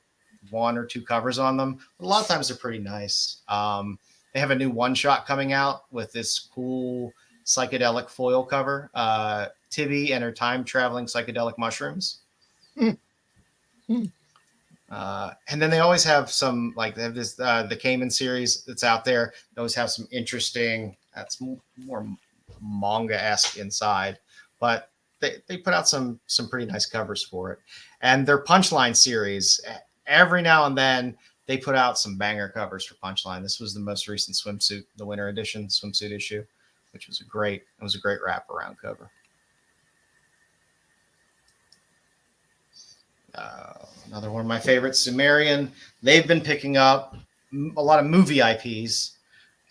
1 or 2 covers on them. But a lot of times they're pretty nice. They have a new one-shot coming out with this cool psychedelic foil cover. Tibby and her time-traveling psychedelic mushrooms. And then they always have some, like they have this the Cayman series that's out there. They always have some interesting That's more manga-esque inside, but they put out some pretty nice covers for it. And their Punchline series, every now and then they put out some banger covers for Punchline. This was the most recent swimsuit, the winter edition swimsuit issue, which was a great wraparound cover. Another one of my favorites, Sumerian. They've been picking up a lot of movie IPs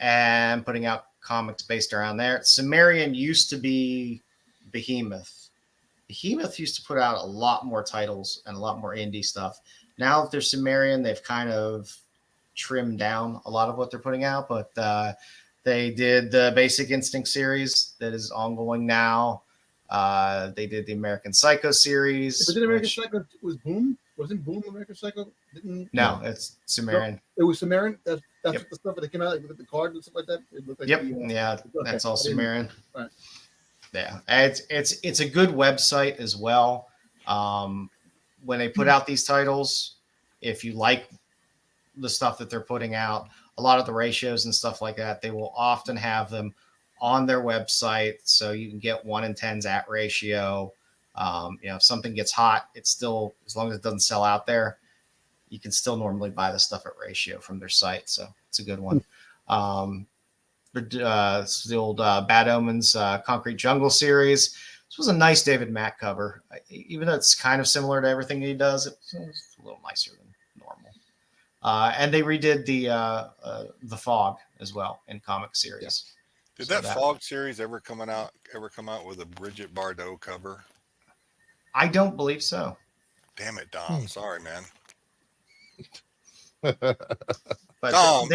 and putting out comics based around there. Sumerian used to be Behemoth. Behemoth used to put out a lot more titles and a lot more indie stuff. Now that they're Sumerian, they've kind of trimmed down a lot of what they're putting out, but they did the Basic Instinct series that is ongoing now. They did the American Psycho series. But did American Psycho was Boom? Wasn't Boom American Psycho? No, it's Sumerian. It was Sumerian. That's Yep. the stuff that came out with the card and stuff like that. It looked like Yep. okay. That's all Sumerian. Right. Yeah, it's a good website as well. When they put out these titles, if you like the stuff that they're putting out, a lot of the ratios and stuff like that, they will often have them on their website, so you can get 1 in 10s at ratio. If something gets hot, it's still, as long as it doesn't sell out there, you can still normally buy the stuff at ratio from their site. So it's a good one. It's the old Bad Omens Concrete Jungle series. This was a nice David Mack cover. Even though it's kind of similar to everything he does, it's a little nicer than normal. And they redid the Fog as well in comic series. Did that Fog series ever come out with a Bridget Bardot cover? I don't believe so. Damn it, Dom. Sorry, man. But Dom,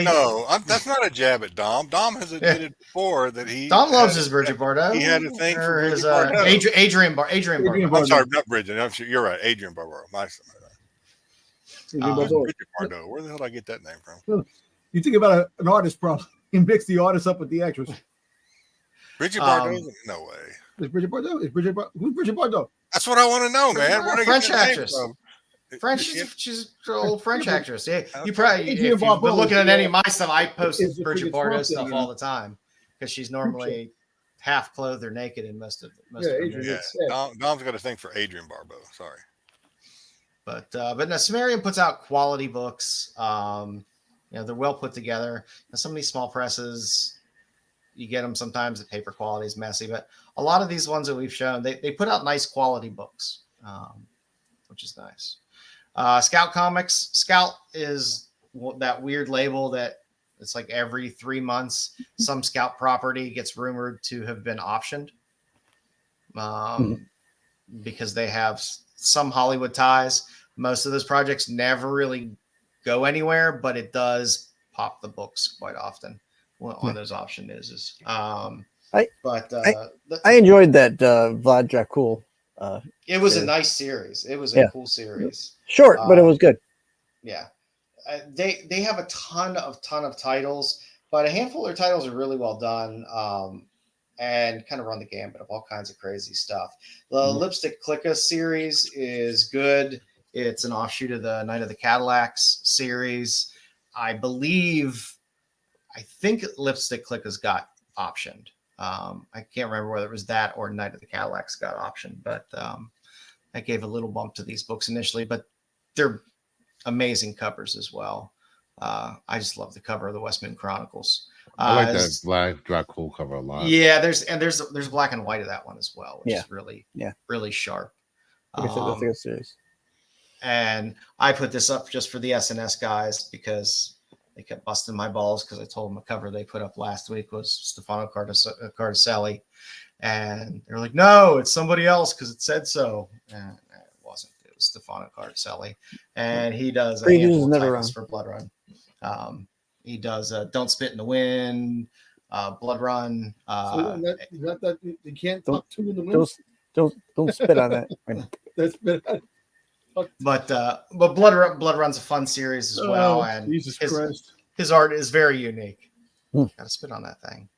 that's not a jab at Dom. Dom has admitted before that Dom loves his Bridget Bardot. He had a thing for his Bridget Adrian Bardot. I'm sorry, not Bridget. I'm sure you're right. Adrian Bardot. Bridget Bardot. Where the hell did I get that name from? You think about an artist problem. You mix the artist up with the actress. Bridget Bardot? No way. Is Bridget Bardot? Who's Bridget Bardot? That's what I want to know, man. Where French actress. She's an old French actress. Yeah, you probably, if you've been looking at any of my stuff, I post Bridget Bardot stuff all the time because she's normally half clothed or naked in most of them. Dom's got a thing for Adrian Barbeau. Sorry, but no, Sumerian puts out quality books. They're well put together. Some of these small presses, you get them sometimes. The paper quality is messy, but a lot of these ones that we've shown, they put out nice quality books, which is nice. Scout Comics. Scout is that weird label that it's like every 3 months, some Scout property gets rumored to have been optioned because they have some Hollywood ties. Most of those projects never really go anywhere, but it does pop the books quite often on those option newses. I enjoyed that Vlad Dracul. It was a nice series. It was a cool series. Short, but it was good. Yeah. They have a ton of titles, but a handful of their titles are really well done and kind of run the gambit of all kinds of crazy stuff. The Lipstick Clicka series is good. It's an offshoot of the Night of the Cadillacs series. I think Lipstick Clicka's got optioned. I can't remember whether it was that or Night of the Cadillacs got optioned, but that gave a little bump to these books initially, but they're amazing covers as well. I just love the cover of the Westman Chronicles. I like that Black Dracul cover a lot. Yeah, there's black and white of that one as well, which is really sharp. That's a good series. And I put this up just for the SNS guys because they kept busting my balls because I told them a cover they put up last week was Stefano Cardicelli. And they're like, no, it's somebody else because it said so. And it wasn't. It was Stefano Cardicelli. And he does a handful of titles for Blood Run. He does Don't Spit in the Wind, Blood Run. You can't talk two in the wind. Don't spit on that. That's been. But Blood Run's a fun series as well, and Jesus Christ, his art is very unique. Gotta spit on that thing.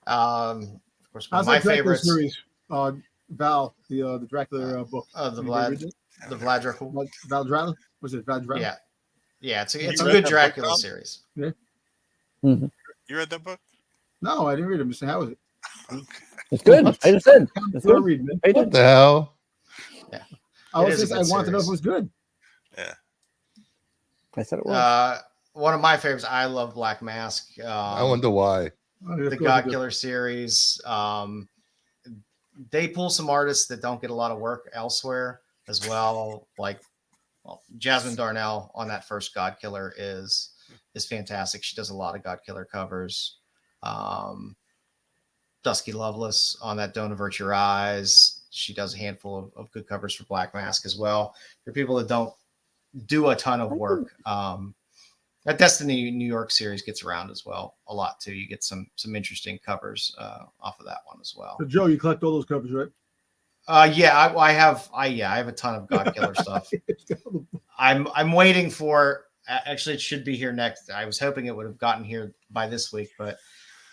Of course, one of my favorites. Series, Val, the Dracula book. The Vlad Dracula. Val Dracula? Was it Val Dracula? Yeah. It's a good Dracula series. Yeah. You read that book? No, I didn't read it. How was it? It's good. I just said it's Go good. read, man. What the hell? Yeah. I It is a good wanted to know if it series. was good. Yeah. I said it was. One of my favorites. I love Black Mask. I wonder why. The God Killer series. They pull some artists that don't get a lot of work elsewhere as well. Like, Jasmine Darnell on that first God Killer is fantastic. She does a lot of God Killer covers. Dusky Loveless on that Don't Avert Your Eyes. She does a handful of good covers for Black Mask as well. For people that don't do a ton of work, that Destiny New York series gets around as well a lot too. You get some interesting covers off of that one as well. So Joe, you collect all those covers, right? Yeah, I have a ton of God Killer stuff. I'm waiting for. Actually, it should be here next. I was hoping it would have gotten here by this week, but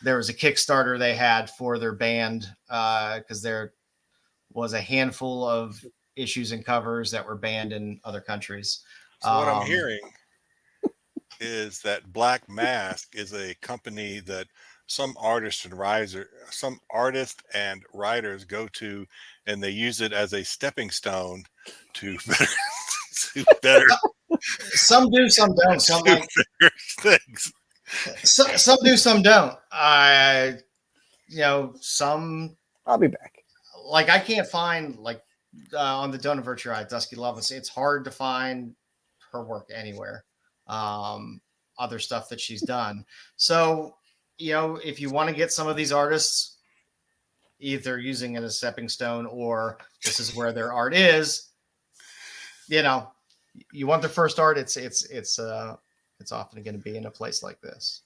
there was a Kickstarter they had for their band because there was a handful of issues and covers that were banned in other countries. So what I'm hearing is that Black Mask is a company that some artists and writers go to, and they use it as a stepping stone to better. Some do, some don't. Some like things. Some do, some don't. Some. I'll be back. Like, I can't find on the Don't Avert Your Eye, Dusky Loveless. It's hard to find her work anywhere. Other stuff that she's done. So, if you want to get some of these artists, either using it as a stepping stone or this is where their art is, you want their first art. It's often going to be in a place like this.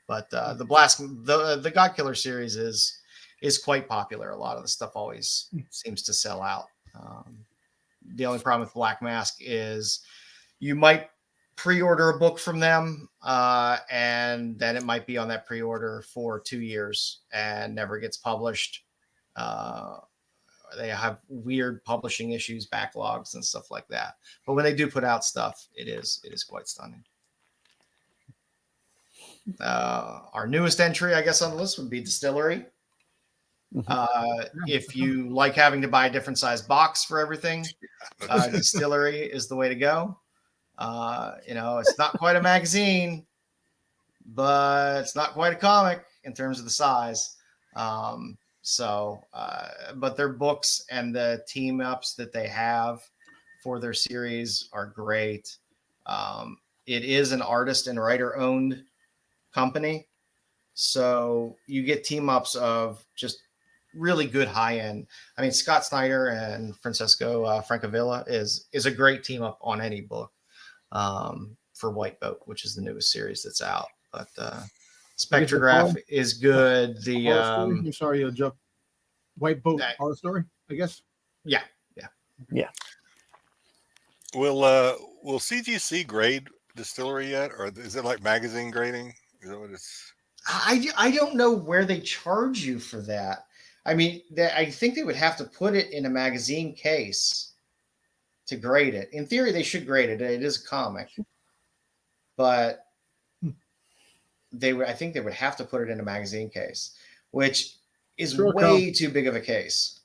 But the God Killer series is quite popular. A lot of the stuff always seems to sell out. The only problem with Black Mask is you might pre-order a book from them, and then it might be on that pre-order for 2 years and never gets published. They have weird publishing issues, backlogs, and stuff like that. But when they do put out stuff, it is quite stunning. Our newest entry, I guess, on the list would be Distillery. If you like having to buy a different size box for everything, Distillery is the way to go. It's not quite a magazine, but it's not quite a comic in terms of the size. But their books and the team ups that they have for their series are great. It is an artist and writer owned company. So you get team ups of just really good high end. I mean, Scott Snyder and Francesco Francavilla is a great team up on any book for White Boat, which is the newest series that's out. But Spectrograph is good. I'm sorry, Joe. White Boat horror story, I guess. Yeah. Will CGC grade Distillery yet, or is it like magazine grading? Is that what it's? I don't know where they charge you for that. I mean, I think they would have to put it in a magazine case to grade it. In theory, they should grade it. It is a comic, but I think they would have to put it in a magazine case, which is way too big of a case.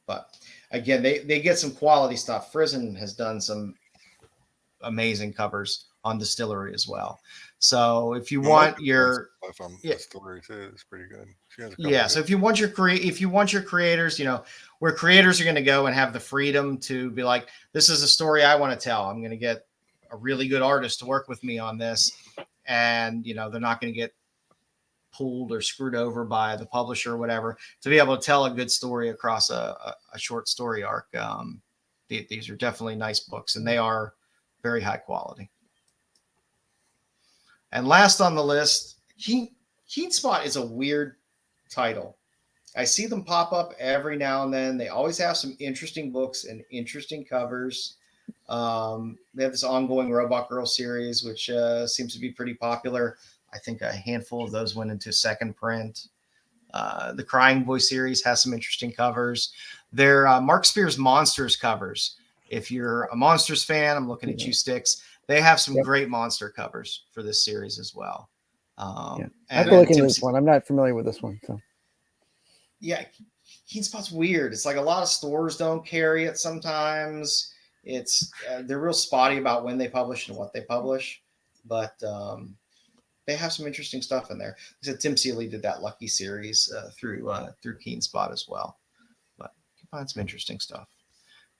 But again, they get some quality stuff. Frizen has done some amazing covers on Distillery as well. So if you want your Distillery too, it's pretty good. So if you want your creators, where creators are going to go and have the freedom to be like, this is a story I want to tell. I'm going to get a really good artist to work with me on this, and they're not going to get pulled or screwed over by the publisher or whatever, to be able to tell a good story across a short story arc. These are definitely nice books, and they are very high quality. And last on the list, Keen Spot is a weird title. I see them pop up every now and then. They always have some interesting books and interesting covers. They have this ongoing Robot Girl series, which seems to be pretty popular. I think a handful of those went into second print. The Crying Boy series has some interesting covers. They're Mark Spears Monsters covers. If you're a Monsters fan, I'm looking at you, Styx. They have some great monster covers for this series as well. I have to look into this one. I'm not familiar with this one. So yeah, Keen Spot's weird. It's like a lot of stores don't carry it sometimes. It's they're real spotty about when they publish and what they publish, but they have some interesting stuff in there. Like Tim Seeley did that Lucky series through Keen Spot as well, but you can find some interesting stuff.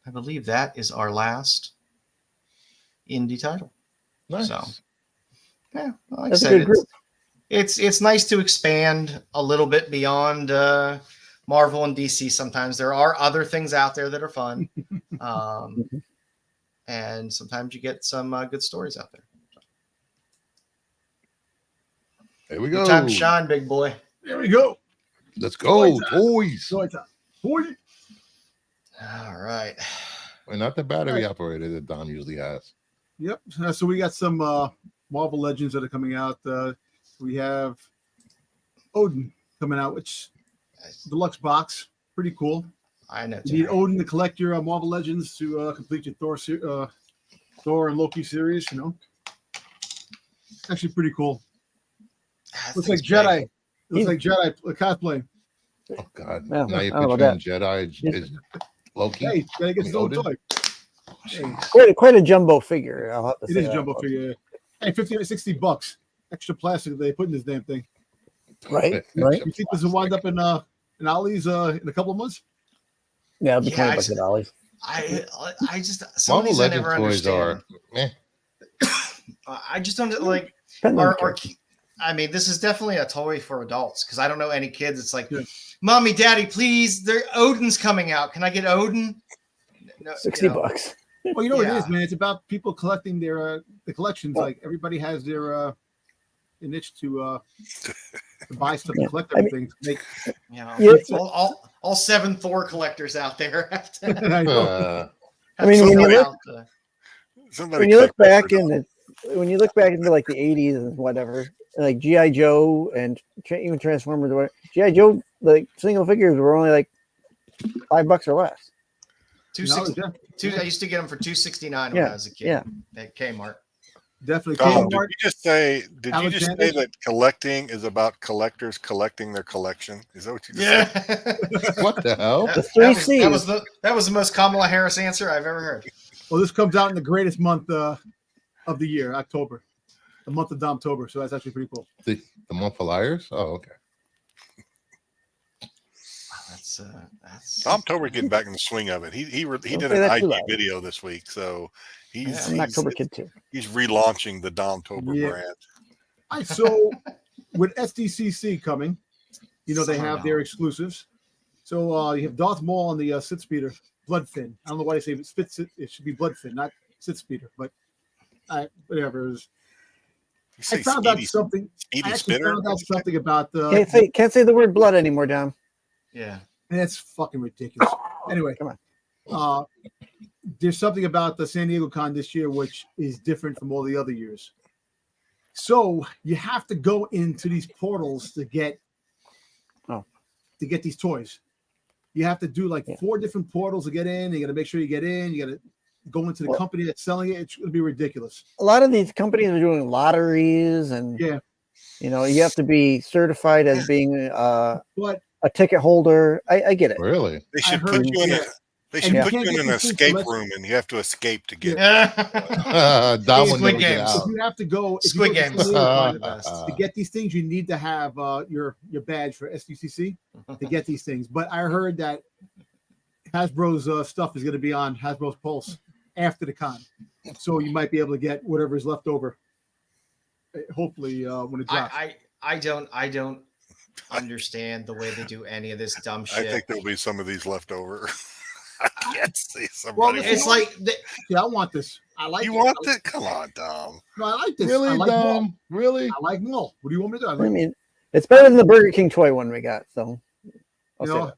I believe that is our last indie title. Nice. So yeah, like that's I a said, good group. it's nice to expand a little bit beyond Marvel and DC. Sometimes there are other things out there that are fun, and sometimes you get some good stories out there. There we go. Good time to shine, big boy. There we go. Let's go. Toys. Toy time. Toy. All right. And not the battery operator that Don usually has. Yep. So we got some Marvel Legends that are coming out. We have Odin coming out, which deluxe box, pretty cool. I know. You need Odin to collect your Marvel Legends to complete your Thor and Loki series. You know, actually pretty cool. Looks like Jedi. Looks like Jedi cosplay. Oh God! Yeah, now you're I don't know picturing about Jedi is Loki. Hey, Jedi gets his own Odin? toy. Quite a jumbo figure. I'll have to It say is a that. jumbo figure. Hey, $50 or $60 extra plastic they put in this damn thing. Right. You think this will wind up in Ollie's in a couple of months? Yeah, it'll be Yeah, $20. I just some of Marvel these I Legends never toys understand. are. I just don't like. Depends on the Or character. I mean, this is definitely a toy for adults because I don't know any kids. It's like, Yeah. Mommy, Daddy, please, Odin's coming out. Can I get Odin? No, $60. Well, you know what it Yeah. is, man. It's about people collecting their the collections. Like everybody has their an itch to buy stuff, to collect everything. All 7 Thor collectors out there. Have to, I know. I mean, when you look, Somebody when you look click that back for in when you look back into like the 80s and whatever, like GI Joe and even Transformers, or whatever, GI Joe like single figures were only like $5 or less. I used to get them for $2.69 when Yeah, I was a kid yeah. at Kmart. Definitely. Tom, Kmart. did you just say Alexander's? that collecting is about collectors collecting their collection? Is that what you just said? Yeah. What the hell? The three C's. That was the most Kamala Harris answer I've ever heard. Well, this comes out in the greatest month of the year, October, the month of Domtober. So that's actually pretty cool. The month for liars? Oh, okay. That's Tom Tober's getting back in the swing of it. He did say an that too IG loud. video this week, so he's I'm an October kid too. he's relaunching the Dom Tober Yeah. brand. All right, so with SDCC coming, you know they have their exclusives. So you have Darth Maul on the Sith Speeder, Bloodfin. I don't know why they say it should be Bloodfin, not Sith Speeder, but whatever. I found out something. I actually found out something about the. Can't say the word blood anymore, Dom. Yeah. That's fucking ridiculous. Anyway, come on. There's something about the San Diego Con this year which is different from all the other years. So you have to go into these portals to get these toys. You have to do like 4 different portals to get in. You got to make sure you get in. You got to go into the company that's selling it. It's going to be ridiculous. A lot of these companies are doing lotteries, and you have to be certified as being a ticket holder. I get it. Really? They should put you in an escape room, and you have to escape to get. Squid Games. If you have to go, Squid Games to get these things, you need to have your badge for SDCC to get these things. But I heard that Hasbro's stuff is going to be on Hasbro's Pulse after the con, so you might be able to get whatever is left over. Hopefully, when it drops. I don't understand the way they do any of this dumb shit. I think there'll be some of these left over. I can't see somebody. Well, it's like I want this. I like. You want it? Come on, Dom. No, I like this. Really, I like Dom? Maul. Really? I like Maul. What do you want me to do? I mean, it's better than the Burger King toy one we got. So, I'll say that.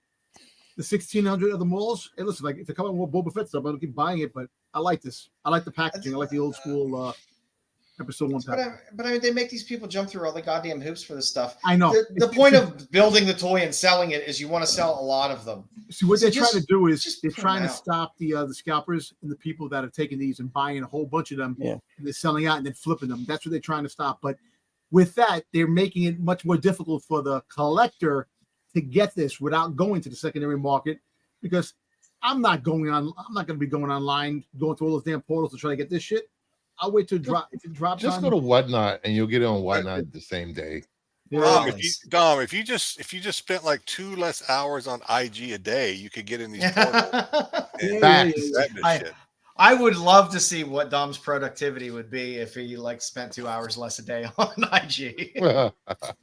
The 1,600 of the malls. Hey, listen, like if they're coming with Boba Fett stuff, I'll keep buying it. But I like this. I like the packaging. I like the old school episode 1 packaging. But I mean, they make these people jump through all the goddamn hoops for this stuff. I know. The point of building the toy and selling it is you want to sell a lot of them. See, what they're trying to do is they're put trying them to out. stop the scalpers and the people that are taking these and buying a whole bunch of them. Yeah. And they're selling out and then flipping them. That's what they're trying to stop. But with that, they're making it much more difficult for the collector to get this without going to the secondary market, because I'm not going to be going online, going through all those damn portals to try to get this shit. I'll wait till it drops. Just go to Whatnot and you'll get it on Whatnot the same day. Dom, if you just spent like 2 less hours on IG a day, you could get in these portals. I would love to see what Dom's productivity would be if he like spent 2 hours less a day on IG.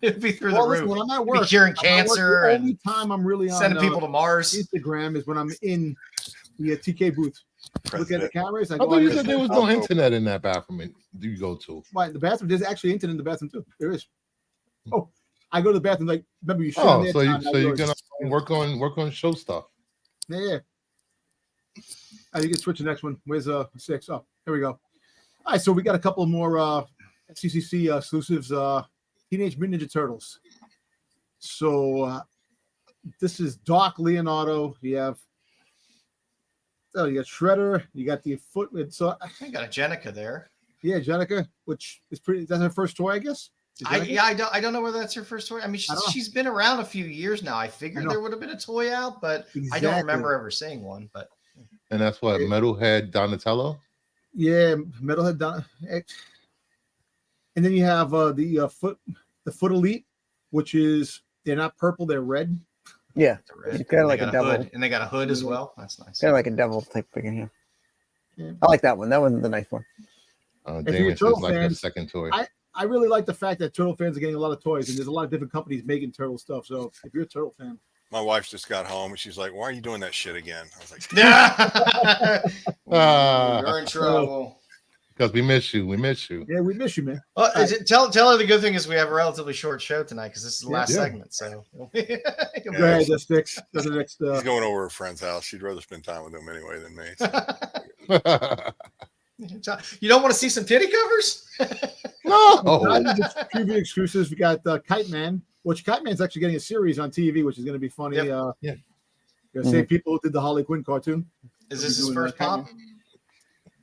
It'd be through the roof. When I'm at work, curing cancer, the only time I'm really sending people to Mars. Instagram is when I'm in the TK booth. Look at the cameras. I thought you said there was no internet in that bathroom. Do you go to? Why, the bathroom? There's actually internet in the bathroom too. There is. Oh, I go to the bathroom. Like, remember you? So you're gonna work on show stuff. Yeah. You can switch the next one. Where's 6? Oh, here we go. All right, so we got a couple more CCC exclusives. Teenage Mutant Ninja Turtles. So this is Doc Leonardo. You got Shredder. You got the foot. So I got a Jenica there. Yeah, Jenica, which is pretty. That's her first toy, I guess. I don't know whether that's her first toy. I mean, she's been around a few years now. I figured there would have been a toy out, but I don't remember ever seeing one. But and that's what Metalhead Donatello. Yeah, Metalhead Don. And then you have the Foot Elite, which is they're not purple, they're red. Yeah, it's kind of like a devil, and they got a hood as well. That's nice. Kind of like a devil type figure here. Yeah. I like that one. That one's the nice one. Damien says like a second toy. I really like the fact that Turtle fans are getting a lot of toys, and there's a lot of different companies making Turtle stuff. So if you're a Turtle fan, my wife just got home and she's like, "Why are you doing that shit again?" I was like, "You're in trouble." Because we miss you. We miss you. Yeah, we miss you, man. Well, tell her the good thing is we have a relatively short show tonight because this is the last segment. So go ahead, Styx. He's going over her friend's house. She'd rather spend time with him anyway than me. So. You don't want to see some titty covers? No. Preview exclusives. We got Kite Man, which Kite Man's actually getting a series on TV, which is going to be funny. Yep. Same people who did the Harley Quinn cartoon. Is this his first pop?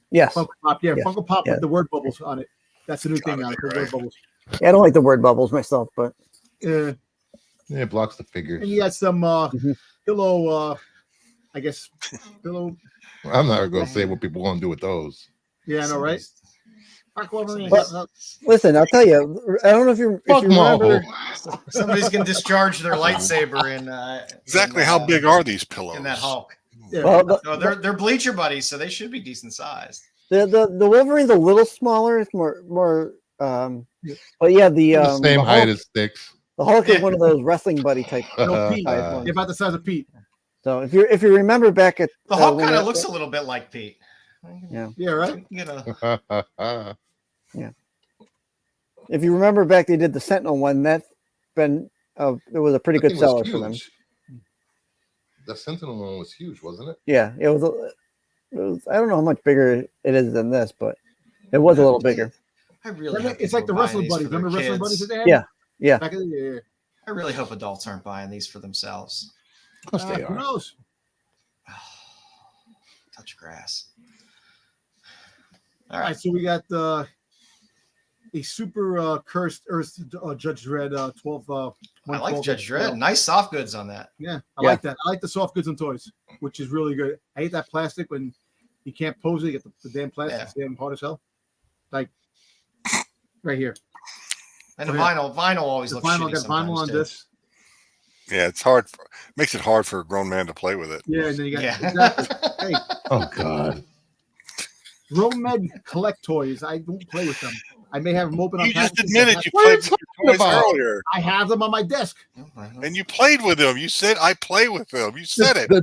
Yes. Funko Pop, yes. Funko Pop with the word bubbles on it. That's the new thing on it. Word bubbles. Yeah, I don't like the word bubbles myself, but it blocks the figures. And you got some pillow. I guess pillow. I'm not going to say what people want to do with those. Yeah, I know, right? But, listen, I'll tell you. I don't know if you remember. Somebody's gonna discharge their lightsaber in. Exactly how big are these pillows? In that Hulk. Yeah. Well, they're bleacher buddies, so they should be decent size. The Wolverine's a little smaller. It's more. But yeah, the same height as Styx. The Hulk is one of those wrestling buddy type. Pete. You're about the size of Pete. So if you remember back at the Hulk kind of looks a little bit like Pete. Yeah. Yeah. Right. Yeah. If you remember back, they did the Sentinel one. That's been it was a pretty good seller for them. The Sentinel one was huge, wasn't it? Yeah, it was. I don't know how much bigger it is than this, but it was a little bigger. I really. It's like the wrestling buddies. Remember wrestling buddies that they had? Yeah. I really hope adults aren't buying these for themselves. Of course they are. Who knows? Touch grass. All right, so we got a super cursed Earth Judge Dredd 12. I like Judge Dredd. Nice soft goods on that. Yeah, I like that. I like the soft goods and toys, which is really good. I hate that plastic when you can't pose it. You get the damn plastic. It's damn hard as hell. Like right here. And the vinyl always looks shitty got vinyl on this. Yeah, it's hard. Makes it hard for a grown man to play with it. Yeah, and then you got exactly. Hey. Oh God. Romed collect toys. I don't play with them. I may have them open. You just admitted you played with your toys earlier. I have them on my desk. And you played with them. You said I play with them. You said it. The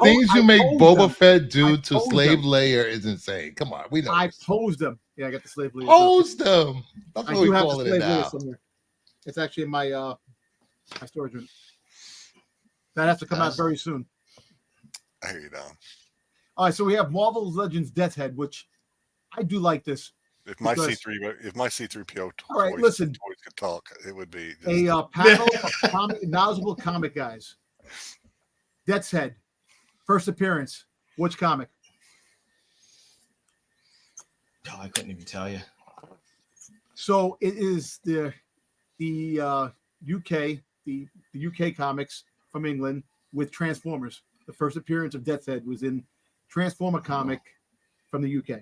things you make Boba Fett do to Slave Leia is insane. Come on, we know. I posed them. Yeah, I got the Slave Leia. Posed them. That's what we call it now. Somewhere. It's actually in my my storage room. That has to come out very soon. I hear you, Don. All right, so we have Marvel's Legends Death Head, which I do like this. If my C3PO toys could talk, it would be a panel of knowledgeable comic guys. Death's Head, first appearance. Which comic? Oh, I couldn't even tell you. So it is the UK, the UK comics from England with Transformers. The first appearance of Death's Head was in Transformer comic from the UK.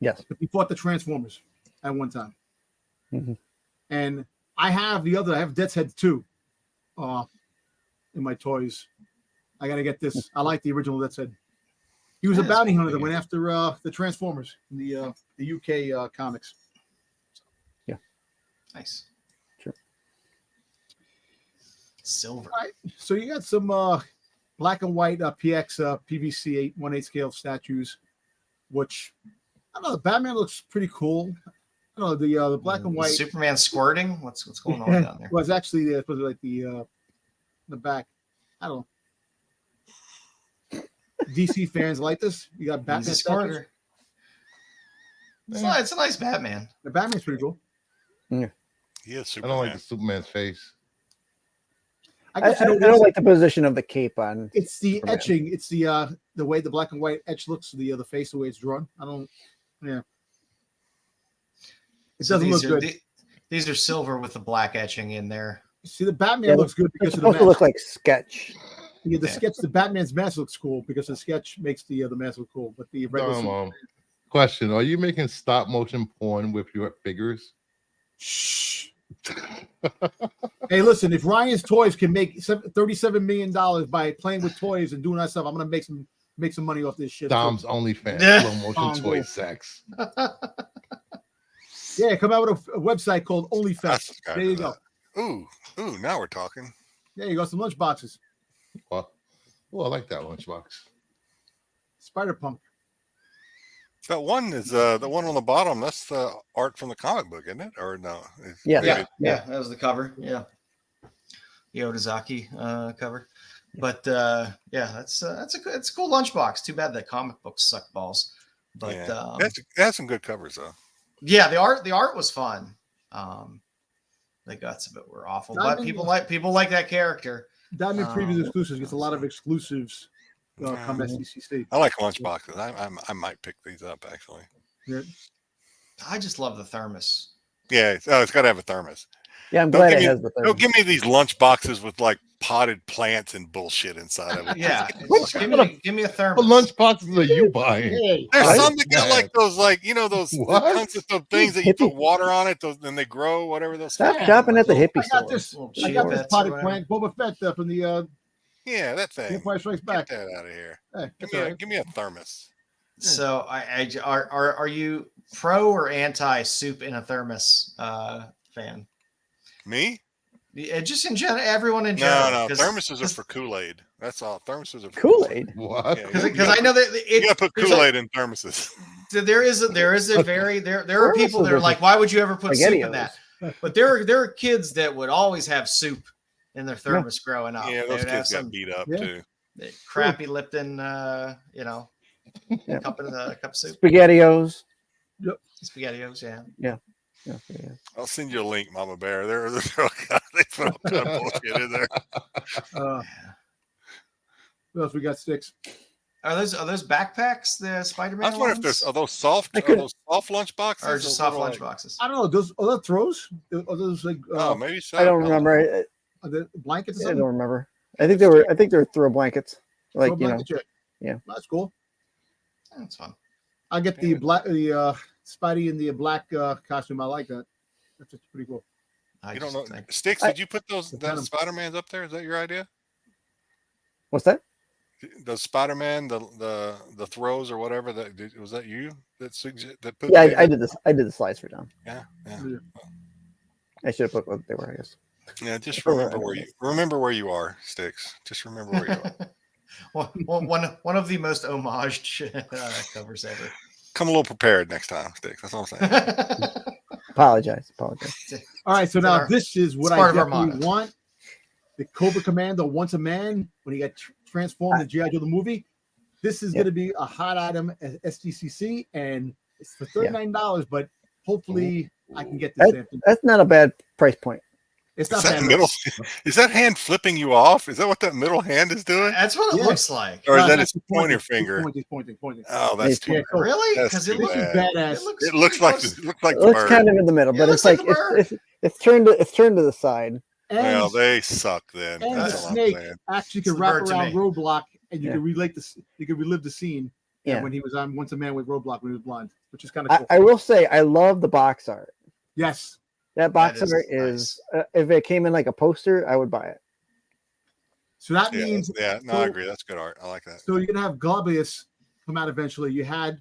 Yes. But he fought the Transformers at one time. Mm-hmm. And I have Death's Head 2 in my toys. I got to get this. I like the original Death's Head. He was a bounty hunter that went after the Transformers in the UK comics. Yeah. Nice. Sure. Silver. All right. So you got some black and white PX PVC 1/8 scale statues, which I don't know. The Batman looks pretty cool. I don't know the black and white. Superman squirting. What's going on down there? Well, it's actually supposed to be like the back. I don't know. DC fans like this. You got Batman statues. It's a nice Batman. The Batman's pretty cool. Yeah. He is I Superman. don't like the Superman's face. I don't like the position of the cape on. It's the Superman. etching. It's the way the black and white etch looks. The face, the way it's drawn. I don't. Yeah. It doesn't look good. These are silver with the black etching in there. See, the Batman looks good because It's of the supposed to mask. look like sketch. Yeah, the sketch, the Batman's mask looks cool because the sketch makes the mask look cool. But the regular Question: are you making stop motion porn with your figures? Shh. Hey, listen, if Ryan's Toys can make $37 million by playing with toys and doing that stuff, I'm gonna make some money off this shit. Dom's OnlyFans, slow motion toy sex. Yeah, come out with a website called OnlyFans. There you go. Ooh, now we're talking. There you go, some lunch boxes. Well, I like that lunchbox. Spider-Punk. That one is the one on the bottom. That's the art from the comic book, isn't it? Or no? Yeah. That was the cover. Yeah, the Otazaki cover. But it's a cool lunchbox. Too bad the comic books suck balls. But it has some good covers though. Yeah, the art was fun. The guts of it were awful, but people like that character. Diamond Previews exclusives gets a lot of exclusives. Come SDCC. I like lunchboxes. I might pick these up actually. Yeah. I just love the thermos. Yeah, it's got to have a thermos. Yeah, I'm glad it has the thermos. Don't give me these lunch boxes with like potted plants and bullshit inside of it. Yeah, give me a thermos. What lunch boxes are you buying? There's some that got like those, like those tons of things that you put water on it, and they grow. Whatever those. Stop shopping at the hippie store. I got this potted plant, Boba Fett from the. Yeah, that thing. Empire Strikes Back. Get that out of here. Hey, give me a thermos. So, are you pro or anti soup in a thermos fan? Me? Just in general, everyone in general. No, thermoses are for Kool-Aid. That's all. Thermoses are for Kool-Aid. What? Because I know that you gotta put Kool-Aid in thermoses. There are people that are like, why would you ever put soup in that? But there are kids that would always have soup in their thermos growing up. Yeah, those kids got beat up too. Crappy Lipton, cup of soup. SpaghettiOs. Yep. SpaghettiOs, yeah. I'll send you a link, Mama Bear. They put all kind of bullshit in there. What else we got? Styx. Are those backpacks? The Spider-Man. I was wondering if are those soft lunch boxes or just soft lunch boxes? I don't know. Are those throws? Are those like? Maybe so. I don't remember. Are the blankets? I don't remember. I think they were throw blankets. Like yeah. That's cool. That's fun. I get the Spidey in the black costume. I like that. That's just pretty cool. You don't know, Styx? Did you put those Spider-Mans up there? Is that your idea? What's that? The Spider-Man, the throws or whatever. Was that you that put? Yeah, I did this. I did the slides for Don. Yeah. I should have put what they were, I guess. Yeah, just remember where you are, Styx. Just remember where you are. one of the most homaged covers ever. Come a little prepared next time, Styx. That's all I'm saying. Apologize. All right, so now this is what I definitely want. The Cobra Commando Once a Man, when he got transformed in G.I. Joe the movie. This is going to be a hot item at SDCC, and it's for $39, but hopefully I can get this. That's not a bad price point. It's Is not that bad. middle? Is that hand flipping you off? Is that what that middle hand is doing? That's what it Yeah. looks like. Or is No, that that's his the point. pointer He's finger? pointing. Oh, that's too. Yeah, so Really? That's Because it too looks this is bad. badass. It looks like close. it looks like It the looks bird. kind of in the middle, Yeah, but it it's looks like like the it's turned to the side. And, Well, they suck then. and the That's all I'm snake saying. actually It's can the wrap bird to around me. Roadblock, and you Yeah. can relate this. You can relive the scene Yeah. when he was on Once a Man with Roadblock when he was blind, which is kind of cool. I will say I love the box art. Yes. That box is art is if it came in like a poster, I would buy it. So that Yeah, means yeah. No, so, I agree. That's good art. I like that. So you're gonna have Globius come out eventually. You had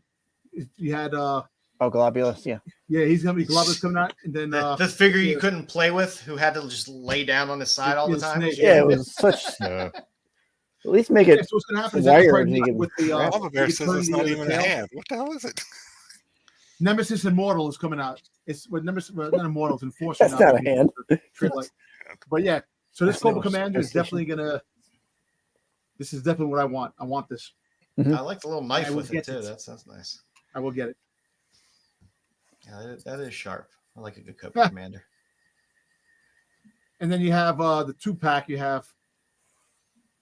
Oh, Globulus, yeah. yeah, he's gonna be Globius coming out, and then the figure you yeah. couldn't play with, who had to just lay down on the side all the Yeah, time. snake. Yeah, it was such. Yeah. At least make yeah, it. so what's gonna happen is that wired, probably you can with the Mama Bear you says turn it's the, not the even a tail. hand. What the hell is it? Nemesis Immortal is coming out. It's with Nemesis, not Immortal, it's Enforcer. That's not a hand. But yeah, so this That's Cobra no Commander is PlayStation. definitely gonna. This is definitely what I want. I want this. I like the little knife I will with it get too. it. That's nice. I will get it. Yeah, that is sharp. I like a good Cobra Commander. And then you have the 2-pack. You have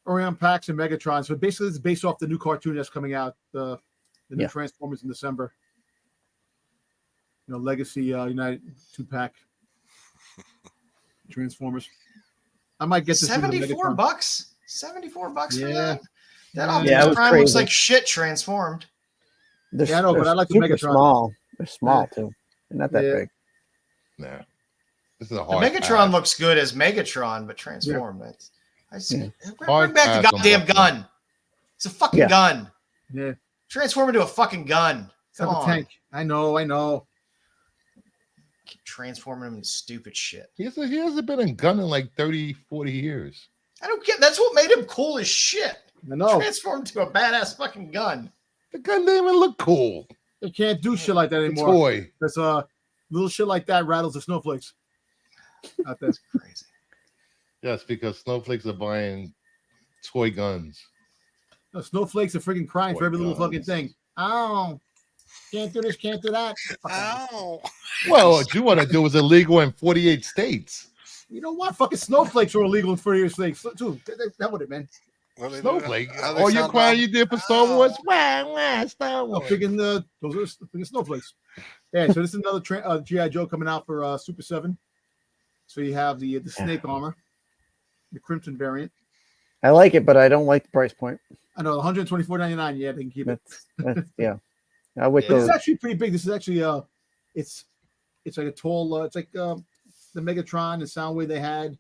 Orion Pax and Megatron. So basically, it's based off the new cartoon that's coming out, the new Yeah. Transformers in December. Legacy United 2-pack Transformers. I might get this with the $74. Megatron. $74 for Yeah. that. That Yeah, Optimus it was Prime looks crazy. like shit transformed. They're, Yeah, I know, but they're I like the super Megatron. small. They're small Yeah. too. They're not that Yeah. big. Nah. This is a The hard Megatron pass. looks good as Megatron, but transformed. I just, Yeah. Hard bring back the pass on goddamn Buffalo. gun. It's a fucking Yeah. gun. Yeah, Transform into a fucking gun. it's not Come a on. tank. I know. Keep transforming him into stupid shit. He hasn't been in gun in like 30, 40 years. I don't get. That's what made him cool as shit. I know. Transformed into a badass fucking gun. The gun didn't even look cool. They can't do shit like that The anymore. toy. Because little shit like that rattles the snowflakes out there. Crazy. Yes, because snowflakes are buying toy guns. No, snowflakes are freaking crying for Boy, every little guns. fucking thing. Oh, can't do this, can't do that. Ow. Well, what you want to do is illegal in 48 states. You know what? Fucking snowflakes are illegal in 48 states. Dude, that would have been. What do they do? Snowflake. How do they All your sound crying bad? you did for Star Ow. Wars? Wah, Star Oh, Wars. freaking those are freaking snowflakes. Yeah, so this is another GI Joe coming out for Super 7. So you have the snake armor, the Crimson variant. I like it, but I don't like the price point. I know, $124.99. Yeah, they can keep it. That's yeah. I wish But it's those. actually pretty big. This is actually it's like a tall. It's like the Megatron, the Soundwave they had,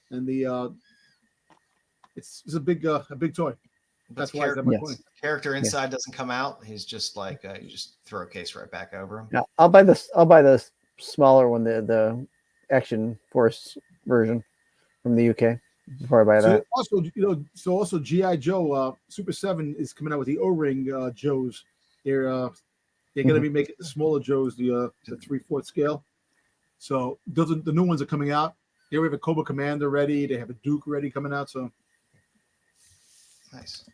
and the it's a big toy. That's why it's that much Yes. money. Character inside doesn't come out. He's just like you just throw a case right back over him. No, I'll buy this. I'll buy the smaller one, the Action Force version from the UK before I buy So that. also GI Joe Super 7 is coming out with the O-ring Joes. They're going to be making the smaller Joes, the 3/4 scale. So those are, the new ones are coming out. They have a Cobra Commander ready. They have a Duke ready coming out. So Nice.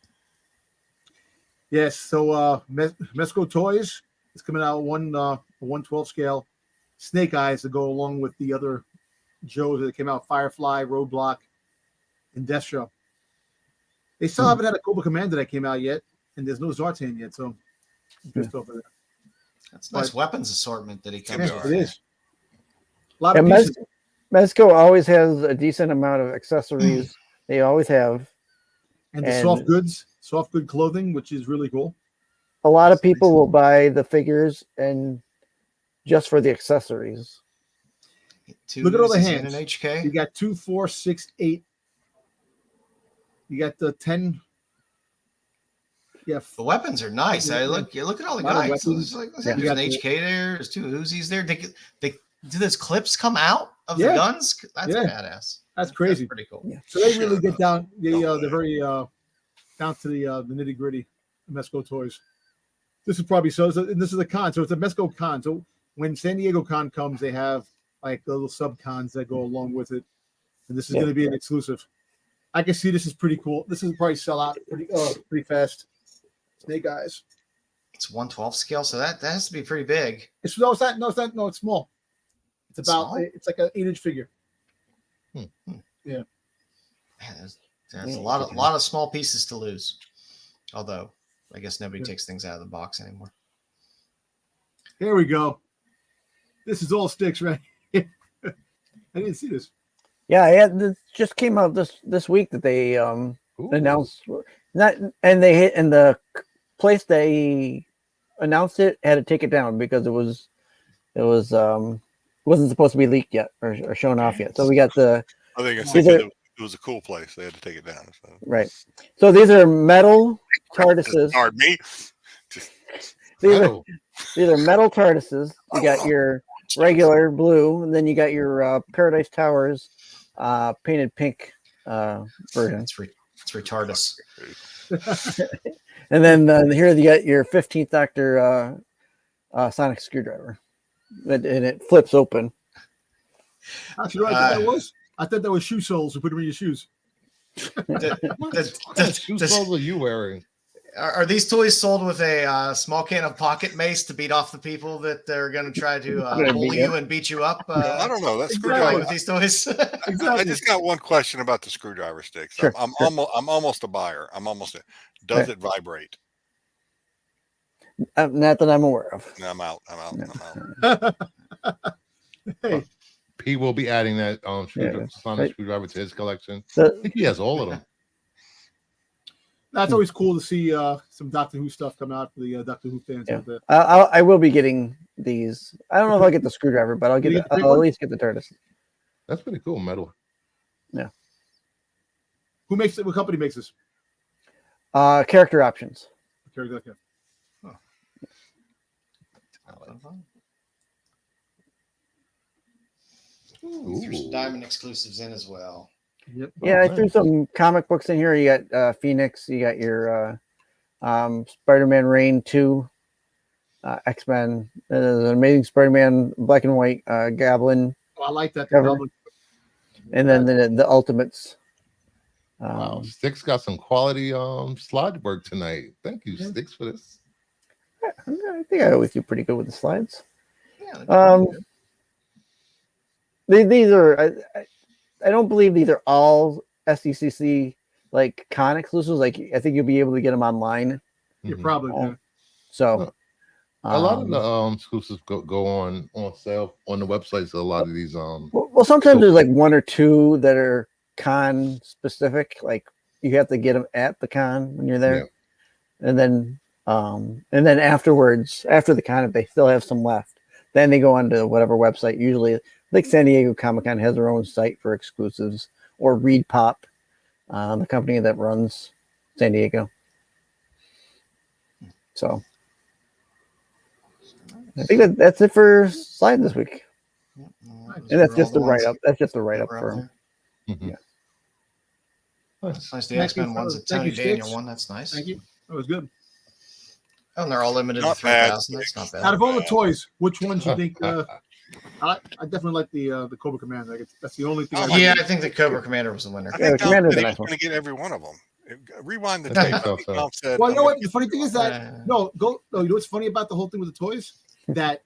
yes, so Mesco Toys is coming out 1/12 scale. Snake Eyes to go along with the other Joes that came out: Firefly, Roadblock, and Destro. They still haven't had a Cobra Commander that came out yet, and there's no Zartan yet. So I'm pissed off of that. That's a nice weapons assortment that he comes Yeah, with. it is. A lot And of pieces. Mezco always has a decent amount of accessories. They always have. And the and- soft good clothing, which is really cool. A lot of people will buy the figures and just for the accessories. Look at all the Uses in hands. an HK. You got 2, 4, 6, 8. You got the 10. Yeah, The weapons are nice. You look at all the A lot of guys. weapons. There's You an got the- HK there. There's 2 Uzis there. They do those clips come out of Yeah. the guns? That's Yeah. badass. that's crazy. That's pretty cool. Yeah. So they really Sure. get down. They're Don't very down to the nitty gritty. Mesco Toys. This is probably and this is a con. So it's a Mesco con. So when San Diego Con comes, they have like the little sub cons that go along with it, and this is Yeah. going to be an exclusive. I can see this is pretty cool. This is probably sell out pretty fast. Snake Eyes. It's 1/12 scale, so that has to be pretty big. It's small. It's about Small? it's like an 8-inch figure. Yeah. Man, there's a lot of small pieces to lose. Although, I guess nobody takes things out of the box anymore. Here we go. This is all Styx, right? I didn't see this. Yeah, this just came out this week that they announced and the place they announced it had to take it down because it wasn't supposed to be leaked yet or shown off yet. So we got the. I think it was a cool place. They had to take it down. So. Right. So these are metal TARDISes. Pardon me. These are metal TARDISes. You got your regular blue, and then you got your Paradise Towers painted pink version. It's retardus. And then here you got your 15th Doctor sonic screwdriver, and it flips open. Actually, I thought that was shoe soles. You put them in your shoes. What shoe soles are you wearing? Are these toys sold with a small can of pocket mace to beat off the people that they're going to try to bully you and beat you up? I don't know. That's screwdriver with these toys. Exactly. I just got one question about the screwdriver sticks. Sure, I'm almost a buyer. Does it vibrate? Not that I'm aware of. No, I'm out. Hey, He will be adding that sonic screwdriver to his collection. So, I think he has all of them. that's always cool to see some Doctor Who stuff come out for the Doctor Who fans out there. I will be getting these. I don't know if I'll get the screwdriver, but I'll at least get the TARDIS. That's pretty cool, metal. Yeah. Who makes it? What company makes this? Character options. Okay. Threw some Diamond exclusives in as well. Yep. Yeah, I threw some comic books in here. You got Phoenix. You got your Spider-Man Reign 2, X-Men. There's an Amazing Spider-Man Black and White, Goblin. Oh, I like that. And then the Ultimates. Wow, Styx got some quality slide work tonight. Thank you, Styx, for this. I think I always do pretty good with the slides. Yeah, these are I don't believe these are all SDCC like con exclusives. Like I think you'll be able to get them online. You probably do. So a lot of the exclusives go on sale on the websites. A lot of these well sometimes there's like one or two that are con specific. Like you have to get them at the con when you're there, and then afterwards, after the con, if they still have some left, then they go onto whatever website. Usually, like San Diego Comic-Con has their own site for exclusives, or Reed Pop, the company that runs San Diego. So I think that's it for slide this week, and that's just the write up. That's just the write up for them. Yeah. Nice. The X-Men one's a Tony Daniel one. That's nice. Thank you. That was good. Oh, and they're all limited to 3,000. That's not bad. Out of all the toys, which ones do you think? I definitely like the Cobra Commander. That's the only thing. I think the Cobra Commander was the winner. I think Commander's going to get every one of them. Rewind the tape. Well, you know what? The funny thing is that you know what's funny about the whole thing with the toys? That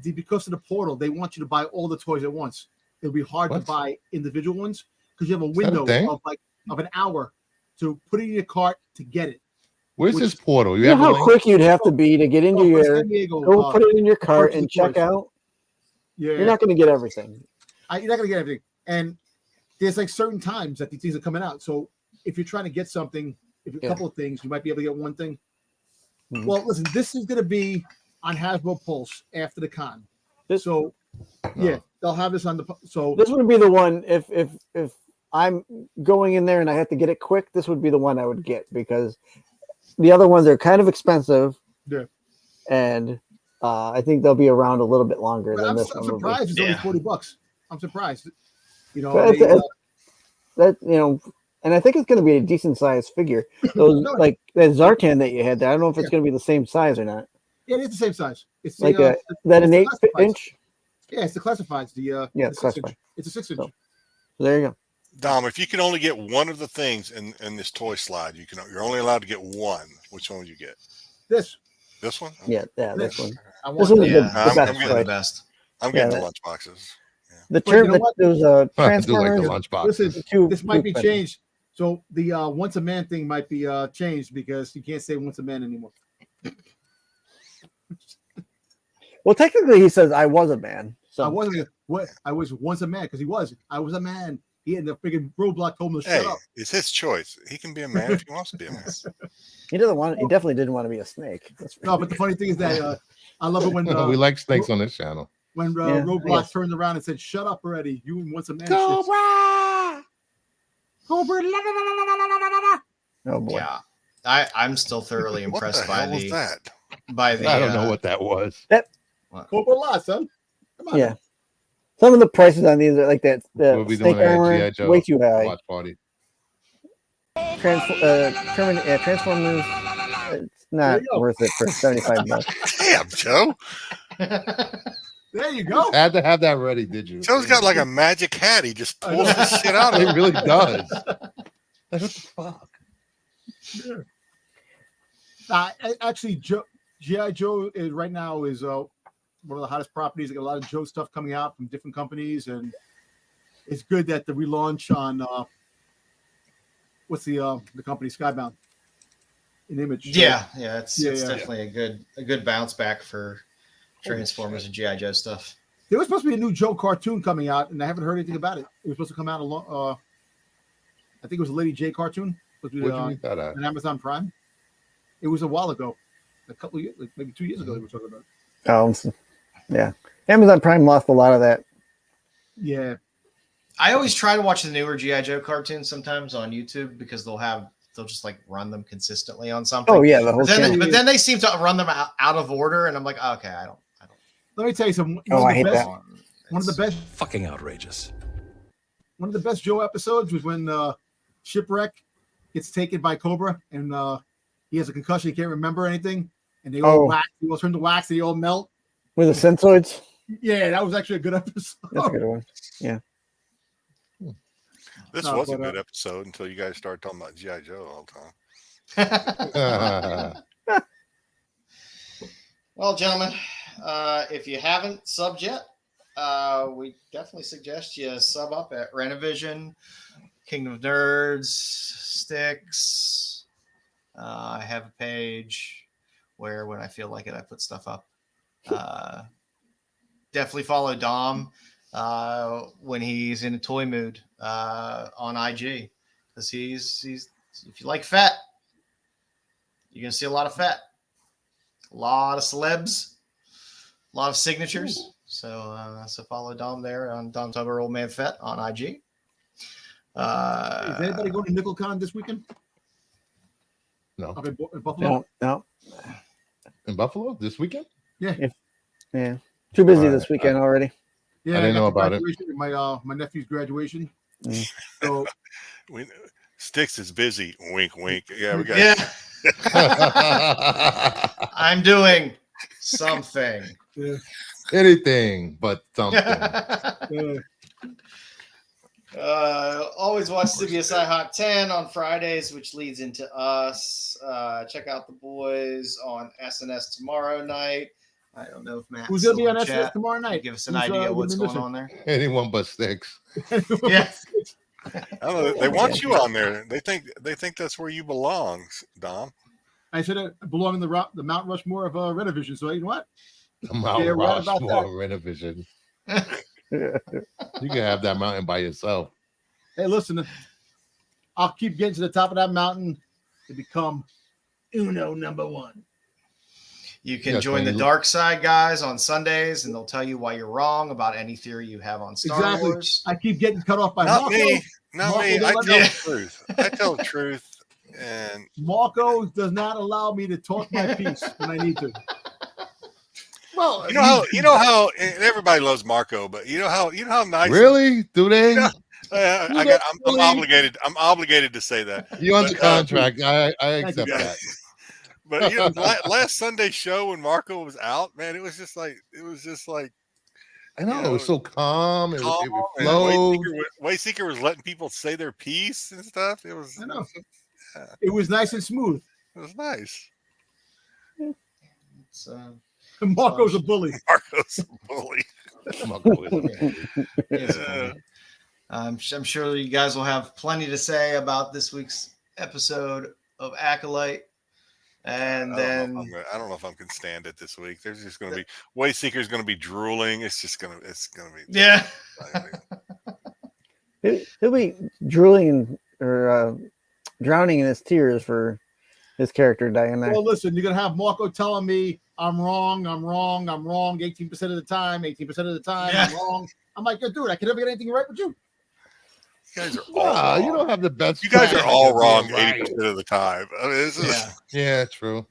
because of the portal, they want you to buy all the toys at once. It'll be hard to buy individual ones because you have a window of an hour to put it in your cart to get it. Where's this portal? You know how quick you'd have to be to get into your go put it in your cart and check out. Yeah, you're not going to get everything. You're not going to get everything, and there's like certain times that these things are coming out. So if you're trying to get something, if a couple of things, you might be able to get one thing. Mm-hmm. Well, listen, this is going to be on Hasbro Pulse after the con. They'll have this on the. So this would be the one if I'm going in there and I have to get it quick. This would be the one I would get because the other ones are kind of expensive. Yeah, and I think they'll be around a little bit longer than this one. I'm surprised it's only $40. I'm surprised. You know, and I think it's going to be a decent sized figure. Those like that Zartan that you had there. I don't know if it's going to be the same size or not. Yeah, it is the same size. It's like an 8-inch. Yeah, it's the classifieds. It's classified. It's a 6-inch. So there you go. Dom, if you can only get one of the things in this toy slide, you're only allowed to get one. Which one would you get? This one? Yeah, this one. I this one is I'm getting the best. I'm getting the lunch boxes. The But you term know that what? those I do like the Transformers. lunchbox. Listen, this might be changed. So the once a man thing might be changed because you can't say once a man anymore. Well, technically, he says I was a man. So I wasn't what I was once a man because he was. I was a man. He had the freaking roadblock told him to shut Hey, up. it's his choice. He can be a man if he wants to be a man. he doesn't want. He definitely didn't want to be a snake. That's for No, but the funny thing is that I love it when we like snakes on this channel. when Yeah, Roadblock yes. turned around and said, "Shut up already! You once a man." Cobra! Cobra! La, la, la, la, la, la, la, la. Oh boy. Yeah, I'm still thoroughly What impressed the by hell was the that? by the. I don't know what that was. Cobra La, son. Come on. Yeah. Some of the prices on these are like that. The We'll be snake doing a armor, G.I. Joe way too high. watch party. Transformers. It's not There you go. worth it for $75. Damn, Joe. There you go. Had to have that ready, did you? Joe's got like a magic hat. He just pulls this shit out of It it. really does. Like, what the fuck? Actually, G.I. Joe is right now is one of the hottest properties. They got a lot of Joe stuff coming out from different companies, and it's good that the relaunch on what's the company Skybound in Image. Yeah, it's Yeah. definitely a good bounce back for Transformers and GI Joe stuff. There was supposed to be a new Joe cartoon coming out, and I haven't heard anything about it. It was supposed to come out along. I think it was a Lady J cartoon. Supposed to be, Where'd you read that at? on Amazon Prime. It was a while ago, a couple of years, like maybe 2 years ago. They were talking about it. Yeah. Amazon Prime lost a lot of that. Yeah, I always try to watch the newer GI Joe cartoons sometimes on YouTube because they'll just like run them consistently on something. Oh yeah, the whole channel. But then they seem to run them out of order, and I'm like, okay, I don't. let me tell you something. Oh, I hate that. One of the best. Fucking outrageous. One of the best Joe episodes was when Shipwreck gets taken by Cobra, and he has a concussion. He can't remember anything, and they all wax. They all turn to wax. And they all melt. With the Sensoids. Yeah, that was actually a good episode. That's a good one. Yeah. This No, was a but, good episode until you guys started talking about G.I. Joe all the time. Well, gentlemen, if you haven't subbed yet, we definitely suggest you sub up at Renovision, Kingdom of Nerds, Styx. I have a page where when I feel like it, I put stuff up. Definitely follow Dom when he's in a toy mood on IG, because he's if you like fat, you're gonna see a lot of fat, a lot of celebs, a lot of signatures. So follow Dom there on Dom Tubber Old Man Fett on IG. Is anybody going to NickelCon this weekend? No. Up in Buffalo? No. In Buffalo this weekend? Yeah. Yeah. Too busy this weekend already. Yeah, I didn't know about it. My nephew's graduation. Mm. So Styx is busy. Wink, wink. Yeah, we got. Yeah, I'm doing something. yeah. Anything but something. Always watch CBSI Hot 10 on Fridays, which leads into us. Check out the boys on SNS tomorrow night. I don't know if Matt. Who's going to be on SNS tomorrow night? Give us an idea what's going on there. Anyone but Styx. Yeah. I don't know, they want you on there. They think that's where you belong, Dom. I said I belong in the Mount Rushmore of Renovision. So you know what? The Mount Yeah, right about Rushmore that. Renovision. You can have that mountain by yourself. Hey, listen, I'll keep getting to the top of that mountain to become Uno number one. You can Yes, join man. the dark side guys on Sundays, and they'll tell you why you're wrong about any theory you have on Star Wars. I keep getting cut off by Not Marco. me. Not Marco me. I don't tell let the truth. I tell the truth. And Marco does not allow me to talk my piece when I need to. Well, you know how and everybody loves Marco, but you know how nice. Really? Do they? Yeah. I'm obligated. I'm obligated to say that. You under But, contract. I accept you. that. But last Sunday show when Marco was out, man, it was just like I know, it was so calm. It calm, and flowed. Wayseeker was letting people say their piece and stuff. It was. I know. It was nice and smooth. It was nice. Marco's a bully. Marco's a bully. I'm sure you guys will have plenty to say about this week's episode of Acolyte. And I don't know if I can stand it this week. There's just going to be Wayseeker's going to be drooling. It's going to be yeah. He'll be drooling or drowning in his tears for his character dying there. Well, listen, you're gonna have Marco telling me I'm wrong 18% of the time, I'm wrong. I'm like, yo, dude, I can never get anything right with you. You guys are all wrong. You don't have the best. You guys are all wrong right. 80% of the time. I mean, yeah, true.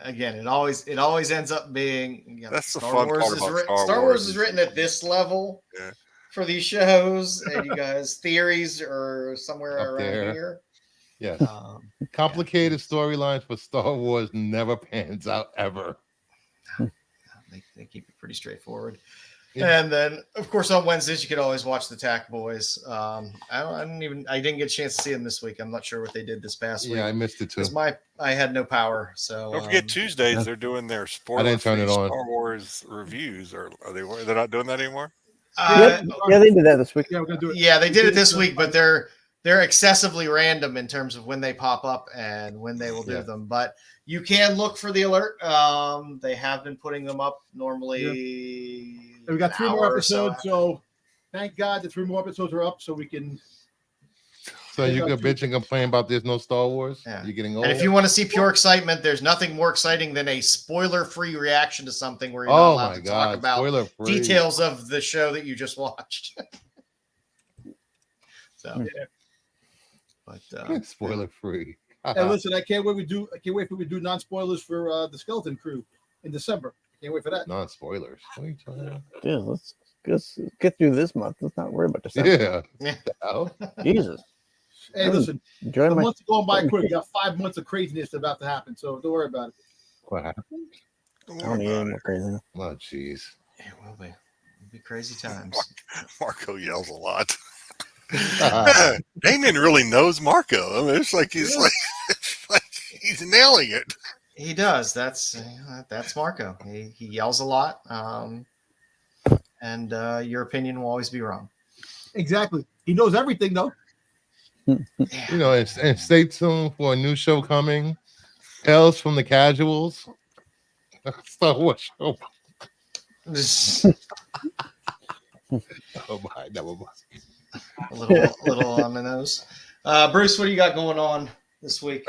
Again, it always ends up being that's the fun part about Star Wars is written at this level for these shows, and you guys theories are somewhere Up around there. here. Yes. Complicated storylines for Star Wars never pans out ever. They keep it pretty straightforward. Yeah. And then, of course, on Wednesdays you can always watch the Tack Boys. I didn't get a chance to see them this week. I'm not sure what they did this past week. Yeah, I missed it too. I had no power. So don't forget Tuesdays they're doing their spoiler Star Wars reviews. They're not doing that anymore? Yeah, they did that this week. Yeah, we're gonna do it. Yeah, they did it this week, but they're excessively random in terms of when they pop up and when they will do them. But you can look for the alert. They have been putting them up normally. Yeah. We got 3 more episodes, so thank God the 3 more episodes are up, so we can. So you can bitch and complain about there's no Star Wars. Yeah. You're getting old. And if you want to see pure excitement, there's nothing more exciting than a spoiler-free reaction to something where you're not allowed to talk about details of the show that you just watched. So, but spoiler-free. And listen, I can't wait for we do non-spoilers for the Skeleton Crew in December. Can't wait for that. Non-spoilers. What are you talking about? Yeah, let's get through this month. Let's not worry about December. Yeah. Jesus. Hey, listen. The months are going by quick. We got 5 months of craziness about to happen, so don't worry about it. What happened? I don't need any more craziness. Oh, jeez. It will be. It'll be crazy times. Marco yells a lot. Damien really knows Marco. I mean, it's like he's nailing it. He does. That's Marco. He yells a lot, and your opinion will always be wrong. Exactly. He knows everything, though. You know, and stay tuned for a new show coming. Tales from the Casuals. Star Wars show. Oh my, never mind. A little on the nose. Bruce, what do you got going on this week?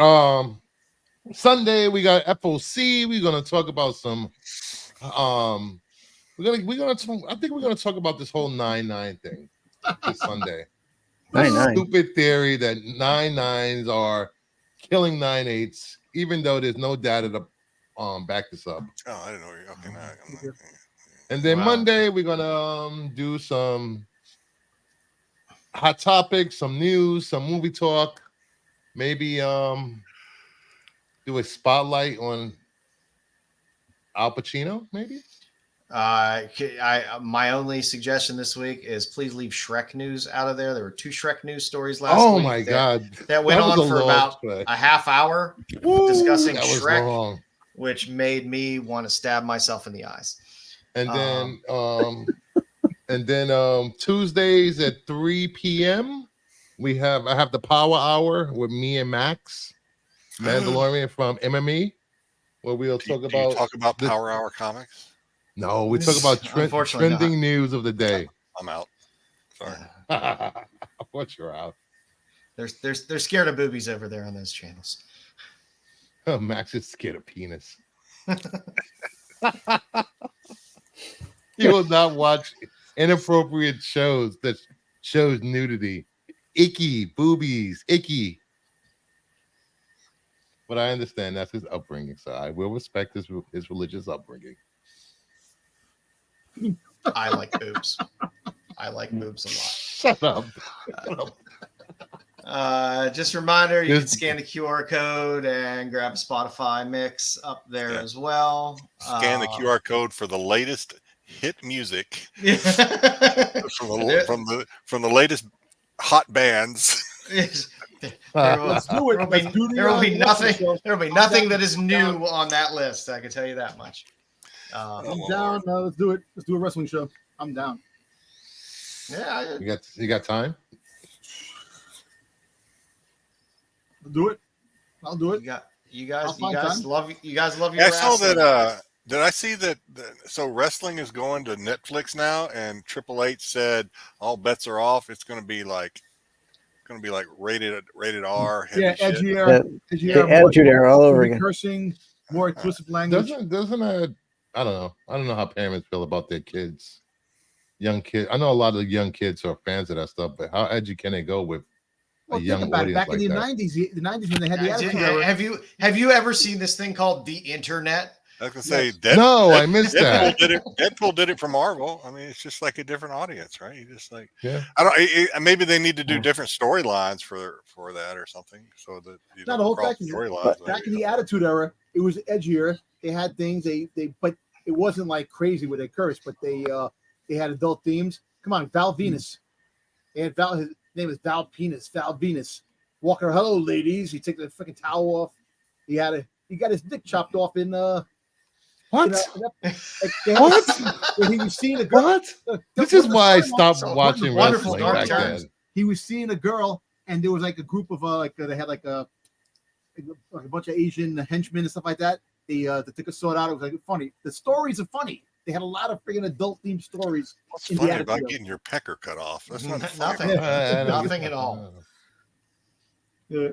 Sunday we got FOC. We're gonna talk about some. We're gonna. I think we're gonna talk about this whole 9/9 thing this Sunday. 9/9. Stupid theory that 9/9s are killing 9/8s, even though there's no data to back this up. Oh, I didn't know you were okay. And then Monday we're gonna do some hot topics, some news, some movie talk, maybe do a spotlight on Al Pacino, maybe. My only suggestion this week is please leave Shrek news out of there. There were 2 Shrek news stories last week. Oh my god, that went on for about a half hour discussing Shrek, which made me want to stab myself in the eyes. And then Tuesdays at 3 p.m. I have the Power Hour with me and Max Mandalorian from MME, where we'll talk about Power Hour comics. No, we talk about trending news of the day. I'm out. Sorry. Of course you're out. They're scared of boobies over there on those channels. Oh, Max is scared of penis. He will not watch inappropriate shows that shows nudity. Icky, boobies, icky. But I understand that's his upbringing, so I will respect his religious upbringing. I like boobs. I like boobs a lot. Shut up. Just a reminder, you can scan the QR code and grab a Spotify mix up there as well. Scan the QR code for the latest hit music from the latest hot bands. There will be nothing that is new on that list. I can tell you that much. I'm down. Let's do it. Let's do a wrestling show. I'm down. Yeah. You got time? I'll do it. I'll do it. You guys love your I saw wrestling. that. Did I see that? So wrestling is going to Netflix now, and Triple H said all bets are off. It's going to be like rated R. Heavy shit. edgier, attitude era all over again. Cursing, more explicit language. Doesn't I don't know how parents feel about their kids, young kids. I know a lot of young kids are fans of that stuff, but how edgy can they go with a young audience back like in the that? 90s when they had the attitude era. Have you ever seen this thing called the internet? I was gonna say, I missed that. Deadpool did it for Marvel. I mean, it's just like a different audience, right? You just like, yeah. I don't. Maybe they need to do different storylines for that or something, so that you Not the whole fact. storylines. Back in the attitude era, it was edgier. They had things but it wasn't like crazy where they cursed, but they had adult themes. Come on, Val Venus. They had Val. His name is Val Penis. Val Venus. Walker, hello, ladies. He took the freaking towel off. He got his dick chopped off in What? When he was seeing a girl. What? This is why I stopped watching wrestling back then. He was seeing a girl, and there was like a group of they had like a bunch of Asian henchmen and stuff like that. They took a sword out. It was like funny. The stories are funny. They had a lot of freaking adult themed stories. What's funny about getting your pecker cut off? That's not nothing. Nothing at all. They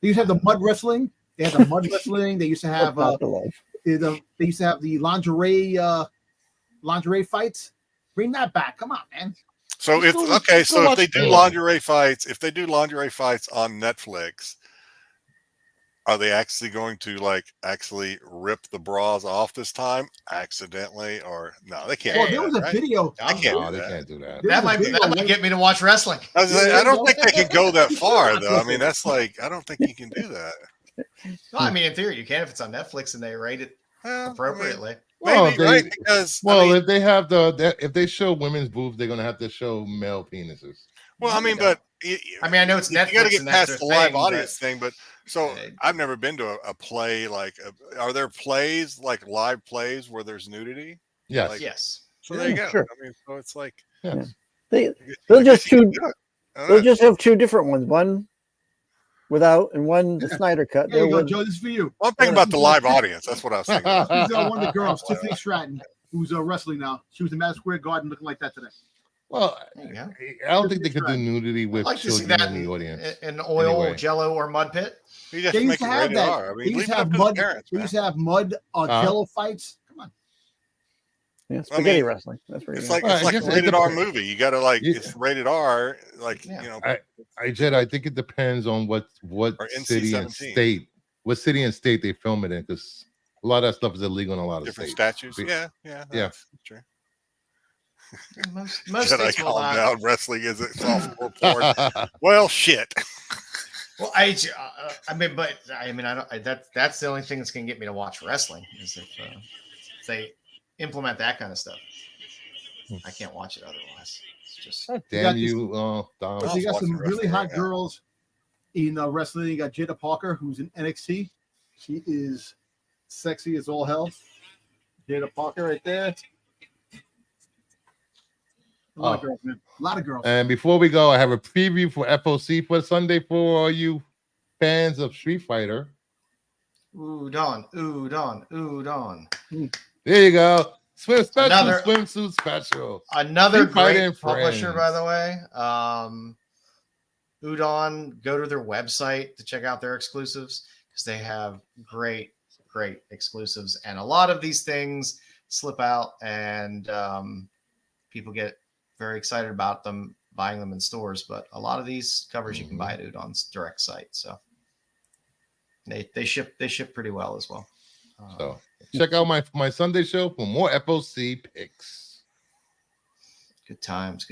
used to have the mud wrestling. They had the mud wrestling. They used to have they used to have the lingerie fights. Bring that back. Come on, man. So if they do lingerie fights on Netflix, are they actually going to actually rip the bras off this time accidentally, or no? They can't. Well, there was a video. They can't do that. That might get me to watch wrestling. I don't think they can go that far, though. I mean, that's I don't think you can do that. Well, I mean, in theory, you can if it's on Netflix and they rate it appropriately. Maybe, right? Because if they have if they show women's boobs, they're gonna have to show male penises. Well, I mean, but I know it's Netflix. You got to get past the live audience thing, but I've never been to a play are there plays live plays where there's nudity? Yes. Yes. So there you go. Sure. I mean, so it's like they'll just have two different ones. One without and one the Snyder cut. There you go, Joe. This is for you. Well, I'm thinking about the live audience. That's what I was thinking. She's one of the girls, Tiffany Stratton, who's wrestling now. She was in Madison Square Garden looking like that today. Well, I don't think they could do nudity with children in the audience. In oil, Jello, or mud pit. You just make it rated R. I mean, leave it up to the parents. They used to have mud Jello fights. Come on. Yeah, spaghetti wrestling. That's pretty. It's like a rated R movie. You got to it's rated R. Jed, I think it depends on what city and state. What city and state they film it in, because a lot of that stuff is illegal in a lot of different states. Statutes. That's true. Most Jedi, calm down. Wrestling isn't softcore porn. Well, shit. Well, that's the only thing that's gonna get me to watch wrestling is if they implement that kind of stuff. I can't watch it otherwise. It's just damn you, Dom. You got some really hot girls in wrestling. You got Jada Parker, who's in NXT. She is sexy as all hell. Jada Parker right there. A lot of girls, man. A lot of girls. And before we go, I have a preview for FOC for Sunday for all you fans of Street Fighter. Udon. There you go. Swimsuit special. Another great publisher, by the way. Udon, go to their website to check out their exclusives because they have great exclusives. And a lot of these things slip out and people get very excited about them, buying them in stores. But a lot of these covers you can buy at Udon's direct site. So they ship pretty well as well. So check out my Sunday show for more FOC picks. Good times.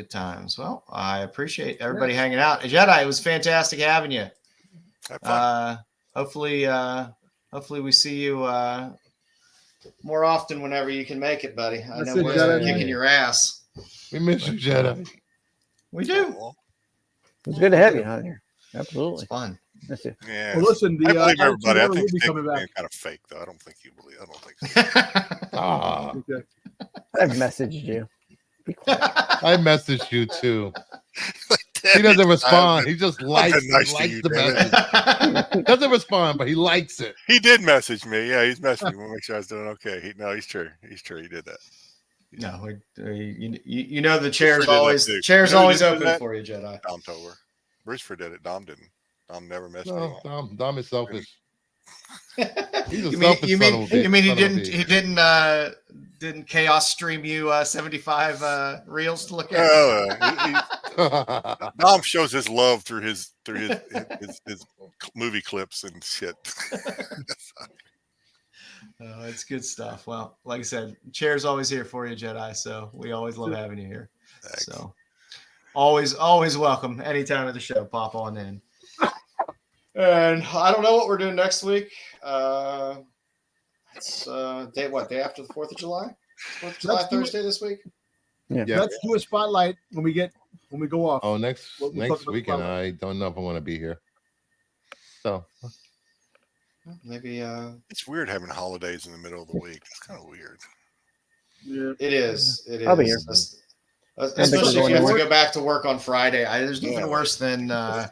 Well, I appreciate everybody hanging out. Jedi, it was fantastic having you. Hopefully we see you more often whenever you can make it, buddy. I know we're kicking your ass. We miss you, Jedi. We do. It's good to have you on here. Absolutely. It's fun. That's it. Yeah. Well, listen, I believe the everybody. I will think be Styx coming is back. being kind of fake, though. I don't think you believe. I don't think so. Ah, Okay. I've messaged you. Be quiet. I messaged you too. He doesn't respond. He just likes, nice to likes you, the damn message. Doesn't respond, but he likes it. He did message me. Yeah, he's messaged me. We'll make sure I was doing okay. He's true. He's true. He did that. No, you know the chair's Bruce did that always too. chair's You know who always did open that? for you, Jedi. Dom told her. Bruce did it. Dom didn't. Dom never messaged me. No, Dom is selfish. He's a You selfish mean son of a bitch. he didn't chaos stream you 75 reels to look at? Dom shows his love through his movie clips and shit. It's good stuff. Well, like I said, chair's always here for you, Jedi. So we always love having you here. Thanks. So always welcome. Anytime of the show, pop on in. And I don't know what we're doing next week. It's day after the 4th of July? 4th of July Thursday this week? Yeah. Let's do a spotlight when we go off. Oh, next We'll talk next about weekend, the I don't know if I want to be here. So Maybe It's weird having holidays in the middle of the week. It's kind of weird. Yeah. it is. It is. I'll be here. Especially if you have to work. go back to work on Friday. There's nothing worse than Yeah.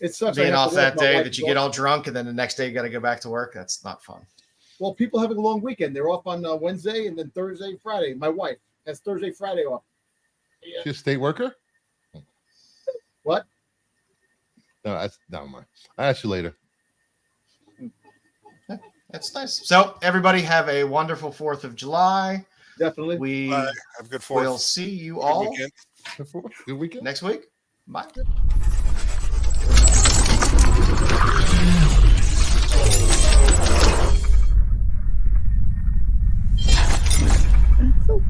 It sucks. I being have off to work. that My day wife that you is get off. all drunk and then the next day you got to go back to work. That's not fun. Well, people having a long weekend. They're off on Wednesday and then Thursday, Friday. My wife has Thursday, Friday off. Yeah. she's a state worker? What? No, that's never mind. I'll ask you later. That's nice. So everybody have a wonderful 4th of July. Definitely. We Bye. Have a good will 4th. see you Good all weekend. Good weekend. next week. Bye. So